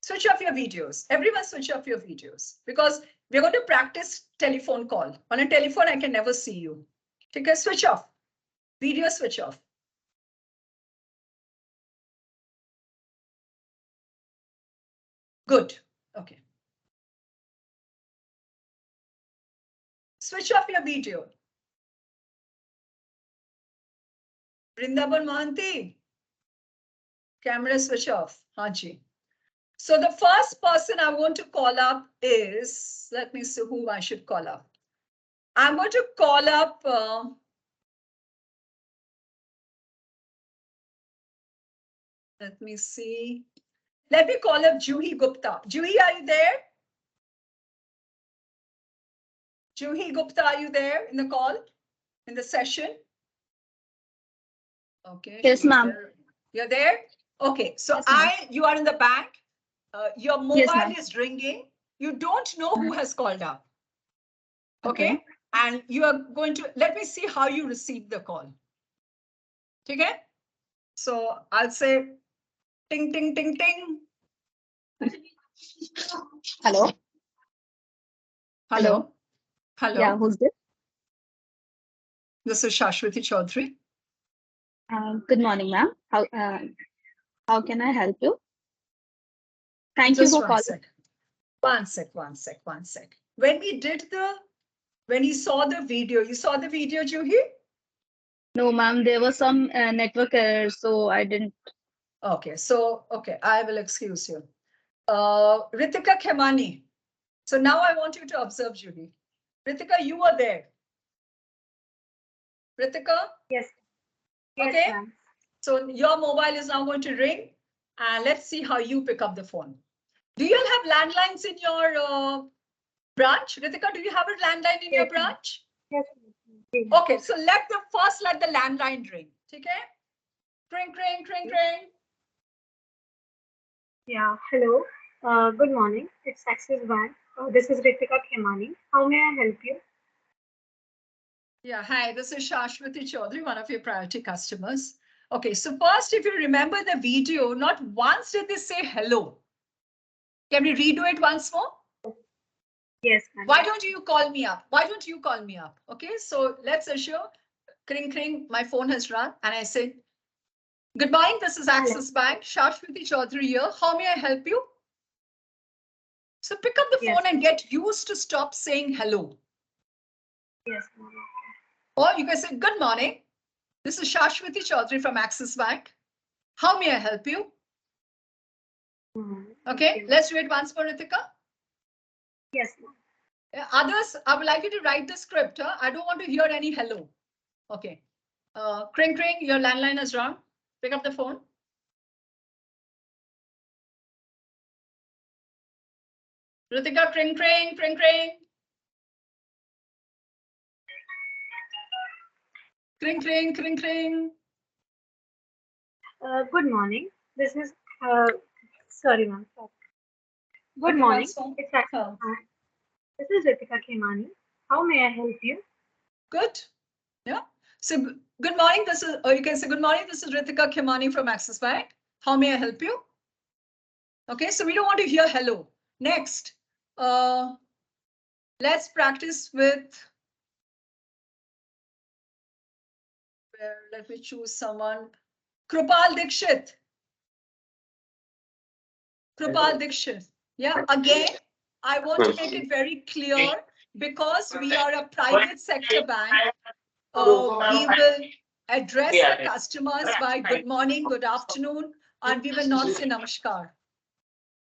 Switch off your videos. Everyone switch off your videos because we're going to practice telephone call. On a telephone, I can never see you. Okay, switch off. Video switch off. Good. Okay. Switch off your video. Vrindavan Mohanty. Camera switch off. Haji. So the first person I want to call up is, let me see who I should call up. I'm going to call up let me see. Let me call up Juhi Gupta. Juhi, are you there? Juhi Gupta, are you there in the call, in the session? Okay. Yes, ma'am. You're there? Okay. So yes, you are in the bank. Your mobile is ringing. You don't know who has called up. Okay. And you are going to, let me see how you receive the call. Okay. So I'll say, ting, ting, ting, ting. Hello. Hello. Hello. Yeah, who's this? This is Shashwati Chaudhary. Good morning, ma'am. How can I help you? Thank you for calling. One sec. When you saw the video, you saw the video, Juhi? No, ma'am, there was some network error, so I didn't. Okay, I will excuse you. Ritika Khemani. So now I want you to observe, Juhi. Ritika, you were there. Ritika? Yes. Okay. Yes, so your mobile is now going to ring, and let's see how you pick up the phone. Do you all have landlines in your branch? Ritika, do you have a landline in your branch? Yes. Okay, so let the landline ring. Okay? Ring, ring, ring, ring. Yeah, hello. Good morning. It's Axis Bank. This is Ritika Khemani. How may I help you? Yeah, hi, this is Shashwati Chaudhary, one of your priority customers. Okay, so first, if you remember the video, not once did they say hello. Can we redo it once more? Yes, ma'am. Why don't you call me up? Why don't you call me up? Okay, so let's assure, kring, kring, my phone has rung, and I said, good morning, this is Axis Bank, Shashwati Chaudhary here. How may I help you? So pick up the phone and get used to stop saying hello. Yes, ma'am. Or you can say, good morning. This is Shashwati Chaudhary from Axis Bank. How may I help you? Okay, let's do it once more, Ritika. Yes, ma'am. Others, I would like you to write the script. Huh? I don't want to hear any hello. Okay. Kring, kring, your landline is wrong. Pick up the phone. Ritika, kring, kring, kring, kring. Kring, kring, kring, kring. Good morning. This is, sorry, ma'am. Good morning. It's Axis Bank. This is Ritika Khemani. How may I help you? Good. Yeah. So good morning. This is, or you can say good morning. This is Ritika Khemani from Axis Bank. How may I help you? Okay, so we don't want to hear hello. Next, let's practice with, let me choose someone. Krupal Dikshit. Krupal Dikshit. Yeah, again, I want to make it very clear because we are a private sector bank. We will address the customers by good morning, good afternoon, and we will not say namaskar.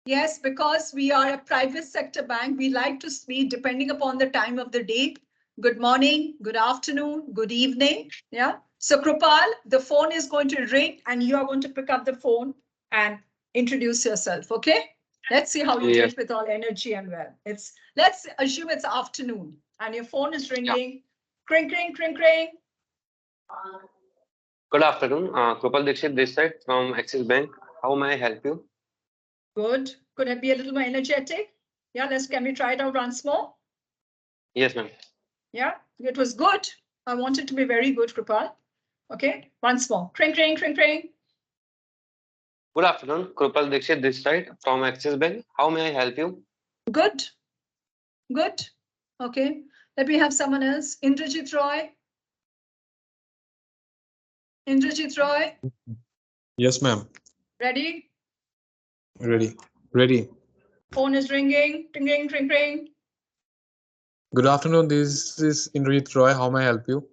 Yes, because we are a private sector bank, we like to speak depending upon the time of the day. Good morning, good afternoon, good evening. Yeah. So Krupal, the phone is going to ring and you are going to pick up the phone and introduce yourself. Okay. Let's see how you do it with all energy and well. Let's assume it's afternoon and your phone is ringing. Kring, kring, kring, kring. Good afternoon. Krupal Dikshit this side from Axis Bank. How may I help you? Good. Could it be a little more energetic? Yeah, can we try it out once more? Yes, ma'am. Yeah, it was good. I want it to be very good, Krupal. Okay, once more. Kring, kring, kring, kring. Good afternoon. Krupal Dikshit this side from Axis Bank. How may I help you? Good. Good. Okay. Let me have someone else. Indrajit Roy. Indrajit Roy. Yes, ma'am. Ready? Ready. Ready. Phone is ringing. Ding, ding, ring, ring. Good afternoon. This is Indrajit Roy. How may I help you?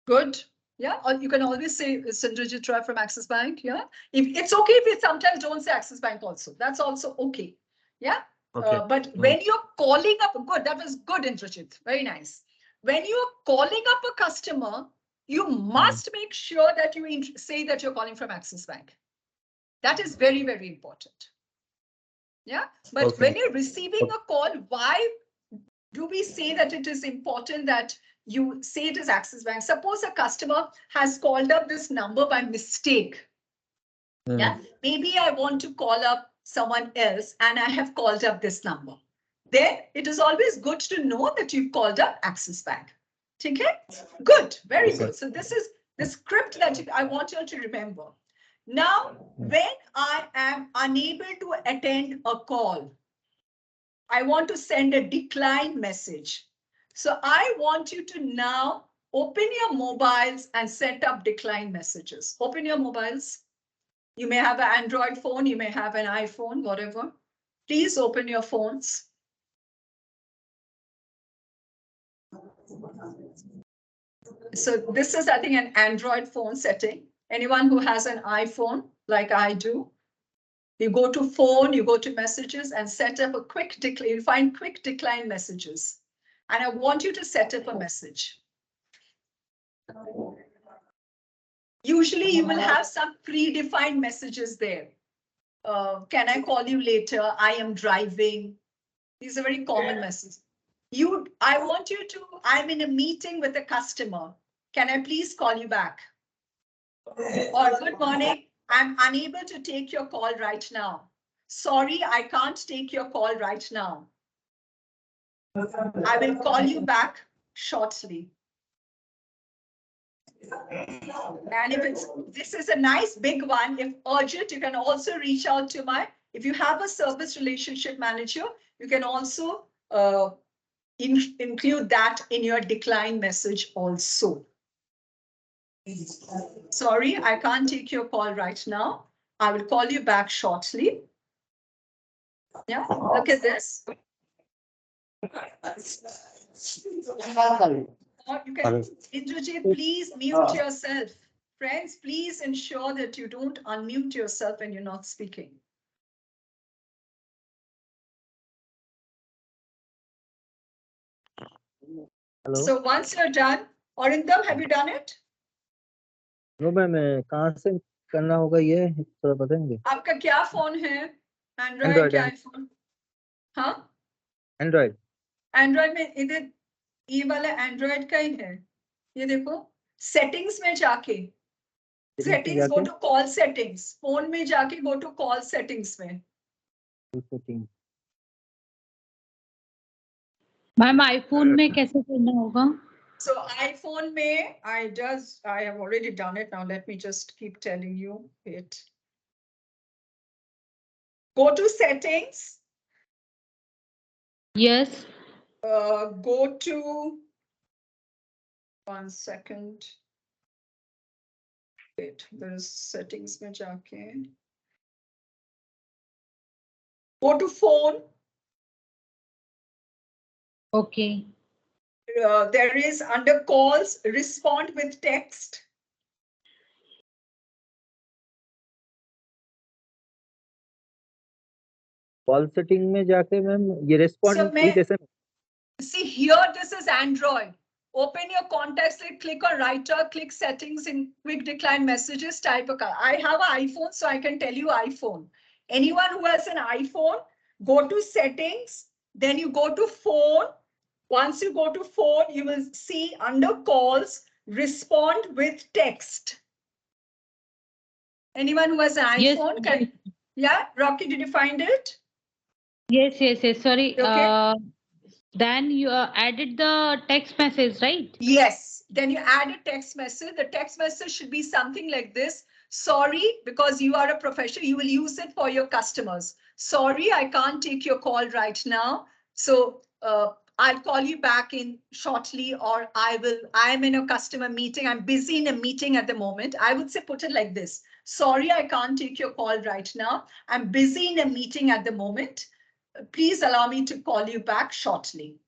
Good. Yeah, or you can always say it's Indrajit Roy from Axis Bank. Yeah, if it's okay if you sometimes don't say Axis Bank also. That's also okay. Yeah. Okay. But when you're calling up, good, that was good, Indrajit. Very nice. When you're calling up a customer, you must make sure that you say that you're calling from Axis Bank. That is very, very important. Yeah. But when you're receiving a call, why do we say that it is important that you say it is Axis Bank? Suppose a customer has called up this number by mistake. Yeah, maybe I want to call up someone else and I have called up this number. Then it is always good to know that you've called up Axis Bank. Okay? Good, very good. So this is the script that I want you to remember. Now, when I am unable to attend a call, I want to send a decline message. So I want you to now open your mobiles and set up decline messages. Open your mobiles. You may have an Android phone, you may have an iPhone, whatever. Please open your phones. So this is, I think, an Android phone setting. Anyone who has an iPhone, like I do, you go to phone, you go to messages and set up a quick decline. You find quick decline messages. And I want you to set up a message. Usually you will have some predefined messages there. Can I call you later? I am driving. These are very common messages. I'm in a meeting with a customer. Can I please call you back? Or good morning, I'm unable to take your call right now. Sorry, I can't take your call right now. I will call you back shortly. And if this is a nice big one, if urgent, you can also reach out to if you have a service relationship manager, you can also include that in your decline message also. Sorry, I can't take your call right now. I will call you back shortly. Yeah, look at this. Or you can, Indrajit, please mute yourself. Friends, please ensure that you don't unmute yourself when you're not speaking. Hello. So once you're done, Arindam, have you done it? No ma'am कहाँ से करना होगा ये थोड़ा बताएंगे? आपका क्या phone है? एंड्रॉइड क्या आईफोन? हाँ? एंड्रॉइड। एंड्रॉइड में इधर ये वाला एंड्रॉइड का ही है। ये देखो सेटिंग्स में जाके settings go to call settings, phone में जाके गो टू कॉल सेटिंग्स में। मैम आईफोन में कैसे करना होगा? So iPhone में I have already done it. Now let me just keep telling you it. Go to settings. Yes. Go to 1 second. Wait, there's settings में जाके. Go to phone. Okay. There is under calls, respond with text. Call setting में जाके ma'am ये respond कैसे? See here, this is Android. Open your contacts, click on writer, click settings in quick decline messages, type a card. I have an iPhone, so I can tell you iPhone. Anyone who has an iPhone, go to settings, then you go to phone. Once you go to phone, you will see under calls, respond with text. Anyone who has an iPhone? Yes. Yeah, Rocky, did you find it? Yes. Sorry. Okay. Then you added the text message, right? Yes. Then you add a text message. The text message should be something like this. Sorry, because you are a professional, you will use it for your customers. Sorry, I can't take your call right now. So I'll call you back in shortly, or I'm in a customer meeting. I'm busy in a meeting at the moment. I would say put it like this. Sorry, I can't take your call right now. I'm busy in a meeting at the moment. Please allow me to call you back shortly.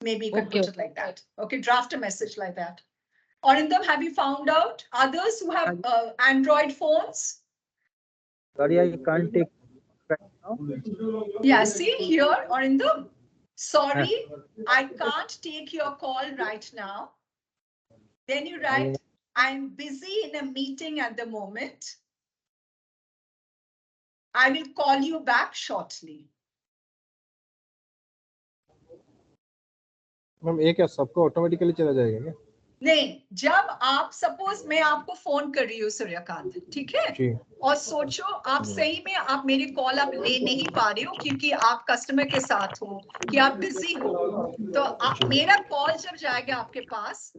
Maybe you can put it like that. Okay, draft a message like that. Arindam, have you found out others who have Android phones? Sorry, I can't take right now. Yeah, see here, Arindam. Sorry, I can't take your call right now. Then you write, I'm busy in a meeting at the moment. I will call you back shortly. Ma'am ये क्या सबको automatically चला जाएगा क्या? नहीं, जब आप suppose मैं आपको फोन कर रही हूँ सूर्यकांत, ठीक है, और सोचो आप सही में आप मेरी कॉल आप ले नहीं पा रहे हो क्योंकि आप कस्टमर के साथ हो, कि आप बिजी हो, तो मेरा कॉल जब जाएगा आपके पास,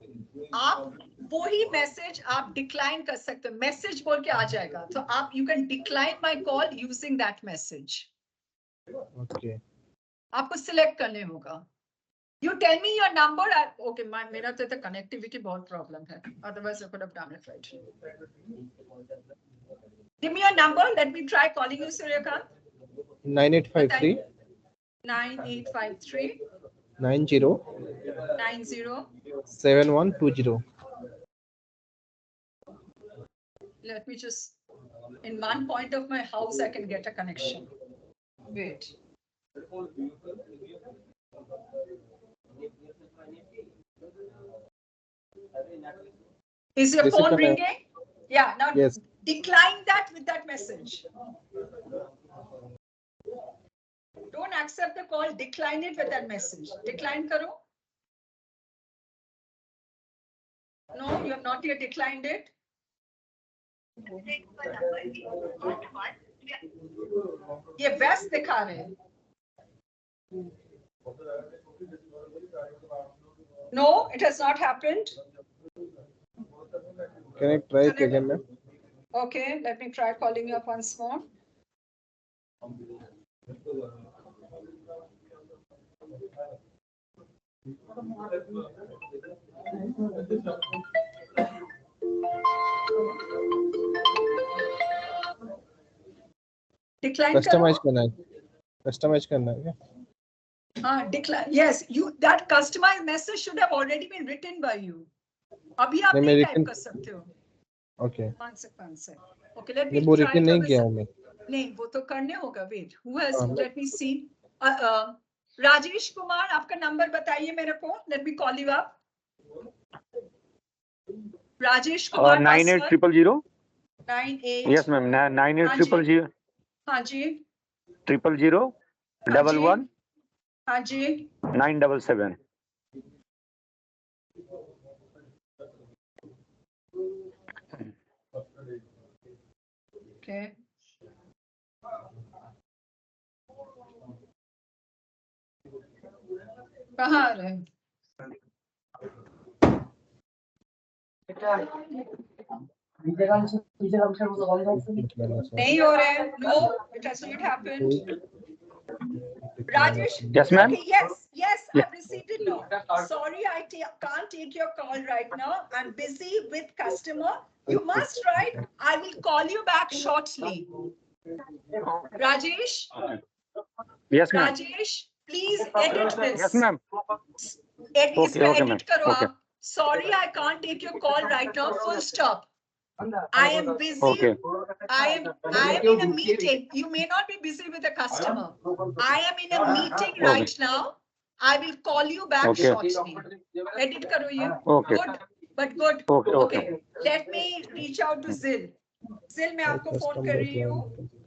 आप वही मैसेज आप डिक्लाइन कर सकते हो, मैसेज बोल के आ जाएगा, तो आप you can decline my call using that message. Okay, आपको सिलेक्ट करने होगा। You tell me your number. Okay, मेरा तो connectivity बहुत problem है. Otherwise, I could have done it right. Give me your number. Let me try calling you, Suryakant. 9853 9853 90 7120. Let me just, in one point of my house, I can get a connection. Wait. Is your phone ringing? Yeah, now yes. Decline that with that message. Don't accept the call, decline it with that message. Decline karo. No, you have not yet declined it. ये व्यस्त दिखा रहे हैं. No, it has not happened. Can I try it again, ma'am? Okay, let me try calling you up once more. Decline Customize karo. करना है. Customize करना है क्या? Decline. Yes, that customized message should have already been written by you. अभी आप नहीं, मैं नहीं written- type कर सकते हो. Okay. One sec. Okay, let me नहीं, वो try written to नहीं listen. किया हूँ मैं. नहीं, वो तो करने होगा. Wait, who has? हाँ. Let me see. Rajesh Kumar, आपका नंबर बताइए मेरे को. Let me call you up. Rajesh Kumar. 98000. 98. Yes, ma'am. 98000. हाँ जी. 000 11 हाँ जी. 977. Okay. कहाँ आ रहे हैं? नहीं हो रहे हैं. No, it has not happened. Rajesh. Yes, ma'am. Okay, yes, I've received it now. Sorry, I can't take your call right now. I'm busy with customer. You must write. I will call you back shortly. Rajesh. Yes, ma'am. Rajesh, please edit this. Yes, ma'am. इसमें Okay, edit ma'am. करो Okay. आप. Sorry, I can't take your call right now. Full stop. I am busy. Okay. I am in a meeting. You may not be busy with a customer. I am in a meeting right now. I will call you back Okay. shortly. Edit karo ye. Okay. Good, but good. Okay. Let me reach out to Zil. Zil, मैं आपको phone कर रही हूँ.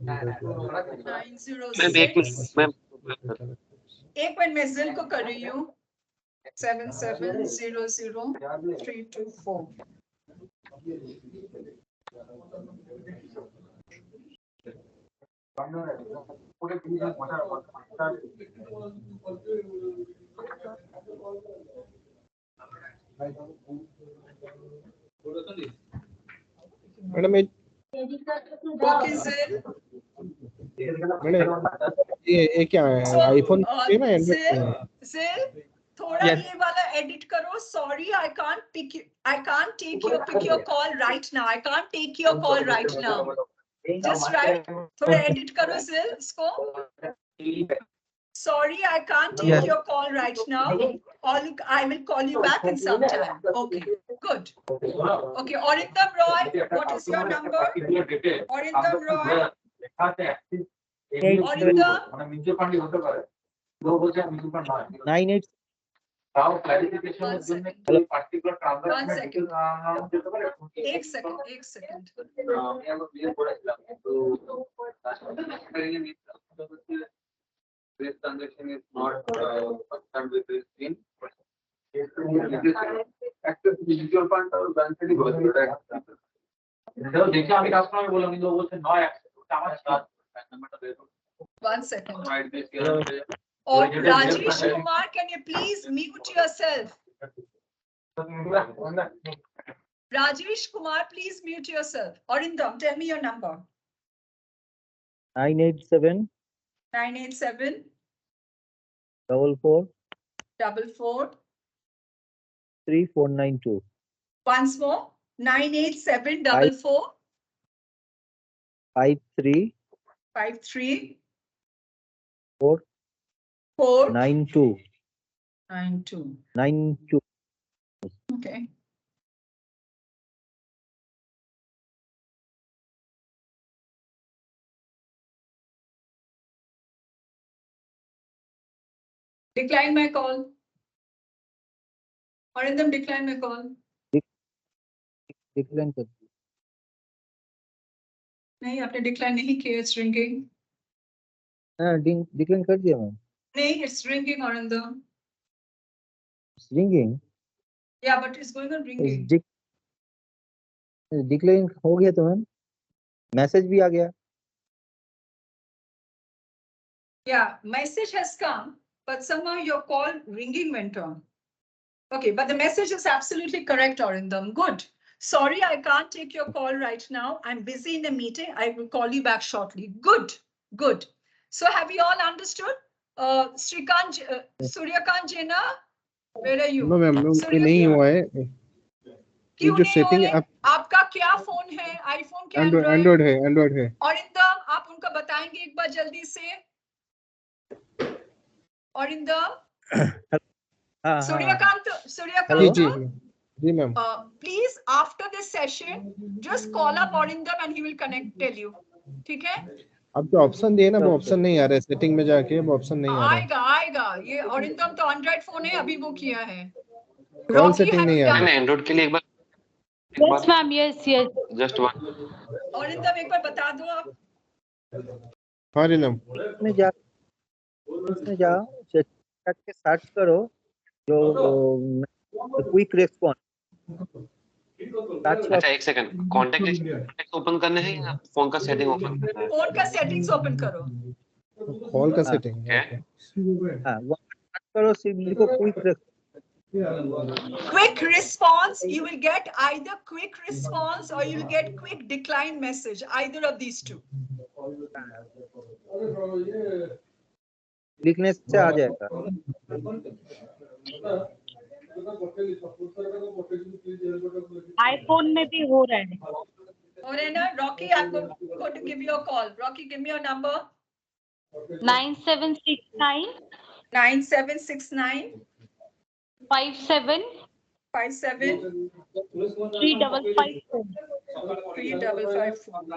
906. एक minute में Zil को कर रही हूँ. 77000324. Madam Okay, Zil. मैडम ये क्या है? आईफोन पे ना एंड्रॉइड पे है? Zil, थोड़ा ये वाला edit करो. Sorry, I can't take your call right now. I can't take your call right now. Just write. थोड़ा edit करो Zil इसको. Sorry, I can't take your call right now. I will call you back in some time. Okay, good. Okay, Orindam Roy, what is your number? Orindam Roy. Orindam. 98. One second. एक second. This transaction is not concerned with this thing. Access to mutual fund or bank से बहुत बड़ा है. जब देखिए अभी customer बोला कि लोग बोलते नो एक्सेस हमारे साथ नंबर दे दो. 1 second. Right this here. Or Rajesh Kumar, can you please mute yourself? Rajesh Kumar, please mute yourself. Orindam, tell me your number. 987 987 44 44. 3492. Once more. 987 44 53 53 4 4 92. 92. 92. Okay. Decline my call. Orindam, decline my call. Decline कर दिया. नहीं, आपने decline नहीं किया. It's ringing. हाँ decline कर दिया ma'am. नहीं, it's ringing, Arindam. Ringing. Yeah, but it's going on ringing. Decline हो गया तो मैम मैसेज भी आ गया. Yeah, message has come, but somehow your call ringing went on. Okay, but the message is absolutely correct, Arindam. Good. Sorry, I can't take your call right now. I'm busy in a meeting. I will call you back shortly. Good, good. So have you all understood? Srikant, Suryakant Jena, where are you? No ma'am ये नहीं हुआ है. ये क्यों जो नहीं हो setting रहे? आपका क्या फोन है? आईफोन क्या एंड्रॉइड है, एंड्रॉइड है. औरिंदम, आप उनका बताएंगे एक बार जल्दी से. औरिंदम, Suryakant, जी ma'am. please after this session just call up Arindam and he will tell you. ठीक है? अब जो ऑप्शन दिए ना वो ऑप्शन नहीं आ रहा है. सेटिंग में जाके वो ऑप्शन नहीं आ रहा है. आएगा. ये औरिंदम तो एंड्रॉइड फोन है, अभी वो किया है. कॉल सेटिंग नहीं आ रहा है. एंड्रॉइड के लिए एक बार. Yes, ma'am. Yes, yes. Just one. Arindam एक बार बता दो आप. हाँ रिनम. उसमें जाओ सेट के सर्च करो जो क्विक रिस्पॉन्स. अच्छा एक सेकंड. कॉन्टेक्ट ओपन करने हैं या फोन का सेटिंग ओपन करना है? फोन का सेटिंग्स ओपन करो. कॉल का सेटिंग. हाँ वो सर्च करो सिंपली को Quick response, you will get either quick response or you will get quick decline message, either of these two. लिखने से आ जाएगा. iPhone में भी हो रहा है. हो रहा है ना? Rocky, I'm going to give you a call. Rocky, give me your number. 9769 9769 57 57 3554. 3554.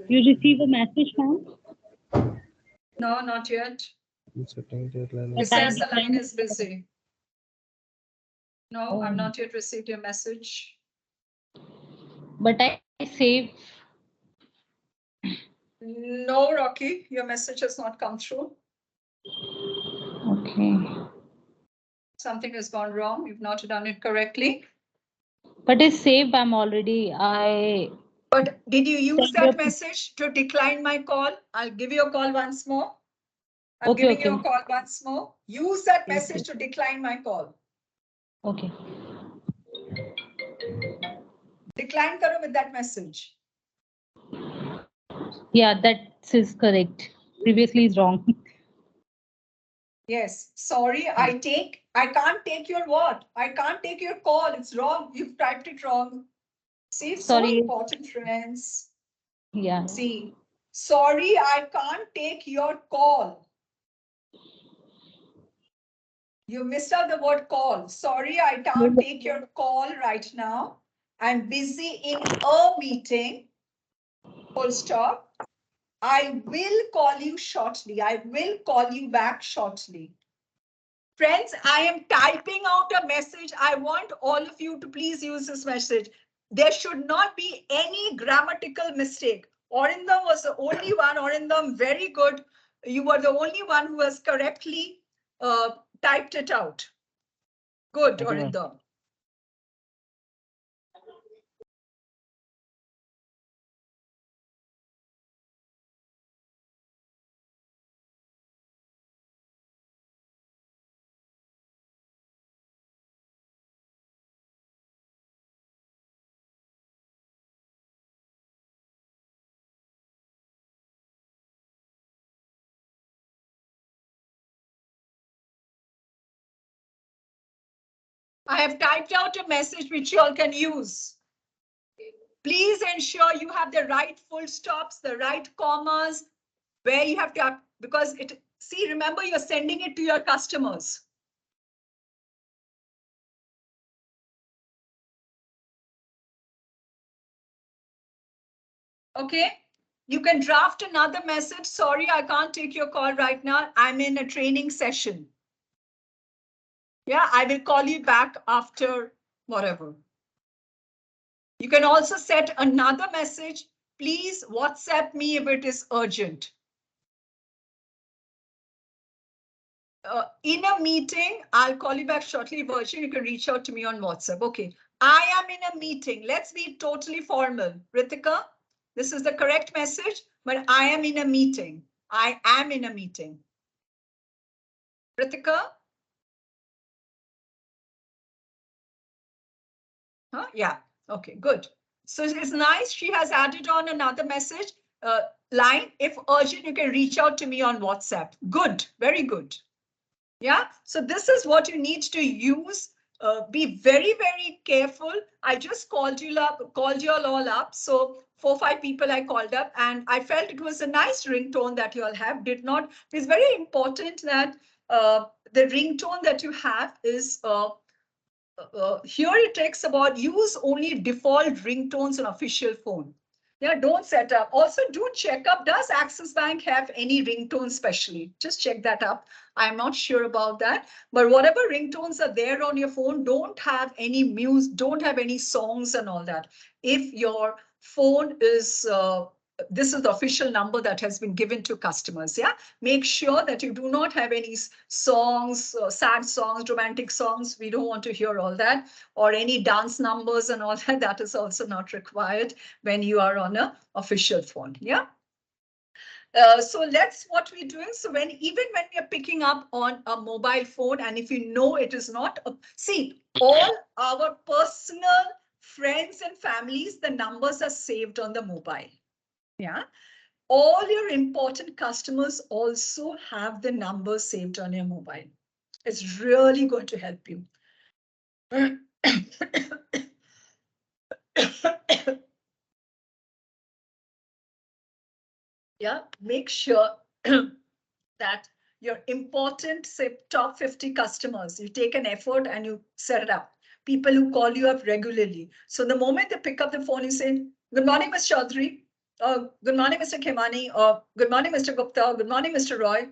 You receive a message, ma'am? No, not yet. Setting deadline. It says the line is busy. No, I've not yet received your message. But I save. No, Rocky, your message has not come through. Okay. Something has gone wrong. You've not done it correctly. But it's saved. I'm already. But did you use that message to decline my call? I'll give you a call once more. I'm giving you a call once more. Use that message to decline my call. Okay. Decline karo with that message. Yeah, that is correct. Previously is wrong. Yes, sorry, I can't take your what? I can't take your call. It's wrong. You've typed it wrong. See, it's so important, friends. Yeah. See, sorry, I can't take your call. You missed out the word call. Sorry, I can't take your call right now. I'm busy in a meeting. Full stop. I will call you shortly. I will call you back shortly. Friends, I am typing out a message. I want all of you to please use this message. There should not be any grammatical mistake. Arindam was the only one. Arindam, very good. You were the only one who has correctly typed it out. Good, Arindam. I have typed out a message which you all can use. Please ensure you have the right full stops, the right commas, where you have to, because see, remember you're sending it to your customers. Okay, You can draft another message. Sorry, I can't take your call right now. I'm in a training session. Yeah, I will call you back after whatever. You can also set another message. Please WhatsApp me if it is urgent. In a meeting, I'll call you back shortly, Virgin. You can reach out to me on WhatsApp. Okay, I am in a meeting. Let's be totally formal. Ritika, this is the correct message, but I am in a meeting. I am in a meeting. Ritika? Huh? Yeah, okay, good. So it's nice. She has added on another message line. If urgent, you can reach out to me on WhatsApp. Good, very good. Yeah, so this is what you need to use. Be very, very careful. I just called you all up. So 4 or 5 people I called up, and I felt it was a nice ringtone that you all have. It's very important that the ringtone that you have is here it takes about use only default ringtones on official phone. Yeah, don't set up. Also do check up, does Axis Bank have any ringtones specially? Just check that up. I'm not sure about that, but whatever ringtones are there on your phone, don't have any music, don't have any songs and all that. If your phone is, this is the official number that has been given to customers. Yeah, make sure that you do not have any songs, sad songs, romantic songs. We don't want to hear all that, or any dance numbers and all that. That is also not required when you are on an official phone. Yeah. So that's what we're doing. So even when we are picking up on a mobile phone, and if you know it is not, see, all our personal friends and families, the numbers are saved on the mobile. Yeah. All your important customers also have the numbers saved on your mobile. It's really going to help you. Yeah, make sure that your important, say, top 50 customers, you take an effort and you set it up. People who call you up regularly. So the moment they pick up the phone, you say, good morning, Ms. Chaudhary, or good morning, Mr. Khemani, or good morning, Mr. Gupta, or good morning, Mr. Roy.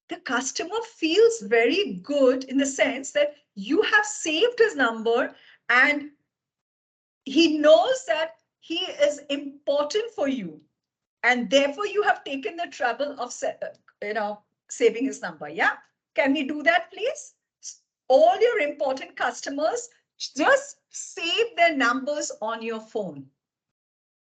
The customer feels very good in the sense that you have saved his number and he knows that he is important for you. And therefore you have taken the trouble of saving his number. Yeah. Can we do that, please? All your important customers, just save their numbers on your phone.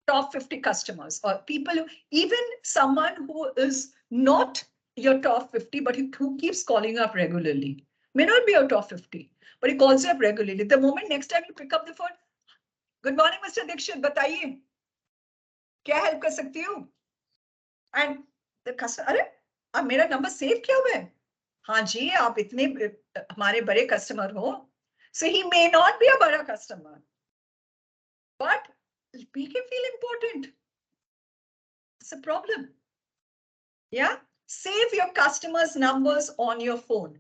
Top 50 customers, or people who, even someone who is not your top 50, but who keeps calling up regularly. May not be your top 50, but he calls you up regularly. The moment next time you pick up the phone, good morning, Mr. Dixit, बताइए क्या help कर सकती हूँ? And the customer, अरे अब मेरा number save किया हुआ है? हाँ जी, आप इतने हमारे बड़े customer हो. So he may not be a बड़ा customer, but make him feel important. It's a problem. Yeah, save your customers' numbers on your phone.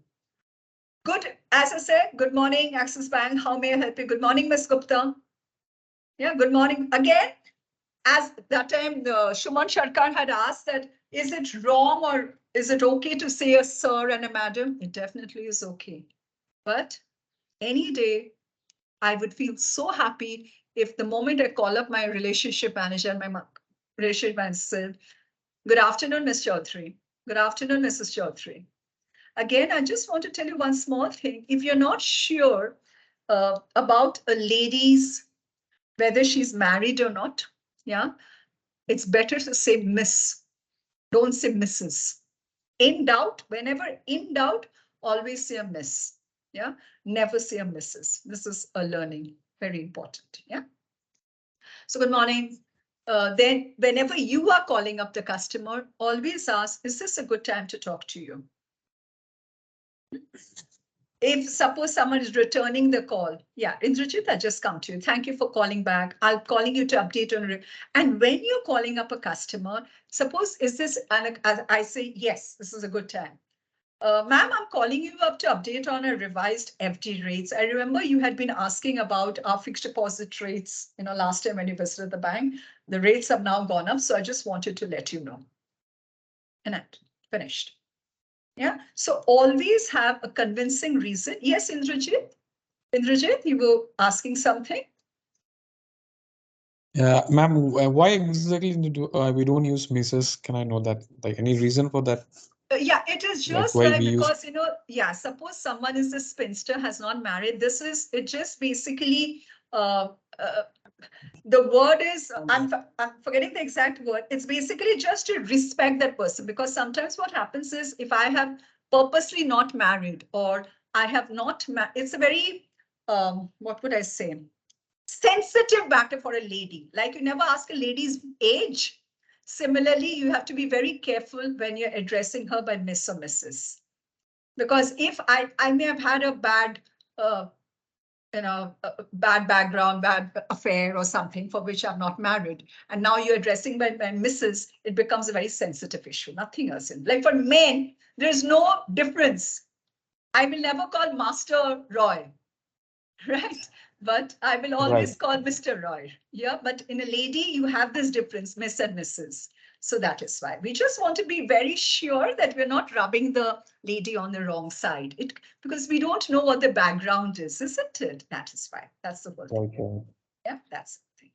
Good, as I said, good morning, Axis Bank. How may I help you? Good morning, Ms. Gupta. Yeah, good morning. Again, as that time, Shuman Sharkar had asked that, is it wrong or is it okay to say a sir and a madam? It definitely is okay. But any day, I would feel so happy if the moment I call up my relationship manager, my relationship manager said, good afternoon, Ms. Chaudhary. Good afternoon, Mrs. Chaudhary. Again, I just want to tell you one small thing. If you're not sure about a lady's, whether she's married or not, yeah, it's better to say Miss. Don't say Mrs. In doubt, whenever in doubt, always say a Miss. Yeah, never say a Mrs. This is a learning, very important. Yeah. So good morning. Then whenever you are calling up the customer, always ask, is this a good time to talk to you? If suppose someone is returning the call, yeah, Indrajit, I just come to you. Thank you for calling back. I'm calling you to update on. And when you're calling up a customer, suppose is this, and I say, yes, this is a good time. Ma'am, I'm calling you up to update on a revised FD rates. I remember you had been asking about our fixed deposit rates, last time when you visited the bank. The rates have now gone up, so I just wanted to let you know. And that finished. Yeah, so always have a convincing reason. Yes, Indrajit? Indrajit, you were asking something? Yeah, ma'am, why exactly we don't use Mrs.? Can I know that? Like, any reason for that? Yeah, it is just why like we use- because, you know, yeah, suppose someone is a spinster, has not married. It just basically, the word is, I'm forgetting the exact word. It's basically just to respect that person, because sometimes what happens is if I have purposely not married, or I have not, it's a very, what would I say? Sensitive matter for a lady. Like you never ask a lady's age. Similarly, you have to be very careful when you're addressing her by Miss or Mrs. Because if I may have had a bad, bad background, bad affair or something for which I'm not married, and now you're addressing by Mrs., it becomes a very sensitive issue, nothing else. Like for men, there's no difference. I will never call Master Roy, right? But I will always call Mr. Roy. Yeah, but in a lady, you have this difference, Miss and Mrs. So that is why we just want to be very sure that we're not rubbing the lady on the wrong side. Because we don't know what the background is, isn't it? That is why. That's the whole thing. Okay. Yeah, that's the thing.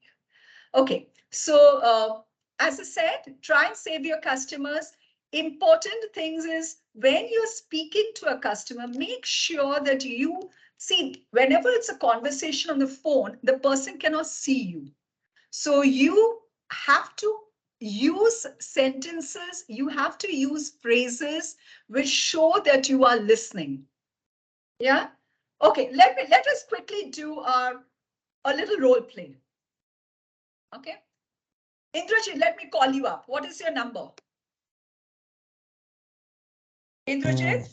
Okay, so as I said, try and save your customers. Important things is when you're speaking to a customer, make sure that you see, whenever it's a conversation on the phone, the person cannot see you. So you have to use sentences, you have to use phrases which show that you are listening. Yeah. Okay, let us quickly do a little role play. Okay. Indrajit, let me call you up. What is your number? Indrajit?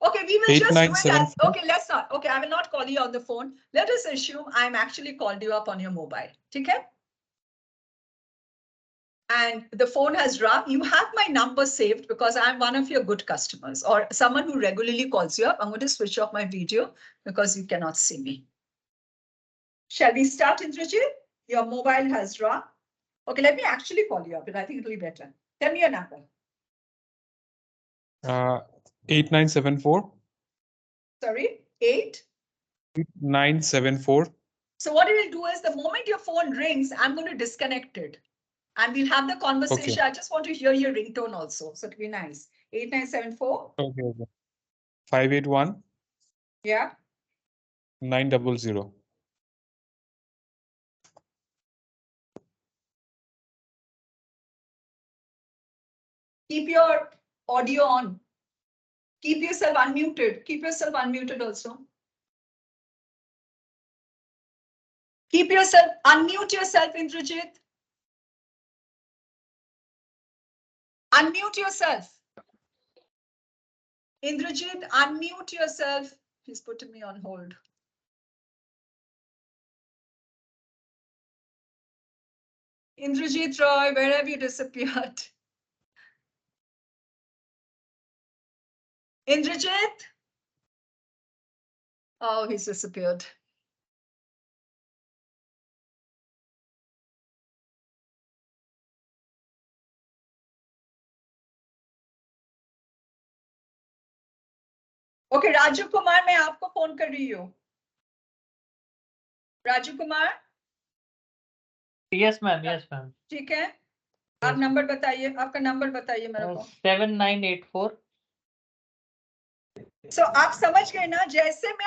Okay, we will just do it as, okay, let's not. Okay, I will not call you on the phone. Let us assume I'm actually called you up on your mobile. Okay? And the phone has rung. You have my number saved because I'm one of your good customers or someone who regularly calls you up. I'm going to switch off my video because you cannot see me. Shall we start, Indrajit? Your mobile has rung. Okay, let me actually call you up, and I think it'll be better. Tell me your number. 8974. Sorry, 8974. So what we will do is the moment your phone rings, I'm going to disconnect it. And we'll have the conversation. Okay. I just want to hear your ringtone also. So it'll be nice. 8974. Okay. 581. Yeah. 900. Keep your audio on. Keep yourself unmuted. Keep yourself unmuted also. Keep yourself, unmute yourself, Indrajit. Unmute yourself. Indrajit, unmute yourself. He's putting me on hold. Indrajit Roy, where have you disappeared? Indrajit? Oh, he's disappeared. Okay, Raju Kumar, मैं आपको phone कर रही हूँ. Raju Kumar? Yes, ma'am. Yes, ma'am. ठीक है. आप number बताइए, आपका नंबर बताइए मेरे को. 7984. So आप समझ गए ना, जैसे मैं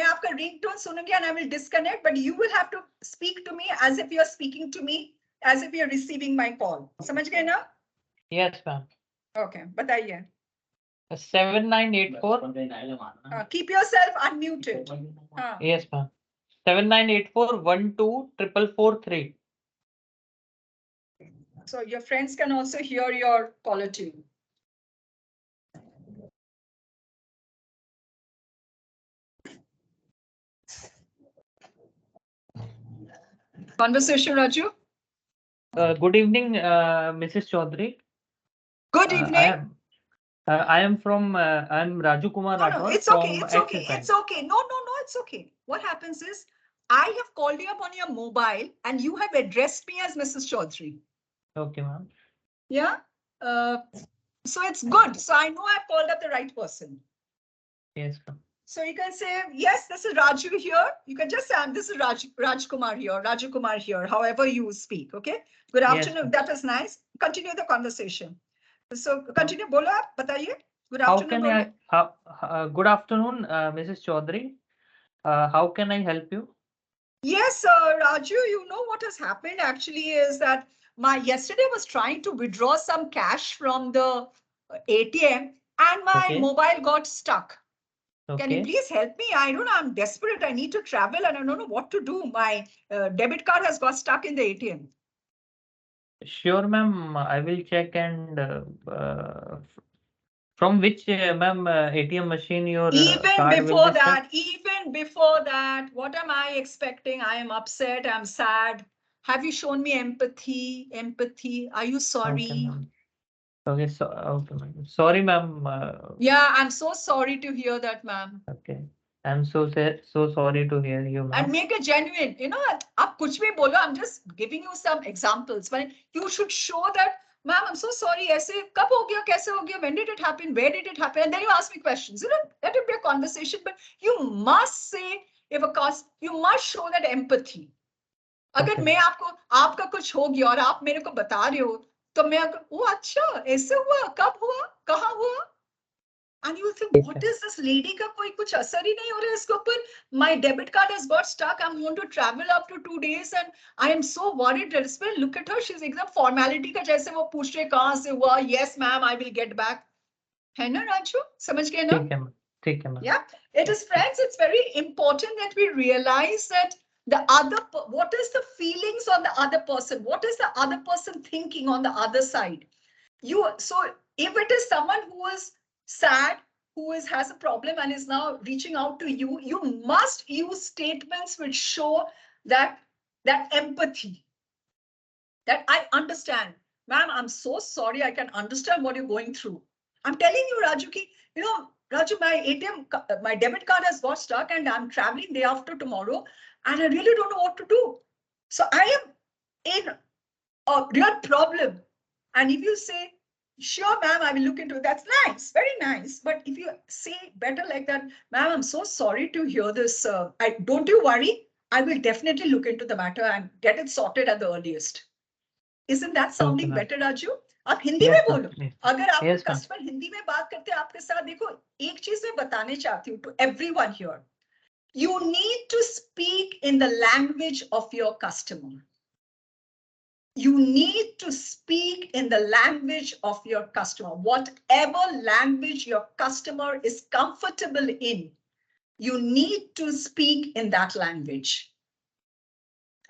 आपका ringtone सुनूंगी and I will disconnect, but you will have to speak to me as if you are speaking to me, as if you are receiving my call. समझ गए ना? Yes, ma'am. Okay, बताइए. 7984. Keep yourself unmuted. Yes, ma'am. 7984 12 443. So your friends can also hear your caller tune. Conversation, Raju. Good evening, Mrs. Chaudhary. Good evening. I am from, I'm Raju Kumar Rathod. No, it's okay. It's okay. It's okay. No, it's okay. What happens is I have called you up on your mobile and you have addressed me as Mrs. Chaudhary. Okay, ma'am. Yeah. So it's good. So I know I've called up the right person. Yes, ma'am. So you can say, yes, this is Raju here. You can just say, this is Raj Kumar here, Raju Kumar here, however you speak. Okay. Good afternoon. That is nice. Continue the conversation. So continue. Bolo aap, bataiye. Good afternoon. Good afternoon, Mrs. Chaudhary. How can I help you? Yes, Raju, you know what has happened actually is that yesterday was trying to withdraw some cash from the ATM and my mobile got stuck. Can you please help me? I don't know. I'm desperate. I need to travel and I don't know what to do. My debit card has got stuck in the ATM. Sure, ma'am. I will check and from which, ma'am, ATM machine your card will be stuck? Even before that, what am I expecting? I am upset. I'm sad. Have you shown me empathy? Empathy. Are you sorry? Okay, so okay, ma'am. Sorry, ma'am. Yeah, I'm so sorry to hear that, ma'am. Okay, I'm so sorry to hear you, ma'am. And make it genuine. You know, aap kuch bhi bolo. I'm just giving you some examples. But you should show that, ma'am, I'm so sorry. Aise kab ho gaya? Kaise ho gaya? When did it happen? Where did it happen? And then you ask me questions. You know, let it be a conversation. But you must say, you must show that empathy. अगर मैं आपका कुछ हो गया और आप मेरे को बता रहे हो तो मैं वो अच्छा ऐसे हुआ कब हुआ कहाँ हुआ and you will think what is this lady का कोई कुछ असर ही नहीं हो रहा है इसके ऊपर my debit card has got stuck I'm going to travel up to 2 days and I am so worried look at her she's एकदम formality का जैसे वो पूछ रहे कहाँ से हुआ yes ma'am I will get back है ना राजू समझ गए ना ठीक है yeah it is friends it's very important that we realize that what is the feelings on the other person? What is the other person thinking on the other side? So if it is someone who is sad, who has a problem and is now reaching out to you, you must use statements which show that empathy, that I understand. Ma'am, I'm so sorry. I can understand what you're going through. I'm telling you, Raju, you know, Raju, my debit card has got stuck and I'm traveling day after tomorrow. And I really don't know what to do. So I am in a real problem. And if you say, sure, ma'am, I will look into it. That's nice, very nice. But if you say better like that, ma'am, I'm so sorry to hear this. Don't you worry. I will definitely look into the matter and get it sorted at the earliest. Isn't that sounding better, Raju? आप हिंदी में बोलो अगर आप customer Hindi में बात करते हैं आपके साथ देखो एक चीज मैं बताने चाहती हूँ to everyone here. You need to speak in the language of your customer. You need to speak in the language of your customer. Whatever language your customer is comfortable in, you need to speak in that language.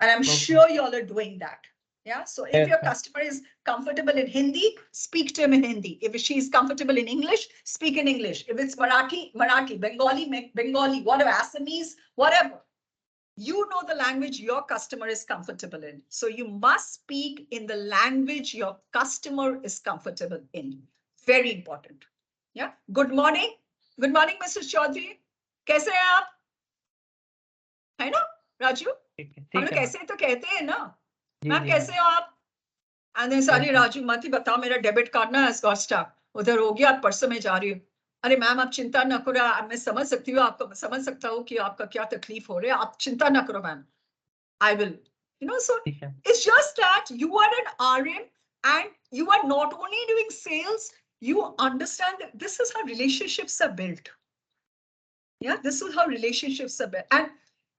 And I'm sure you all are doing that. Yeah. So if your customer is comfortable in Hindi, speak to him in Hindi. If she is comfortable in English, speak in English. If it's Marathi, Bengali, whatever, Assamese, whatever. You know the language your customer is comfortable in. So you must speak in the language your customer is comfortable in. Very important. Yeah. Good morning. Good morning, Mr. Chaudhary. कैसे हैं आप? है ना, राजू? हम लोग कैसे तो कहते हैं ना? मैम कैसे हो आप? And सारी राजू मत ही बताओ मेरा डेबिट कार्ड ना has got stuck. उधर हो गया परसों में जा रही हूँ. अरे मैम आप चिंता ना करो मैं समझ सकती हूँ आपको समझ सकता हूँ कि आपका क्या तकलीफ हो रहा है आप चिंता ना करो ma'am. I will. You know, so it's just that you are an RM and you are not only doing sales, you understand that this is how relationships are built. Yeah, this is how relationships are built. And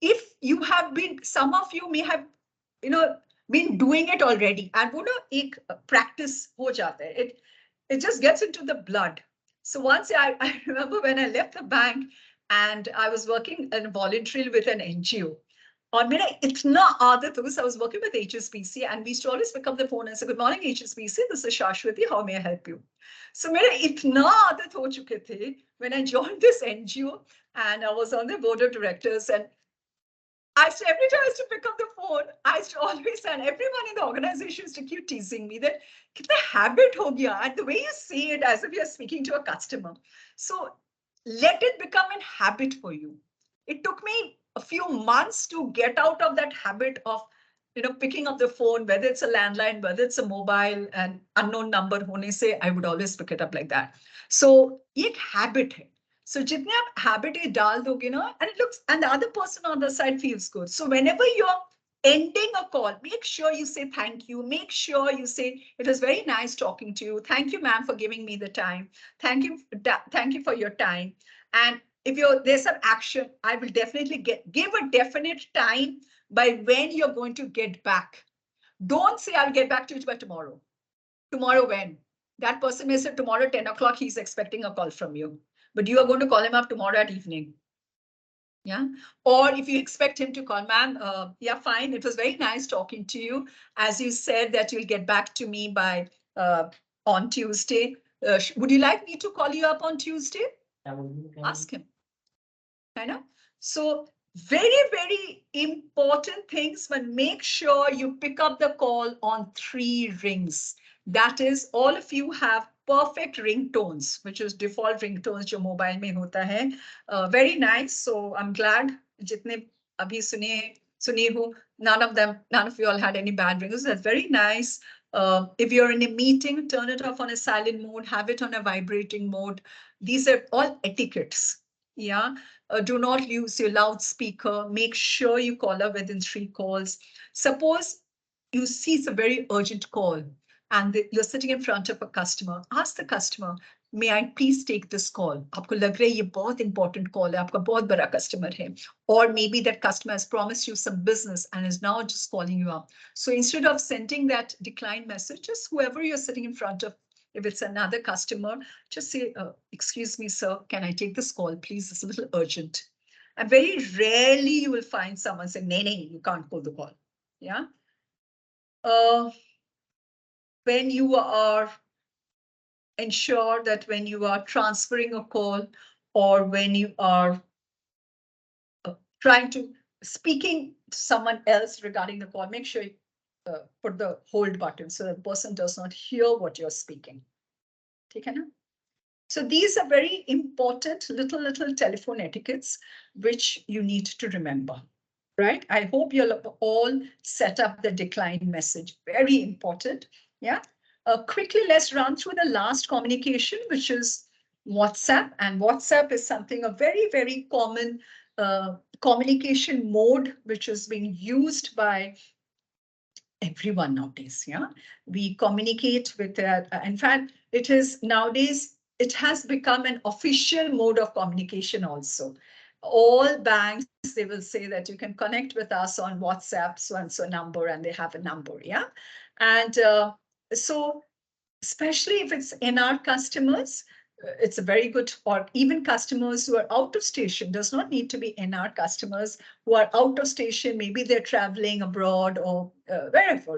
if you have been, some of you may have, you know, been doing it already. And वो ना एक practice हो जाता है. It just gets into the blood. So once I remember when I left the bank and I was working in voluntary with an NGO. और मेरा इतना आदत हो I was working with HSBC and we used to always pick up the phone and say, good morning HSBC, this is Shashwati, how may I help you? So मेरा इतना आदत हो चुके थे when I joined this NGO and I was on the board of directors and every time I used to pick up the phone, I used to always, and everyone in the organization used to keep teasing me that कितना habit हो गया and the way you say it as if you're speaking to a customer. So let it become a habit for you. It took me a few months to get out of that habit of, picking up the phone, whether it's a landline, whether it's a mobile and unknown number hone se, I would always pick it up like that. So ये एक habit है. So jitne aap habit ये डाल दोगे ना, and the other person on the side feels good. So whenever you're ending a call, make sure you say thank you. Make sure you say, it was very nice talking to you. Thank you, ma'am, for giving me the time. Thank you for your time. And if there's some action, I will definitely give a definite time by when you're going to get back. Don't say I'll get back to you by tomorrow. Tomorrow when? That person may say tomorrow 10 o'clock, he's expecting a call from you. But you are going to call him up tomorrow at evening. Yeah. Or if you expect him to call, ma'am, yeah, fine. It was very nice talking to you. As you said that you'll get back to me by on Tuesday. Would you like me to call you up on Tuesday? Ask him. I know. So very, very important things, but make sure you pick up the call on 3 rings. That is, all of you have perfect ringtones, which is default ringtones jo mobile mein hota hai. Very nice. So I'm glad jitne abhi sune ho, none of you all had any bad rings. That's very nice. If you're in a meeting, turn it off on a silent mode, have it on a vibrating mode. These are all etiquettes. Yeah. Do not use your loudspeaker. Make sure you call her within 3 calls. Suppose you see it's a very urgent call and you're sitting in front of a customer. Ask the customer, may I please take this call? Aapko lag raha hai ye bahut important call hai, aapka bahut bada customer hai. Or maybe that customer has promised you some business and is now just calling you up. So instead of sending that decline message, just whoever you're sitting in front of, if it's another customer, just say, excuse me, sir, can I take this call, please? It's a little urgent. And very rarely you will find someone saying, nay, you can't pull the call. Yeah. When you are ensure that when you are transferring a call or when you are trying to speaking to someone else regarding the call, make sure you put the hold button so that the person does not hear what you're speaking. Okay, na? So these are very important little telephone etiquettes which you need to remember, right? I hope you'll all set up the decline message. Very important. Yeah. Quickly, let's run through the last communication, which is WhatsApp. And WhatsApp is something, a very, very common communication mode, which is being used by everyone nowadays. Yeah, we communicate with, in fact, it is nowadays, it has become an official mode of communication also. All banks, they will say that you can connect with us on WhatsApp, so and so number, and they have a number. Yeah. And so especially if it's NR customers, it's a very good, or even customers who are out of station, does not need to be NR customers who are out of station, maybe they're traveling abroad or wherever,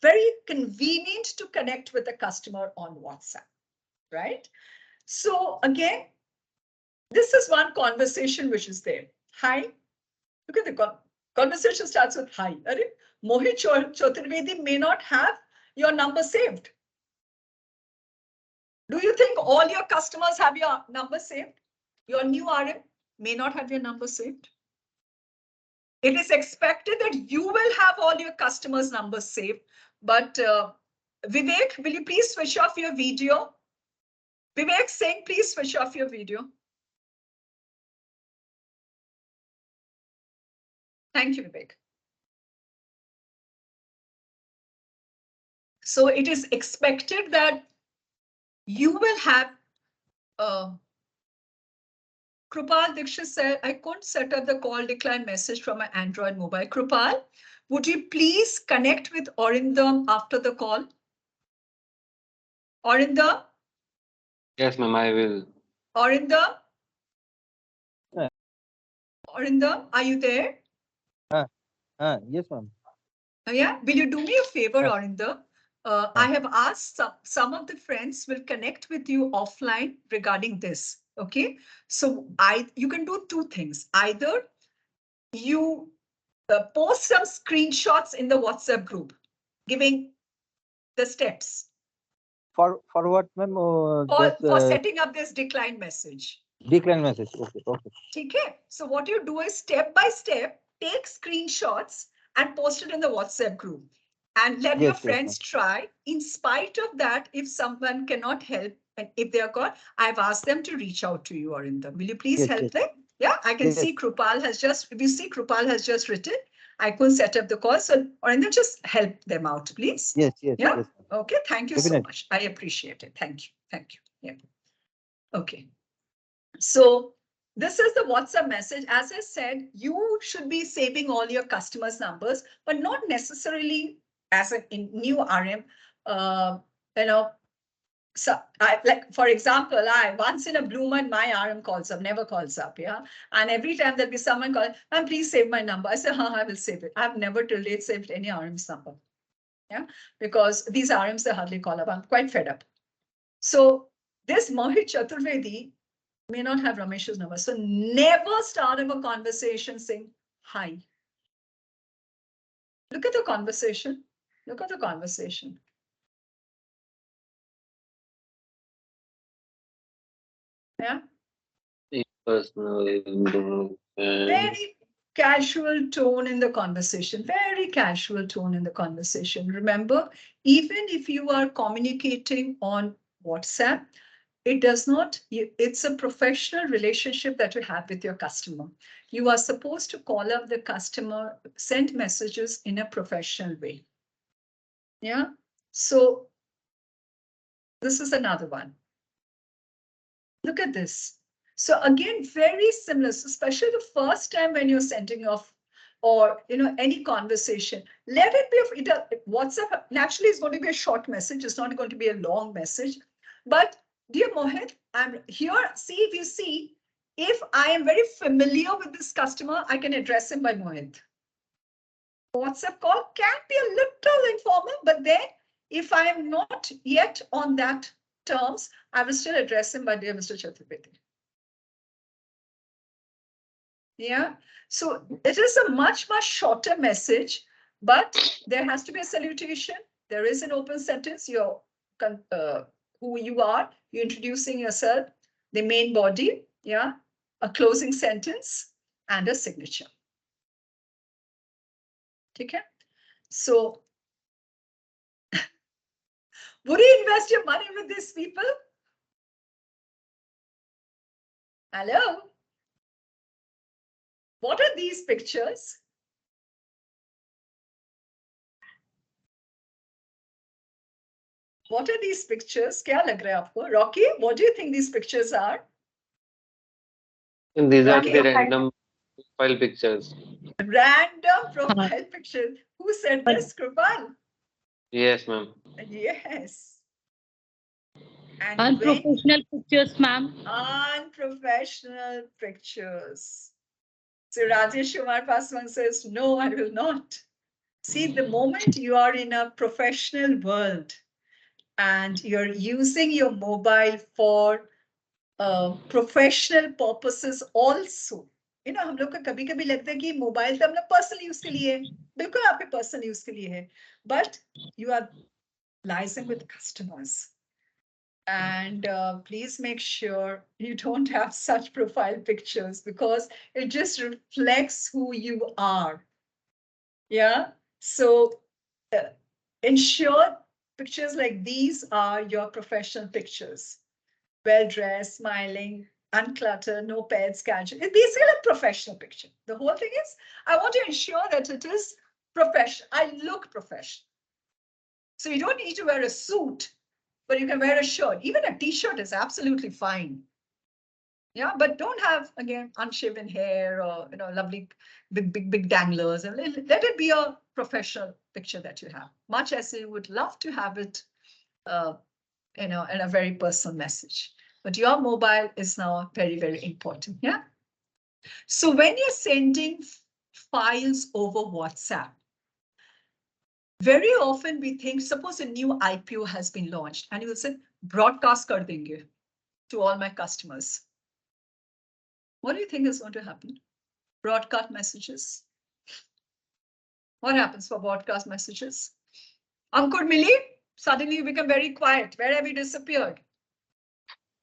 very convenient to connect with a customer on WhatsApp, right? So again, this is one conversation which is there. Hi, look at the conversation starts with hi. Mohit Choturvedi may not have your number saved. Do you think all your customers have your number saved? Your new RM may not have your number saved. It is expected that you will have all your customers' numbers saved. But Vivek, will you please switch off your video? Vivek saying, please switch off your video. Thank you, Vivek. So it is expected that you will have, Krupal Dikshit said, I couldn't set up the call decline message from my Android mobile. Krupal, would you please connect with Orindam after the call? Orindam? Yes, ma'am, I will. Orindam? Orindam, are you there? Yes, ma'am. Yeah, will you do me a favor, Orindam? I have asked some of the friends will connect with you offline regarding this. Okay, so you can do 2 things. Either you post some screenshots in the WhatsApp group, giving the steps. For what, ma'am? For setting up this decline message. Decline message. Okay. Okay. Okay. So what you do is step by step, take screenshots and post it in the WhatsApp group. And let your Yes, friends try. In spite of that, if someone cannot help, and if they are caught, I've asked them to reach out to you, Arindam. Will you please Yes, help yes. them? Yeah, I can Yes. see Krupal has just, if you see Krupal has just written, I couldn't set up the call. So Arindam, just help them out, please. Yes, yes, Yeah. yes. Okay. Thank you so Definitely. much. I appreciate it. Thank you. Thank you. Yeah. Okay. So this is the WhatsApp message. As I said, you should be saving all your customers' numbers, but not necessarily as a new RM. You know, so like, for example, once in a blue moon, my RM calls up, never calls up. Yeah. And every time there'll be someone calling, "Ma'am, please save my number." I say, I will save it. I've never till date saved any RM's number. Yeah. Because these RMs, they hardly call up. I'm quite fed up. So this Mohit Chaturvedi may not have Ramesh's number. So never start a conversation saying, hi. Look at the conversation. Look at the conversation. Yeah. Very casual tone in the conversation. Very casual tone in the conversation. Remember, even if you are communicating on WhatsApp, it does not, it's a professional relationship that you have with your customer. You are supposed to call up the customer, send messages in a professional way. Yeah. So this is another one. Look at this. So again, very similar, so especially the first time when you're sending off or any conversation, let it be WhatsApp. Naturally, it's going to be a short message. It's not going to be a long message. But dear Mohit, I'm here. See, if you see, if I am very familiar with this customer, I can address him by Mohit. WhatsApp call can be a little informal, but then if I am not yet on that terms, I will still address him by dear Mr. Chaturvedi. Yeah, so it is a much, much shorter message, but there has to be a salutation. There is an open sentence, who you are, you're introducing yourself, the main body, yeah, a closing sentence and a signature. Okay, so would you invest your money with these people? Hello? What are these pictures? What are these pictures? Kya lag raha hai aapko? Rocky, what do you think these pictures are? These are the random profile pictures. Random profile pictures. Who said this, Krupal? Yes, ma'am. Yes. And Unprofessional pictures, ma'am. Unprofessional pictures. So Rajesh Kumar Paswan says, no, I will not. See, the moment you are in a professional world and you're using your mobile for professional purposes also, हम लोग का कभी-कभी लगता है कि mobile तो हम लोग पर्सनल यूज के लिए है, बिल्कुल आपके पर्सनल यूज के लिए है, but you are liaising with customers. And please make sure you don't have such profile pictures because it just reflects who you are. Yeah. So ensure pictures like these are your professional pictures. Well-dressed, smiling, uncluttered, no pets, gadgets. It's basically a professional picture. The whole thing is, I want to ensure that it is professional. I look professional. So you don't need to wear a suit, but you can wear a shirt. Even a t-shirt is absolutely fine. Yeah, but don't have, again, unshaven hair or, lovely big danglers. And let it be a professional picture that you have, much as you would love to have it, in a very personal message. But your mobile is now very, very important. Yeah. So when you're sending files over WhatsApp, very often we think, suppose a new IPO has been launched and you will say, broadcast kar denge to all my customers. What do you think is going to happen? Broadcast messages. What happens for broadcast messages? Ankur Mili, suddenly you become very quiet. Where have you disappeared?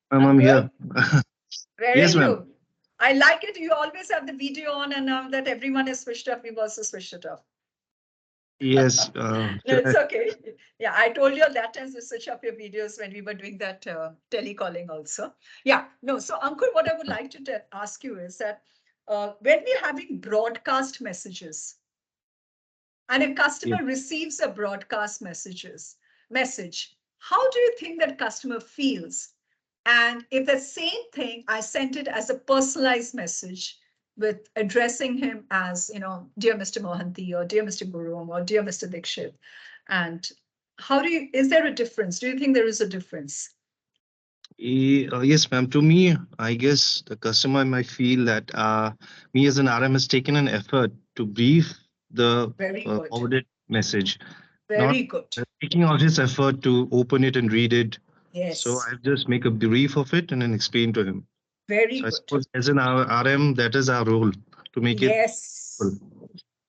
I'm here. Very Yes, good. ma'am. I like it. You always have the video on, and now that everyone is switched off, we've also switched it off. Yes. No, it's okay. Yeah, I told you that times to switch up your videos when we were doing that telecalling also. Yeah, no. So Ankur, what I would like to ask you is that when we're having broadcast messages and a customer receives a broadcast message, how do you think that customer feels? And if the same thing, I sent it as a personalized message with addressing him as, dear Mr. Mohanty or dear Mr. Gurum or dear Mr. Dikshit. And is there a difference? Do you think there is a difference? Yes, ma'am. To me, I guess the customer might feel that me as an RM has taken an effort to brief the forwarded message. Very good. Taking out his effort to open it and read it. Yes. So I just make a brief of it and then explain to him. Very so good. I suppose as an RM, that is our role to make it. Yes.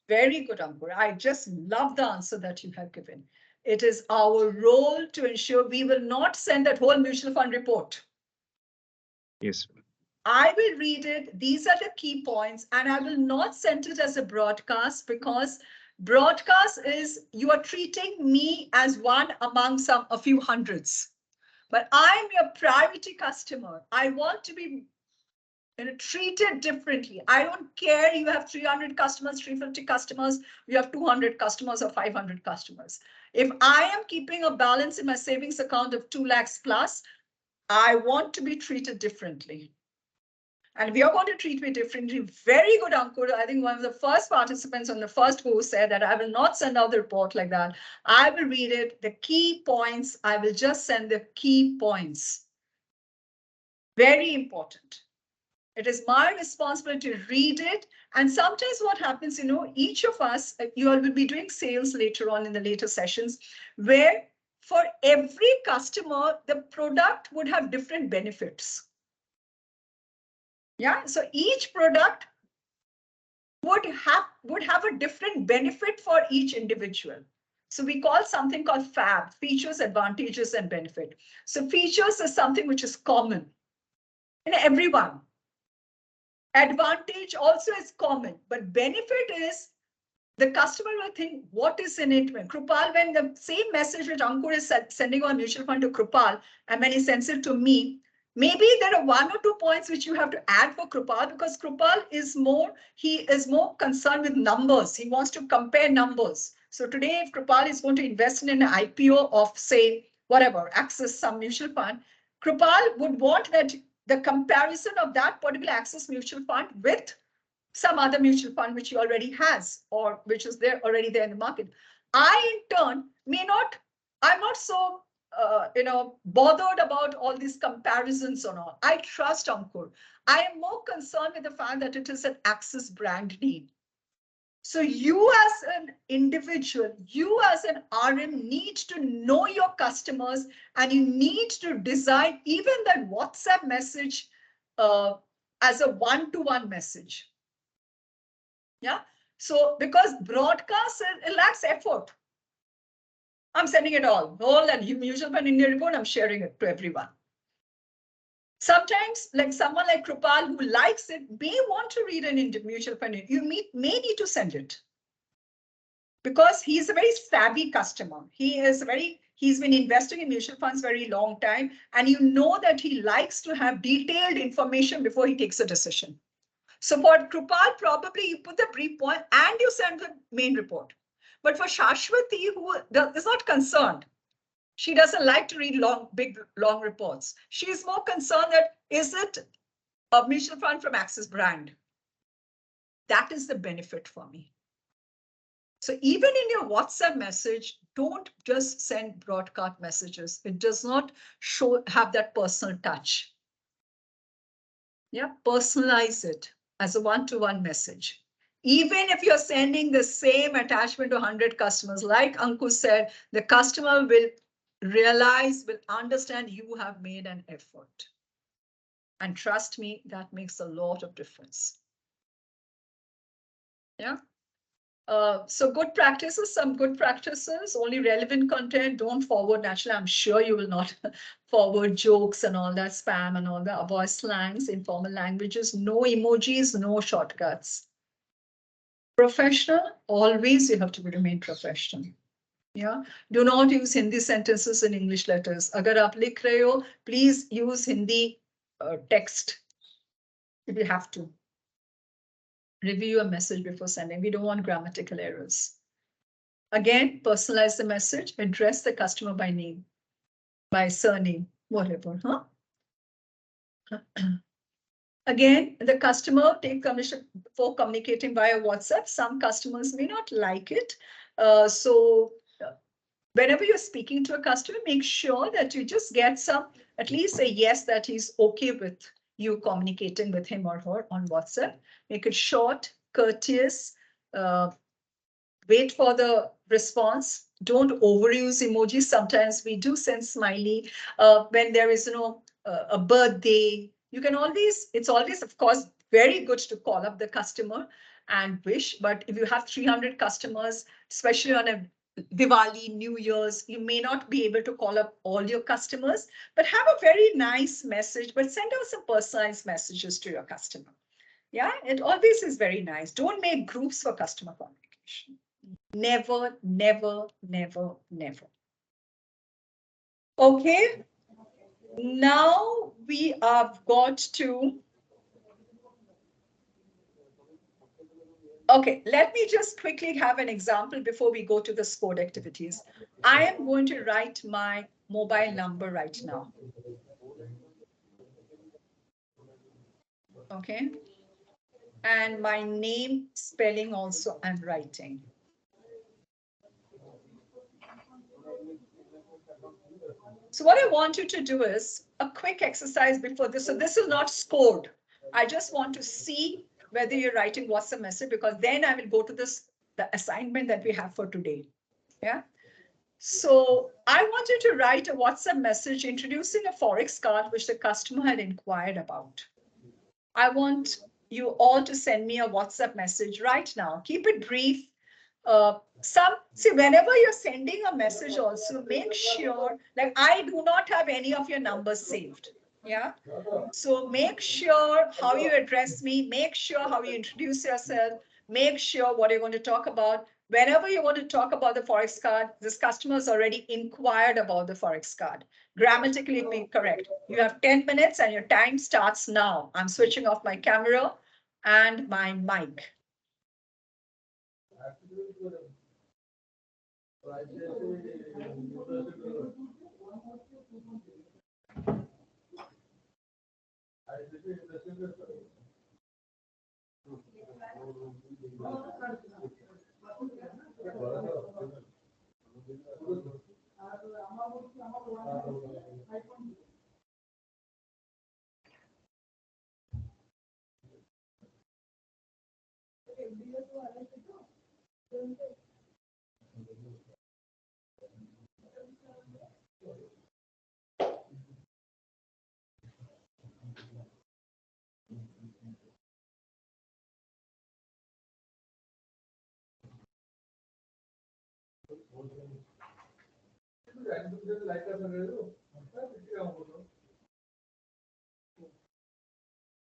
Very good, Ankur. I just love the answer that you have given. It is our role to ensure we will not send that whole mutual fund report. Yes. I will read it. These are the key points, and I will not send it as a broadcast, because broadcast is you are treating me as one among a few hundreds. But I'm your priority customer. I want to be treated differently. I don't care you have 300 customers, 350 customers, you have 200 customers or 500 customers. If I am keeping a balance in my savings account of 2 lakhs plus, I want to be treated differently. And if you're going to treat me differently, very good, Ankur. I think one of the first participants on the first who said that I will not send out the report like that. I will read it, the key points. I will just send the key points. Very important. It is my responsibility to read it. And sometimes what happens, each of us, you all will be doing sales later on in the later sessions, where for every customer, the product would have different benefits. Yeah, so each product would have a different benefit for each individual. So we call something called FAB, features, advantages, and benefit. So features is something which is common in everyone. Advantage also is common, but benefit is the customer will think, what is in it? When Krupal, when the same message which Ankur is sending on mutual fund to Krupal, and when he sends it to me, maybe there are 1 or 2 points which you have to add for Krupal, because Krupal is more concerned with numbers. He wants to compare numbers. So today, if Krupal is going to invest in an IPO of, say, whatever, Axis, some mutual fund, Krupal would want that the comparison of that particular Axis mutual fund with some other mutual fund which he already has, or which is already there in the market. I, in turn, I'm not so, bothered about all these comparisons or not. I trust Ankur. I am more concerned with the fact that it is an Axis brand name. So you as an individual, you as an RM need to know your customers, and you need to design even that WhatsApp message as a one-to-one message. Yeah. So because broadcast, it lacks effort. I'm sending it all and mutual fund India report, I'm sharing it to everyone. Sometimes, like someone like Krupal who likes it may want to read an mutual fund. You may need to send it, because he's a very savvy customer. He's been investing in mutual funds very long time, and you know that he likes to have detailed information before he takes a decision. So for Krupal, probably you put the brief point and you send the main report. But for Shashwati, who is not concerned, she doesn't like to read long reports. She's more concerned that, is it a mutual fund from Axis brand? That is the benefit for me. So even in your WhatsApp message, don't just send broadcast messages. It does not have that personal touch. Yeah, personalize it as a one-to-one message. Even if you're sending the same attachment to 100 customers, like Ankur said, the customer will understand you have made an effort. And trust me, that makes a lot of difference. Yeah. So good practices, some good practices, only relevant content, don't forward naturally. I'm sure you will not forward jokes and all that spam and all the avoid slangs, informal languages, no emojis, no shortcuts. Professional, always you have to remain professional. Yeah, do not use Hindi sentences in English letters. Agar aap likh rahe ho, please use Hindi text if you have to. Review your message before sending. We don't want grammatical errors. Again, personalize the message, address the customer by name, by surname, whatever, huh? Again, the customer take permission for communicating via WhatsApp. Some customers may not like it. So whenever you're speaking to a customer, make sure that you just get at least a yes that he's okay with you communicating with him or her on WhatsApp. Make it short, courteous, wait for the response. Don't overuse emojis. Sometimes we do send smiley when there is, a birthday. You can always, it's always, of course, very good to call up the customer and wish. But if you have 300 customers, especially on a Diwali, New Year's, you may not be able to call up all your customers, but have a very nice message, but send out some personalized messages to your customer. Yeah, it always is very nice. Don't make groups for customer communication. Never, never, never, never. Okay. Now we have got to. Okay, let me just quickly have an example before we go to the scored activities. I am going to write my mobile number right now. Okay. And my name spelling also I'm writing. So what I want you to do is a quick exercise before this. So this is not scored. I just want to see whether you're writing what's the message, because then I will go to the assignment that we have for today. Yeah. So I want you to write a WhatsApp message introducing a Forex card which the customer had inquired about. I want you all to send me a WhatsApp message right now. Keep it brief. See, whenever you're sending a message also, make sure, like I do not have any of your numbers saved. Yeah. So make sure how you address me, make sure how you introduce yourself, make sure what you're going to talk about. Whenever you want to talk about the Forex card, this customer has already inquired about the Forex card. Grammatically be correct. You have 10 minutes and your time starts now. I'm switching off my camera and my mic.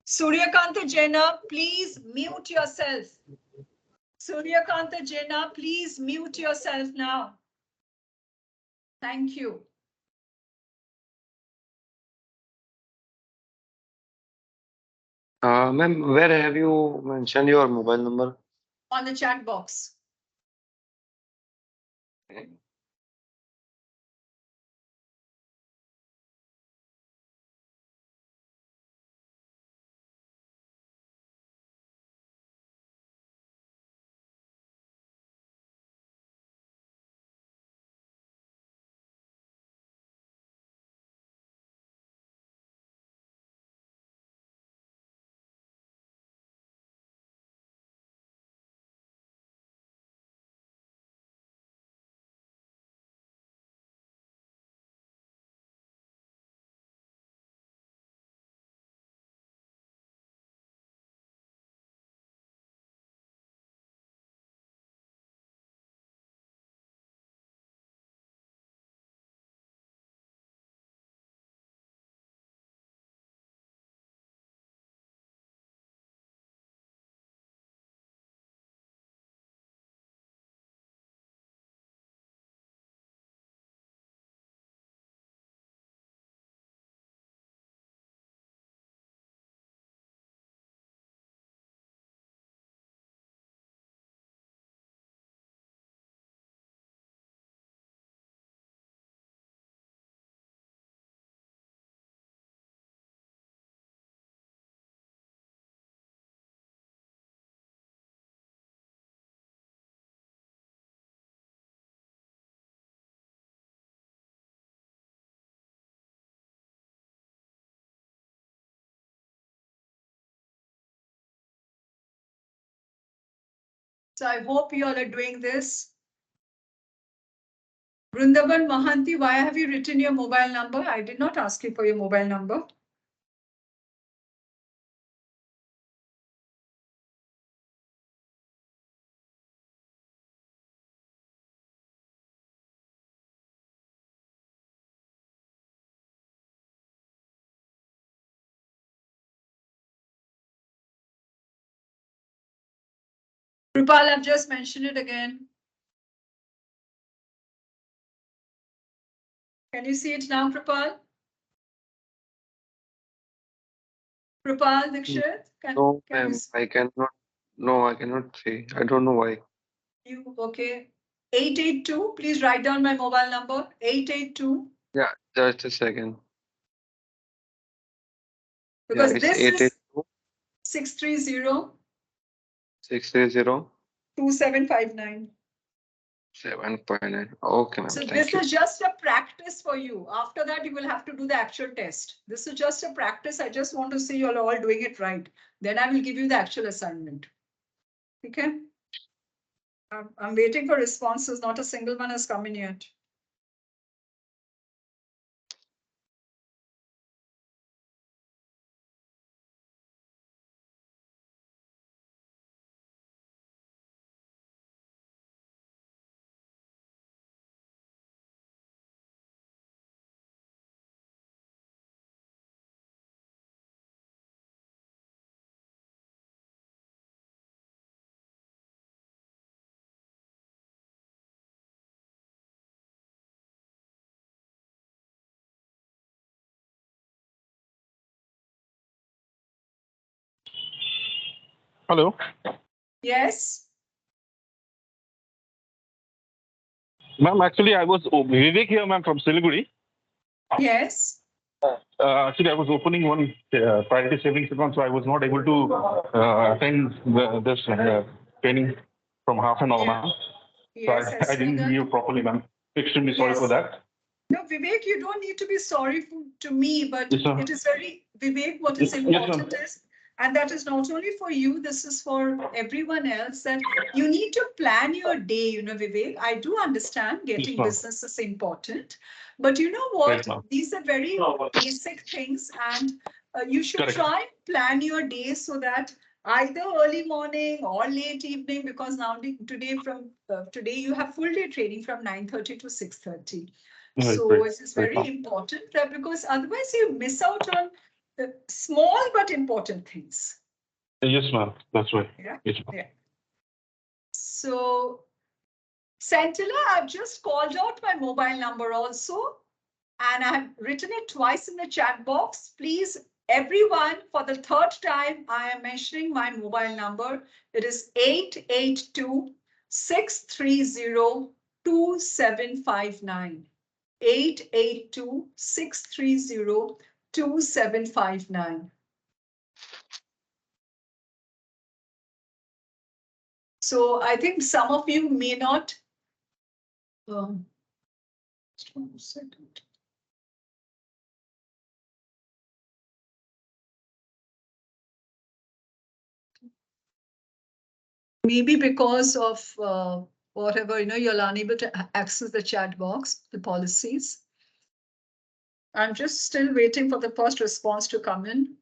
Suryakanta Jaina, please mute yourself. Suryakanta Jaina, please mute yourself now. Thank you. Ma'am, where have you mentioned your mobile number? On the chat box. So I hope you all are doing this. Vrindavan Mahanti, why have you written your mobile number? I did not ask you for your mobile number. Kripal, I've just mentioned it again. Can you see it now, Kripal? Kripal Dikshit, No, can you ma'am, I cannot. No, I cannot see. I don't know why. you okay? 882, please write down my mobile number. 882. Yeah, just a second. Because Yeah, it's this is 882 630 630 2759. 7.9. Okay, ma'am. So Thank this you. is just a practice for you. After that, you will have to do the actual test. This is just a practice. I just want to see you all doing it right. Then I will give you the actual assignment. Okay. I'm waiting for responses. Not a single one has come in yet. Hello. Yes. Ma'am, actually, I was Vivek here, ma'am, from Siliguri. Yes. Actually, I was opening one priority savings account, so I was not able to attend this training from half an hour, ma'am. Yes, So I I saw didn't that. hear properly, ma'am. Extremely sorry for Yes. that. No, Vivek, you don't need to be sorry to me, but Yes, ma'am. it is very, Vivek, what is Yes, ma'am. important is, and that is not only for you, this is for everyone else, that you need to plan your day, you know, Vivek. I do understand getting ma'am. business is important, but you know Right, what? ma'am. These are very basic things, and you should Correct. try and plan your day so that either early morning or late evening, because now today you have full day training from 9:30 to 6:30. Right, So right. it is Right, very ma'am. important that because otherwise you miss out on the small but important things. Yes, ma'am. That's right. Yeah. Yes, ma'am. Yeah. So, Santilla, I've just called out my mobile number also, and I have written it twice in the chat box. Please, everyone, for the third time, I am mentioning my mobile number. It is 882-630-2759. 882-630-2759. So I think some of you may not. Just 1 second. Maybe because of whatever, you know, you're unable to access the chat box, the policies. I'm just still waiting for the first response to come in.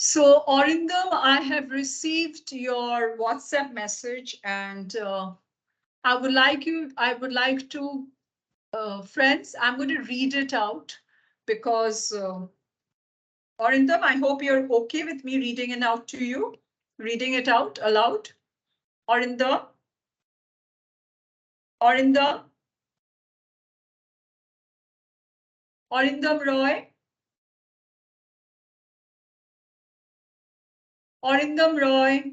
So Orindam, I have received your WhatsApp message, and I would like to, friends, I'm going to read it out because Arindam, I hope you're okay with me reading it out to you, reading it out aloud. Arindam? Arindam? Arindam Roy? Arindam Roy?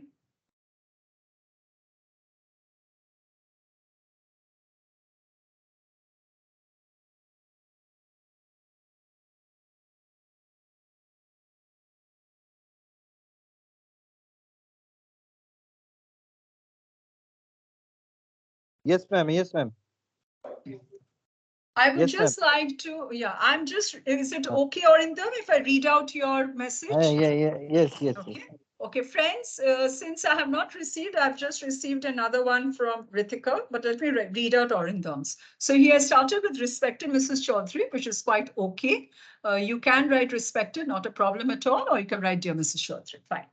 Yes, ma'am. Yes, ma'am. I would Yes, just like to, is it okay, Arindam, if I read out your message? Yes. Okay. Okay, friends, since I have not received, I've just received another one from Ritika, but let me read out Arindam's. So he has started with respected Mrs. Chaudhary, which is quite okay. You can write respected, not a problem at all, or you can write dear Mrs. Chaudhary, fine.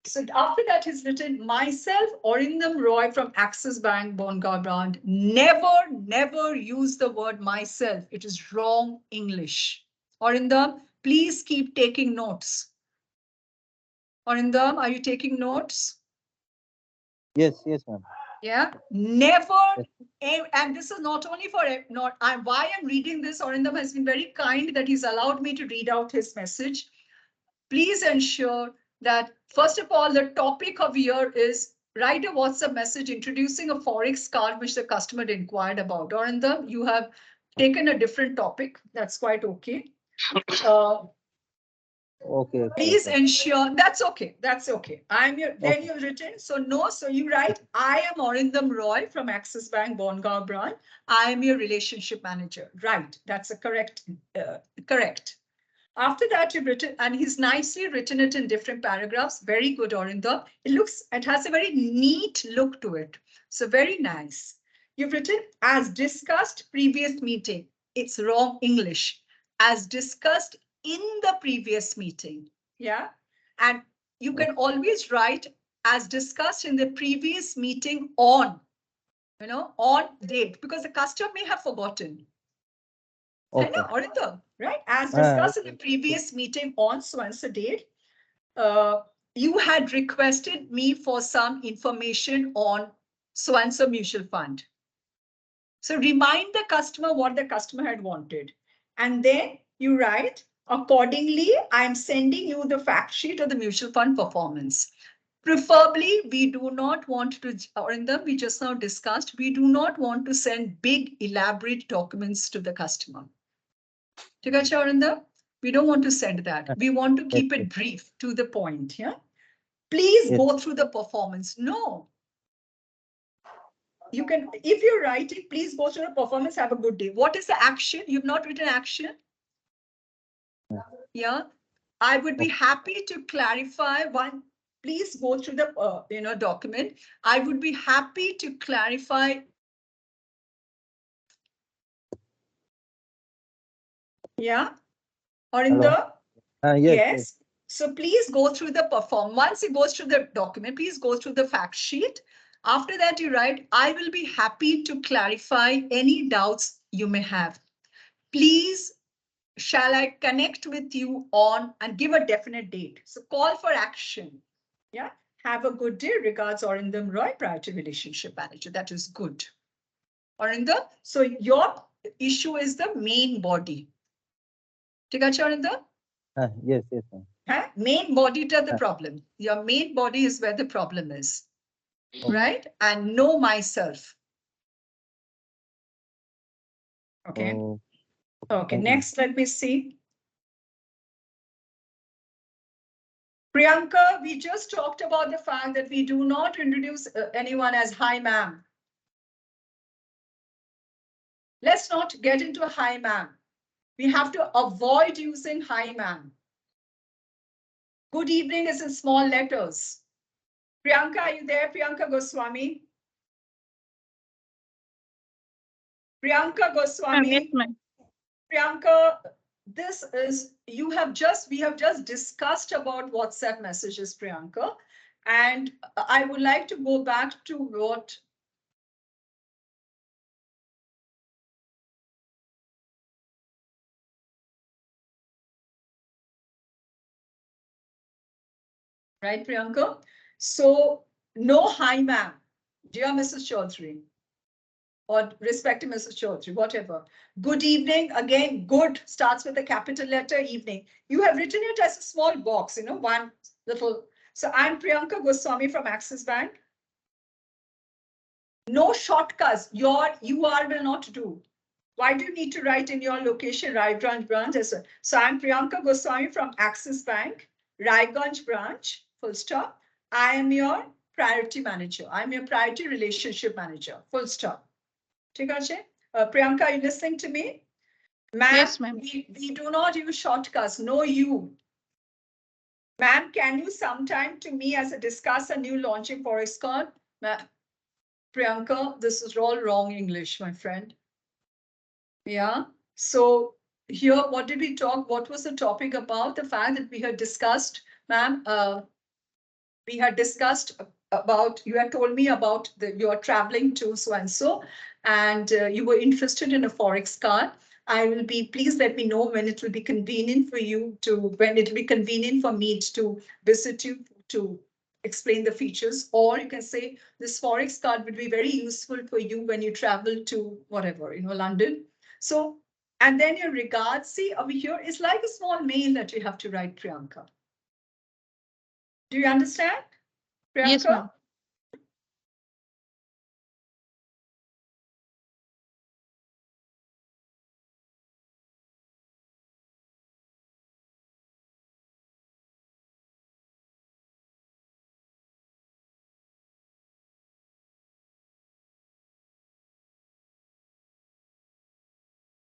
So after that, he's written, myself, Arindam Roy from Axis Bank, Bongaon branch. Never use the word myself. It is wrong English. Arindam, please keep taking notes. Arindam, are you taking notes? Yes, ma'am. Yeah, never, and this is not only for, why I'm reading this, Arindam has been very kind that he's allowed me to read out his message. Please ensure that, first of all, the topic of year is write a WhatsApp message introducing a Forex card which the customer inquired about. Arindam, you have taken a different topic. That's quite okay. Okay. Please ensure, that's okay. I'm your, then you've written, so you write, I am Arindam Roy from Axis Bank, Bongaon branch. I am your relationship manager. Right, that's a correct. After that, you've written, and he's nicely written it in different paragraphs. Very good, Arindam. It has a very neat look to it. So very nice. You've written, as discussed previous meeting. It's wrong English. As discussed in the previous meeting. Yeah. And you can always write as discussed in the previous meeting on, on date, because the customer may have forgotten. Okay. Arindam, right? As discussed in the previous meeting on so-and-so date, you had requested me for some information on so-and-so mutual fund. So remind the customer what the customer had wanted. And then you write, accordingly, I'm sending you the fact sheet of the mutual fund performance. Preferably, we do not want to, Arindam, we just now discussed, we do not want to send big, elaborate documents to the customer. Arindam? We don't want to send that. We want to keep it brief, to the point. Yeah. Please go through the performance. No. You can, if you're writing, please go through the performance, have a good day. What is the action? You've not written action. Yeah. I would be happy to clarify one. Please go through the document. I would be happy to clarify. Yeah. Arindam? Yes. So please go through the perform. Once it goes through the document, please go through the fact sheet. After that, you write, I will be happy to clarify any doubts you may have. Please, shall I connect with you on and give a definite date? So call for action. Yeah. Have a good day. Regards, Arindam Roy, Priority Relationship Manager. That is good. Arindam, so your issue is the main body. Arindam? Yes, ma'am. Main body to the problem. Your main body is where the problem is. Right? And know myself. Okay. Okay, next, let me see. Priyanka, we just talked about the fact that we do not introduce anyone as hi, ma'am. Let's not get into a hi, ma'am. We have to avoid using hi, ma'am. Good evening is in small letters. Priyanka, are you there? Priyanka Goswami? Priyanka Goswami? Yes, ma'am. Priyanka, this is, we have just discussed about WhatsApp messages, Priyanka. And I would like to go back to what Right, Priyanka? So no hi, ma'am. Dear Mrs. Chaudhary. Or respective Mrs. Chaudhary, whatever. Good evening. Again, good starts with a capital letter, evening. You have written it as a small box, you know, one little. So I'm Priyanka Goswami from Axis Bank. No shortcuts. Your UR will not do. Why do you need to write in your location, Raiganj branch as well? So I'm Priyanka Goswami from Axis Bank, Raiganj branch, full stop. I am your priority manager. I'm your priority relationship manager, full stop. Priyanka, are you listening to me? Ma'am, yes, ma'am. We do not use shortcuts. No, you. Ma'am, can you sometime to me as a discuss a new launching Forex card? Priyanka, this is all wrong English, my friend. Yeah. So here, what did we talk? What was the topic about? The fact that we had discussed, ma'am, we had discussed about, you had told me about you are traveling to so-and-so, and you were interested in a Forex card. I will be, please let me know when it will be convenient for you to, when it will be convenient for me to visit you to explain the features, or you can say this Forex card would be very useful for you when you travel to whatever, you know, London. So, and then your regards, see over here is like a small mail that you have to write, Priyanka. Do you understand, Priyanka? Yes, ma'am.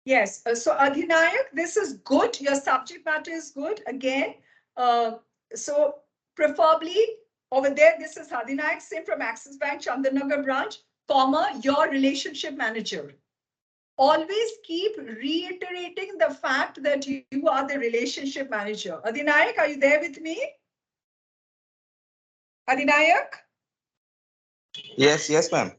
Yes, so Adhinayak, this is good. Your subject matter is good. Again, so preferably over there, this is Adhinayak Singh from Axis Bank, Chandanagar branch, comma, your relationship manager. Always keep reiterating the fact that you are the relationship manager. Adhinayak, are you there with me? Adhinayak? Yes, yes, ma'am.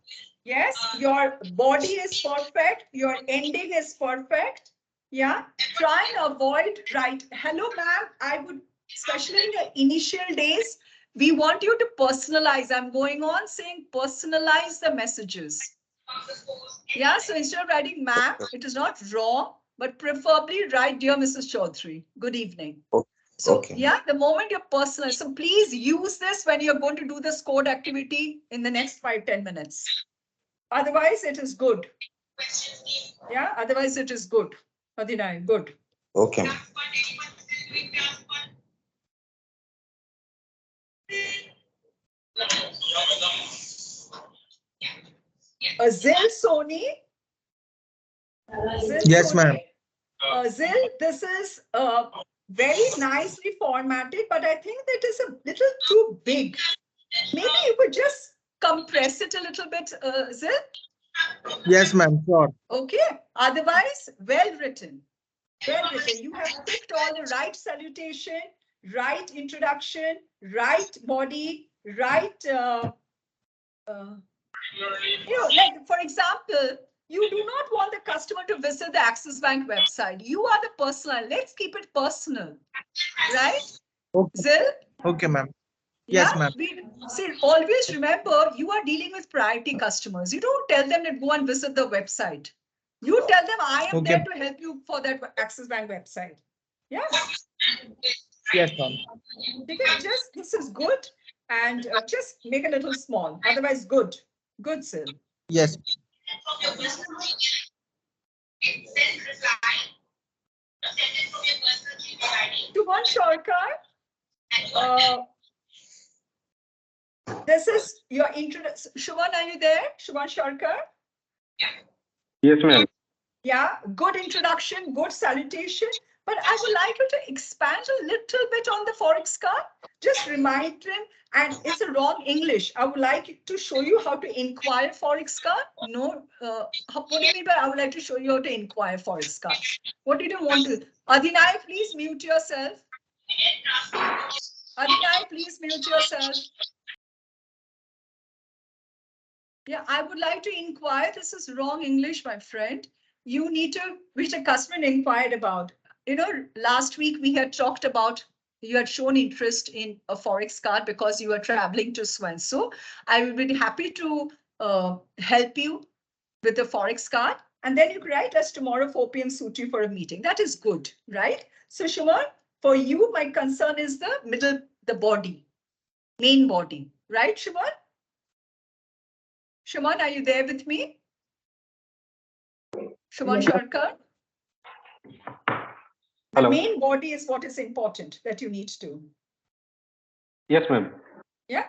Yes, your body is perfect. Your ending is perfect. Yeah, try and avoid, right? Hello, ma'am. I would, especially in your initial days, we want you to personalize. I'm going on saying personalize the messages. Yeah, so instead of writing ma'am, it is not wrong, but preferably write dear Mrs. Chaudhary. Good evening. So okay. Yeah, the moment you're personal. So please use this when you're going to do this code activity in the next 5-10 minutes. Otherwise, it is good. Yeah, otherwise it is good. Adinay, good. Okay. Zil Soni. Yes, ma'am. Zil, this is very nicely formatted, but I think that is a little too big. Maybe you could just compress it a little bit, Zil. Yes, ma'am. Sure. Okay. Otherwise, well written. Well written. You have picked all the right salutation, right introduction, right body, right. You know, like for example, you do not want the customer to visit the Axis Bank website. You are the personal. Let's keep it personal, right? Okay. Zil? Okay, ma'am. Yes, ma'am. See, always remember, you are dealing with priority customers. You don't tell them to go and visit the website. You tell them, I am there to help you for that Axis Bank website. Yeah? Yes, ma'am. Just, this is good. And just make a little small. Otherwise, good. Good, Sil. Yes. Shubhan Sharkar. This is your introduction. Shubhan, are you there? Shubhan Sharkar? Yes, ma'am. Yeah, good introduction, good salutation. But I would like you to expand a little bit on the Forex card. Just remind him, and it's a wrong English. I would like to show you how to inquire Forex card. No, what do you mean by I would like to show you how to inquire Forex card? What did you want to? Adinay, please mute yourself. Adinay, please mute yourself. Yeah, I would like to inquire. This is wrong English, my friend. You need to, which a customer inquired about. You know, last week we had talked about you had shown interest in a Forex card because you were traveling to so-and-so. I will be happy to help you with the Forex card. And then you could write us tomorrow 4 p.m. suit you for a meeting. That is good, right? So Shuman, for you, my concern is the body, main body, right, Shuman? Shuman, are you there with me? Shuman Sharkar? The main body is what is important that you need to. Yes, ma'am. Yeah.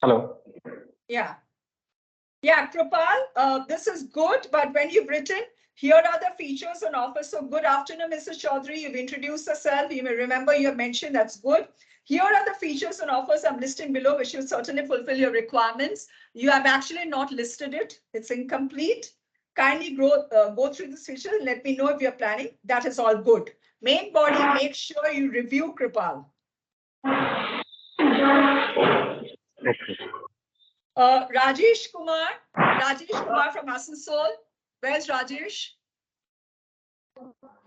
Hello. Yeah. Yeah, Kripal, this is good, but when you've written, here are the features and offers. So good afternoon, Mr. Chaudhary. You've introduced yourself. You may remember you have mentioned that's good. Here are the features and offers I'm listing below, which will certainly fulfill your requirements. You have actually not listed it. It's incomplete. Kindly go through this feature and let me know if you're planning. That is all good. Main body, make sure you review, Kripal. Rajesh Kumar from Asansol. Where's Rajesh?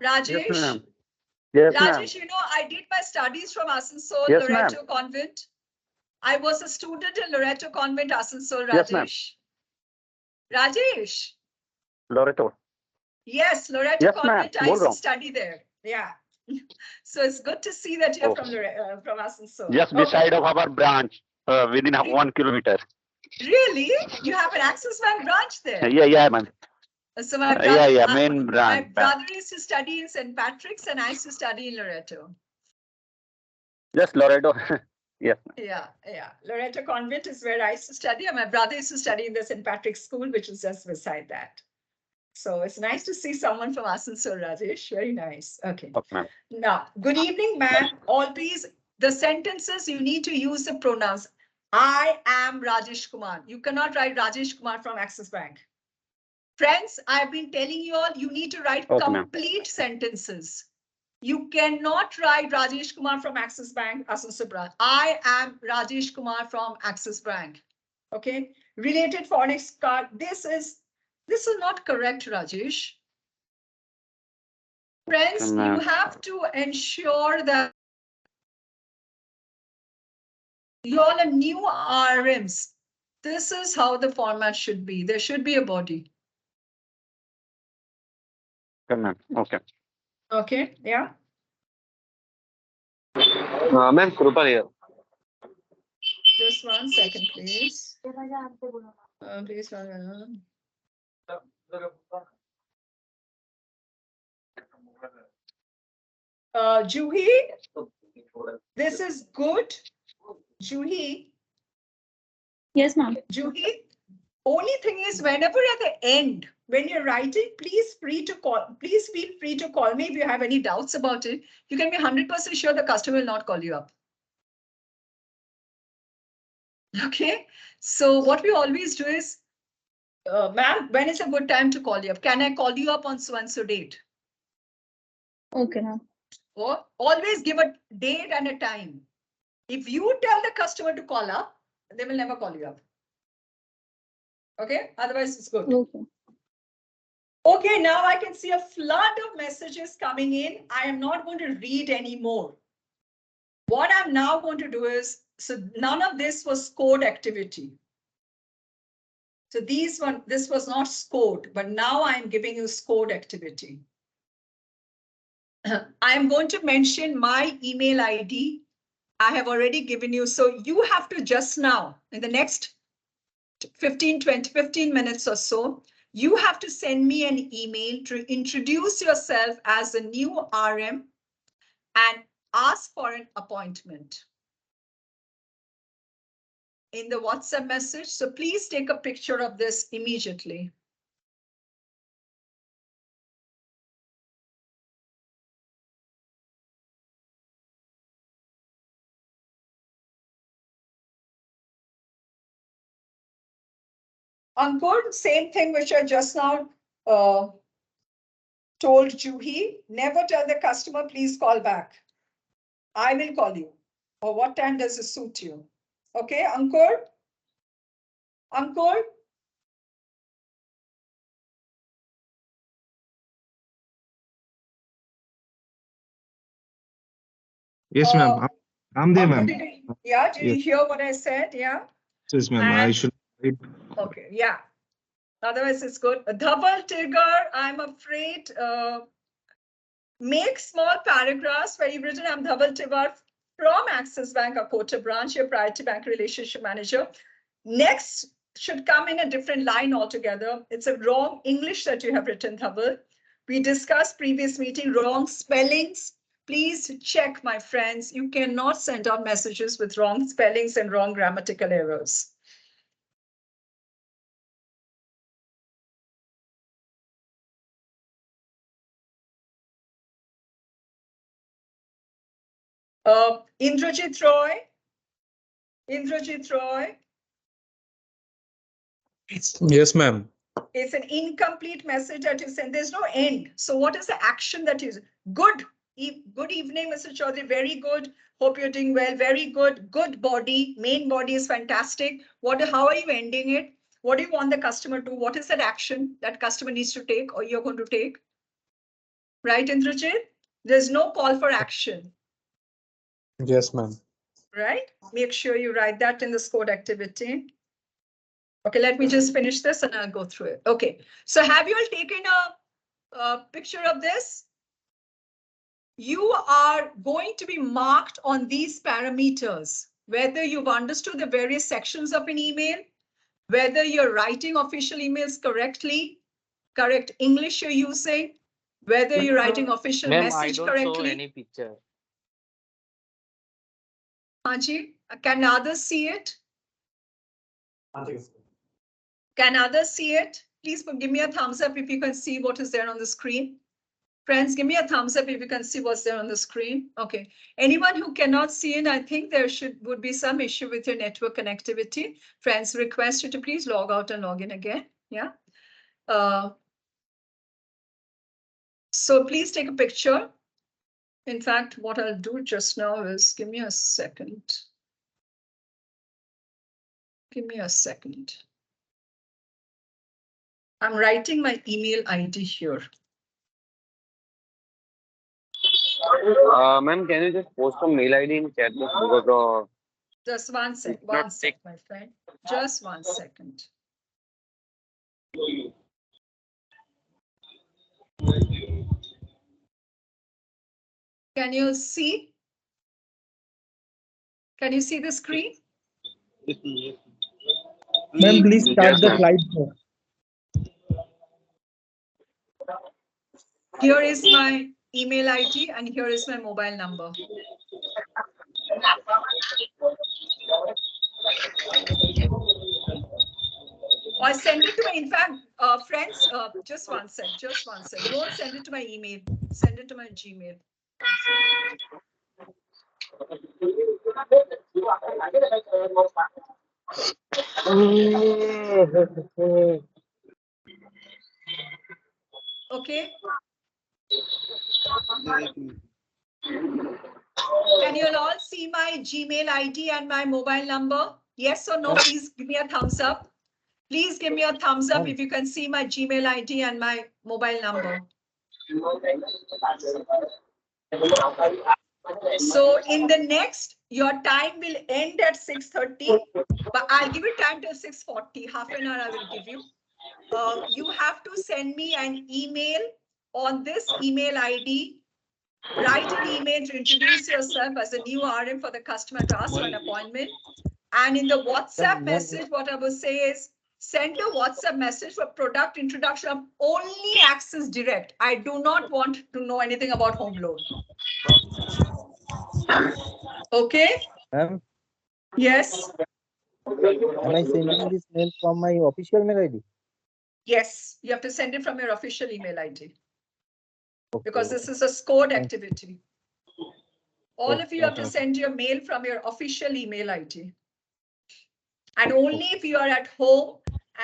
Rajesh? Yes, ma'am. Rajesh, you know, I did my studies from Asansol, Yes, Loreto Convent. I was a student in Loreto Convent, Asansol, Rajesh. Yes, ma'am. Rajesh? Loreto. Yes, Loreto Yes, Convent. ma'am. I used to study there. Yeah. So it's good to see that you're from Asansol. Just beside of our branch, within 1 kilometer. Really? You have an Axis Bank branch there? Yeah, ma'am. So my brother, main my branch. brother used to study in St. Patrick's and I used to study in Loreto. Just Loreto. Yes. Yeah. Loreto Convent is where I used to study, and my brother used to study in the St. Patrick's School, which is just beside that. So it's nice to see someone from Asansol, Rajesh. Very nice. Okay. Now, good evening, ma'am. Always the sentences you need to use the pronouns. I am Rajesh Kumar. You cannot write Rajesh Kumar from Axis Bank. Friends, I've been telling you all, you need to write complete sentences. You cannot write Rajesh Kumar from Axis Bank, Asansol branch. I am Rajesh Kumar from Axis Bank. Okay. Related Forex card. This is not correct, Rajesh. Friends, you have to ensure that you all are new RMs. This is how the format should be. There should be a body. Okay. Okay, yeah. Ma'am, Kripal here. Just 1 second, please. Please. Juhi, this is good. Juhi. Yes, ma'am. Juhi, only thing is whenever at the end, when you're writing, please feel free to call me if you have any doubts about it. You can be 100% sure the customer will not call you up. Okay, so what we always do is, ma'am, when is a good time to call you up? Can I call you up on so-and-so date? Okay, ma'am. Or always give a date and a time. If you tell the customer to call up, they will never call you up. Okay, otherwise it's good. Okay. Okay, now I can see a flood of messages coming in. I am not going to read anymore. What I'm now going to do is, so none of this was scored activity. So this was not scored, but now I'm giving you scored activity. I'm going to mention my email ID. I have already given you. So you have to just now, in the next 15 minutes or so, you have to send me an email to introduce yourself as a new RM and ask for an appointment in the WhatsApp message. So please take a picture of this immediately. Ankur, same thing which I just now told Juhi, never tell the customer, please call back. I will call you. Or what time does it suit you? Okay, Ankur? Ankur? Yes, ma'am. I'm there, ma'am. Yeah, did you Yes, hear what I said? Yeah. yes, ma'am. I And- should. Okay, yeah. Otherwise, it's good. Double trigger, I'm afraid. Make small paragraphs where you've written, I'm Dhaval Tiwar from Axis Bank, Akota branch, your priority bank relationship manager. Next should come in a different line altogether. It's a wrong English that you have written, Dhaval. We discussed previous meeting, wrong spellings. Please check, my friends. You cannot send out messages with wrong spellings and wrong grammatical errors. Indrajit Roy. Indrajit Roy. Yes, ma'am. It's an incomplete message that you send. There's no end. So what is the action that you good? Good evening, Mr. Chaudhary. Very good. Hope you're doing well. Very good. Good body. Main body is fantastic. How are you ending it? What do you want the customer to do? What is that action that customer needs to take or you're going to take? Right, Indrajit? There's no call for action. Yes, ma'am. Right? Make sure you write that in the scored activity. Okay, let me just finish this and I'll go through it. Okay, so have you all taken a picture of this? You are going to be marked on these parameters, whether you've understood the various sections of an email, whether you're writing official emails correctly, correct English you're using, whether you're writing official message I don't correctly. show any picture. Haji, can others see it? Can others see it? Please give me a thumbs up if you can see what is there on the screen. Friends, give me a thumbs up if you can see what's there on the screen. Okay. Anyone who cannot see it, I think there would be some issue with your network connectivity. Friends, request you to please log out and log in again. Yeah. So please take a picture. In fact, what I'll do just now is give me a second. Give me a second. I'm writing my email ID here. Ma'am, can you just post some mail ID in chat box because Just one sec, my friend. Just 1 second. Can you see? Can you see the screen? Ma'am, please start the slideshow. Here is my email ID and here is my mobile number. Or send it to me. In fact, friends, just one sec. Don't send it to my email. Send it to my Gmail. Okay. Can you all see my Gmail ID and my mobile number? Yes or no? Please give me a thumbs up. Please give me a thumbs up if you can see my Gmail ID and my mobile number. So in the next, your time will end at 6:30, but I'll give you time till 6:40. Half an hour I will give you. You have to send me an email on this email ID. Write an email to introduce yourself as a new RM for the customer to ask for an appointment. And in the WhatsApp message, what I will say is, send a WhatsApp message for product introduction of only Axis Direct. I do not want to know anything about home loan. Okay? Yes. Am I sending this mail from my official mail ID? Yes, you have to send it from your official email ID. Because this is a scored activity. All of you have to send your mail from your official email ID. And only if you are at home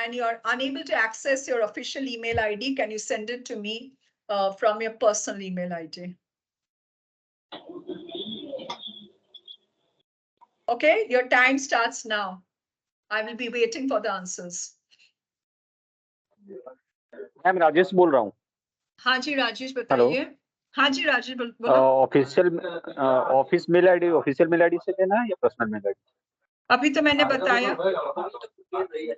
and you are unable to access your official email ID, can you send it to me from your personal email ID. Okay, your time starts now. I will be waiting for the answers. मैं राजेश बोल रहा हूँ. हाँ जी राजेश बताइए. हाँ जी राजीव बोलो। Office mail ID official mail ID से देना है या पर्सनल मेल आईडी? अभी तो मैंने बताया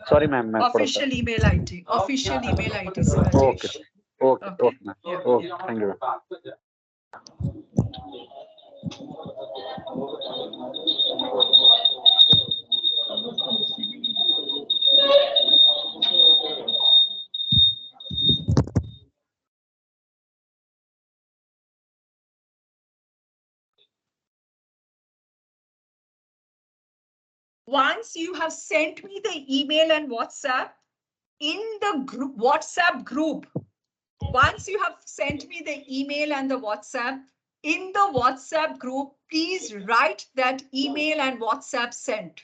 सॉरी मैम, मैं थोड़ा सा ऑफिशियल ईमेल आईडी से Rajesh. Okay ma'am, okay, thank you. Once you have sent me the email and WhatsApp in the group, WhatsApp group, once you have sent me the email and the WhatsApp, in the WhatsApp group, please write that email and WhatsApp sent.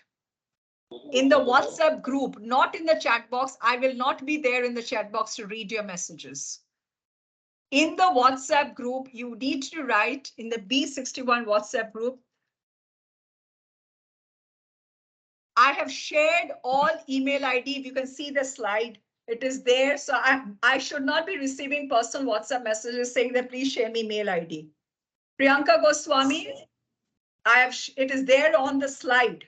In the WhatsApp group, not in the chat box. I will not be there in the chat box to read your messages. In the WhatsApp group, you need to write in the B61 WhatsApp group, I have shared all email ID. If you can see the slide, it is there. So I should not be receiving personal WhatsApp messages saying that please share me mail ID. Priyanka Goswami, it is there on the slide.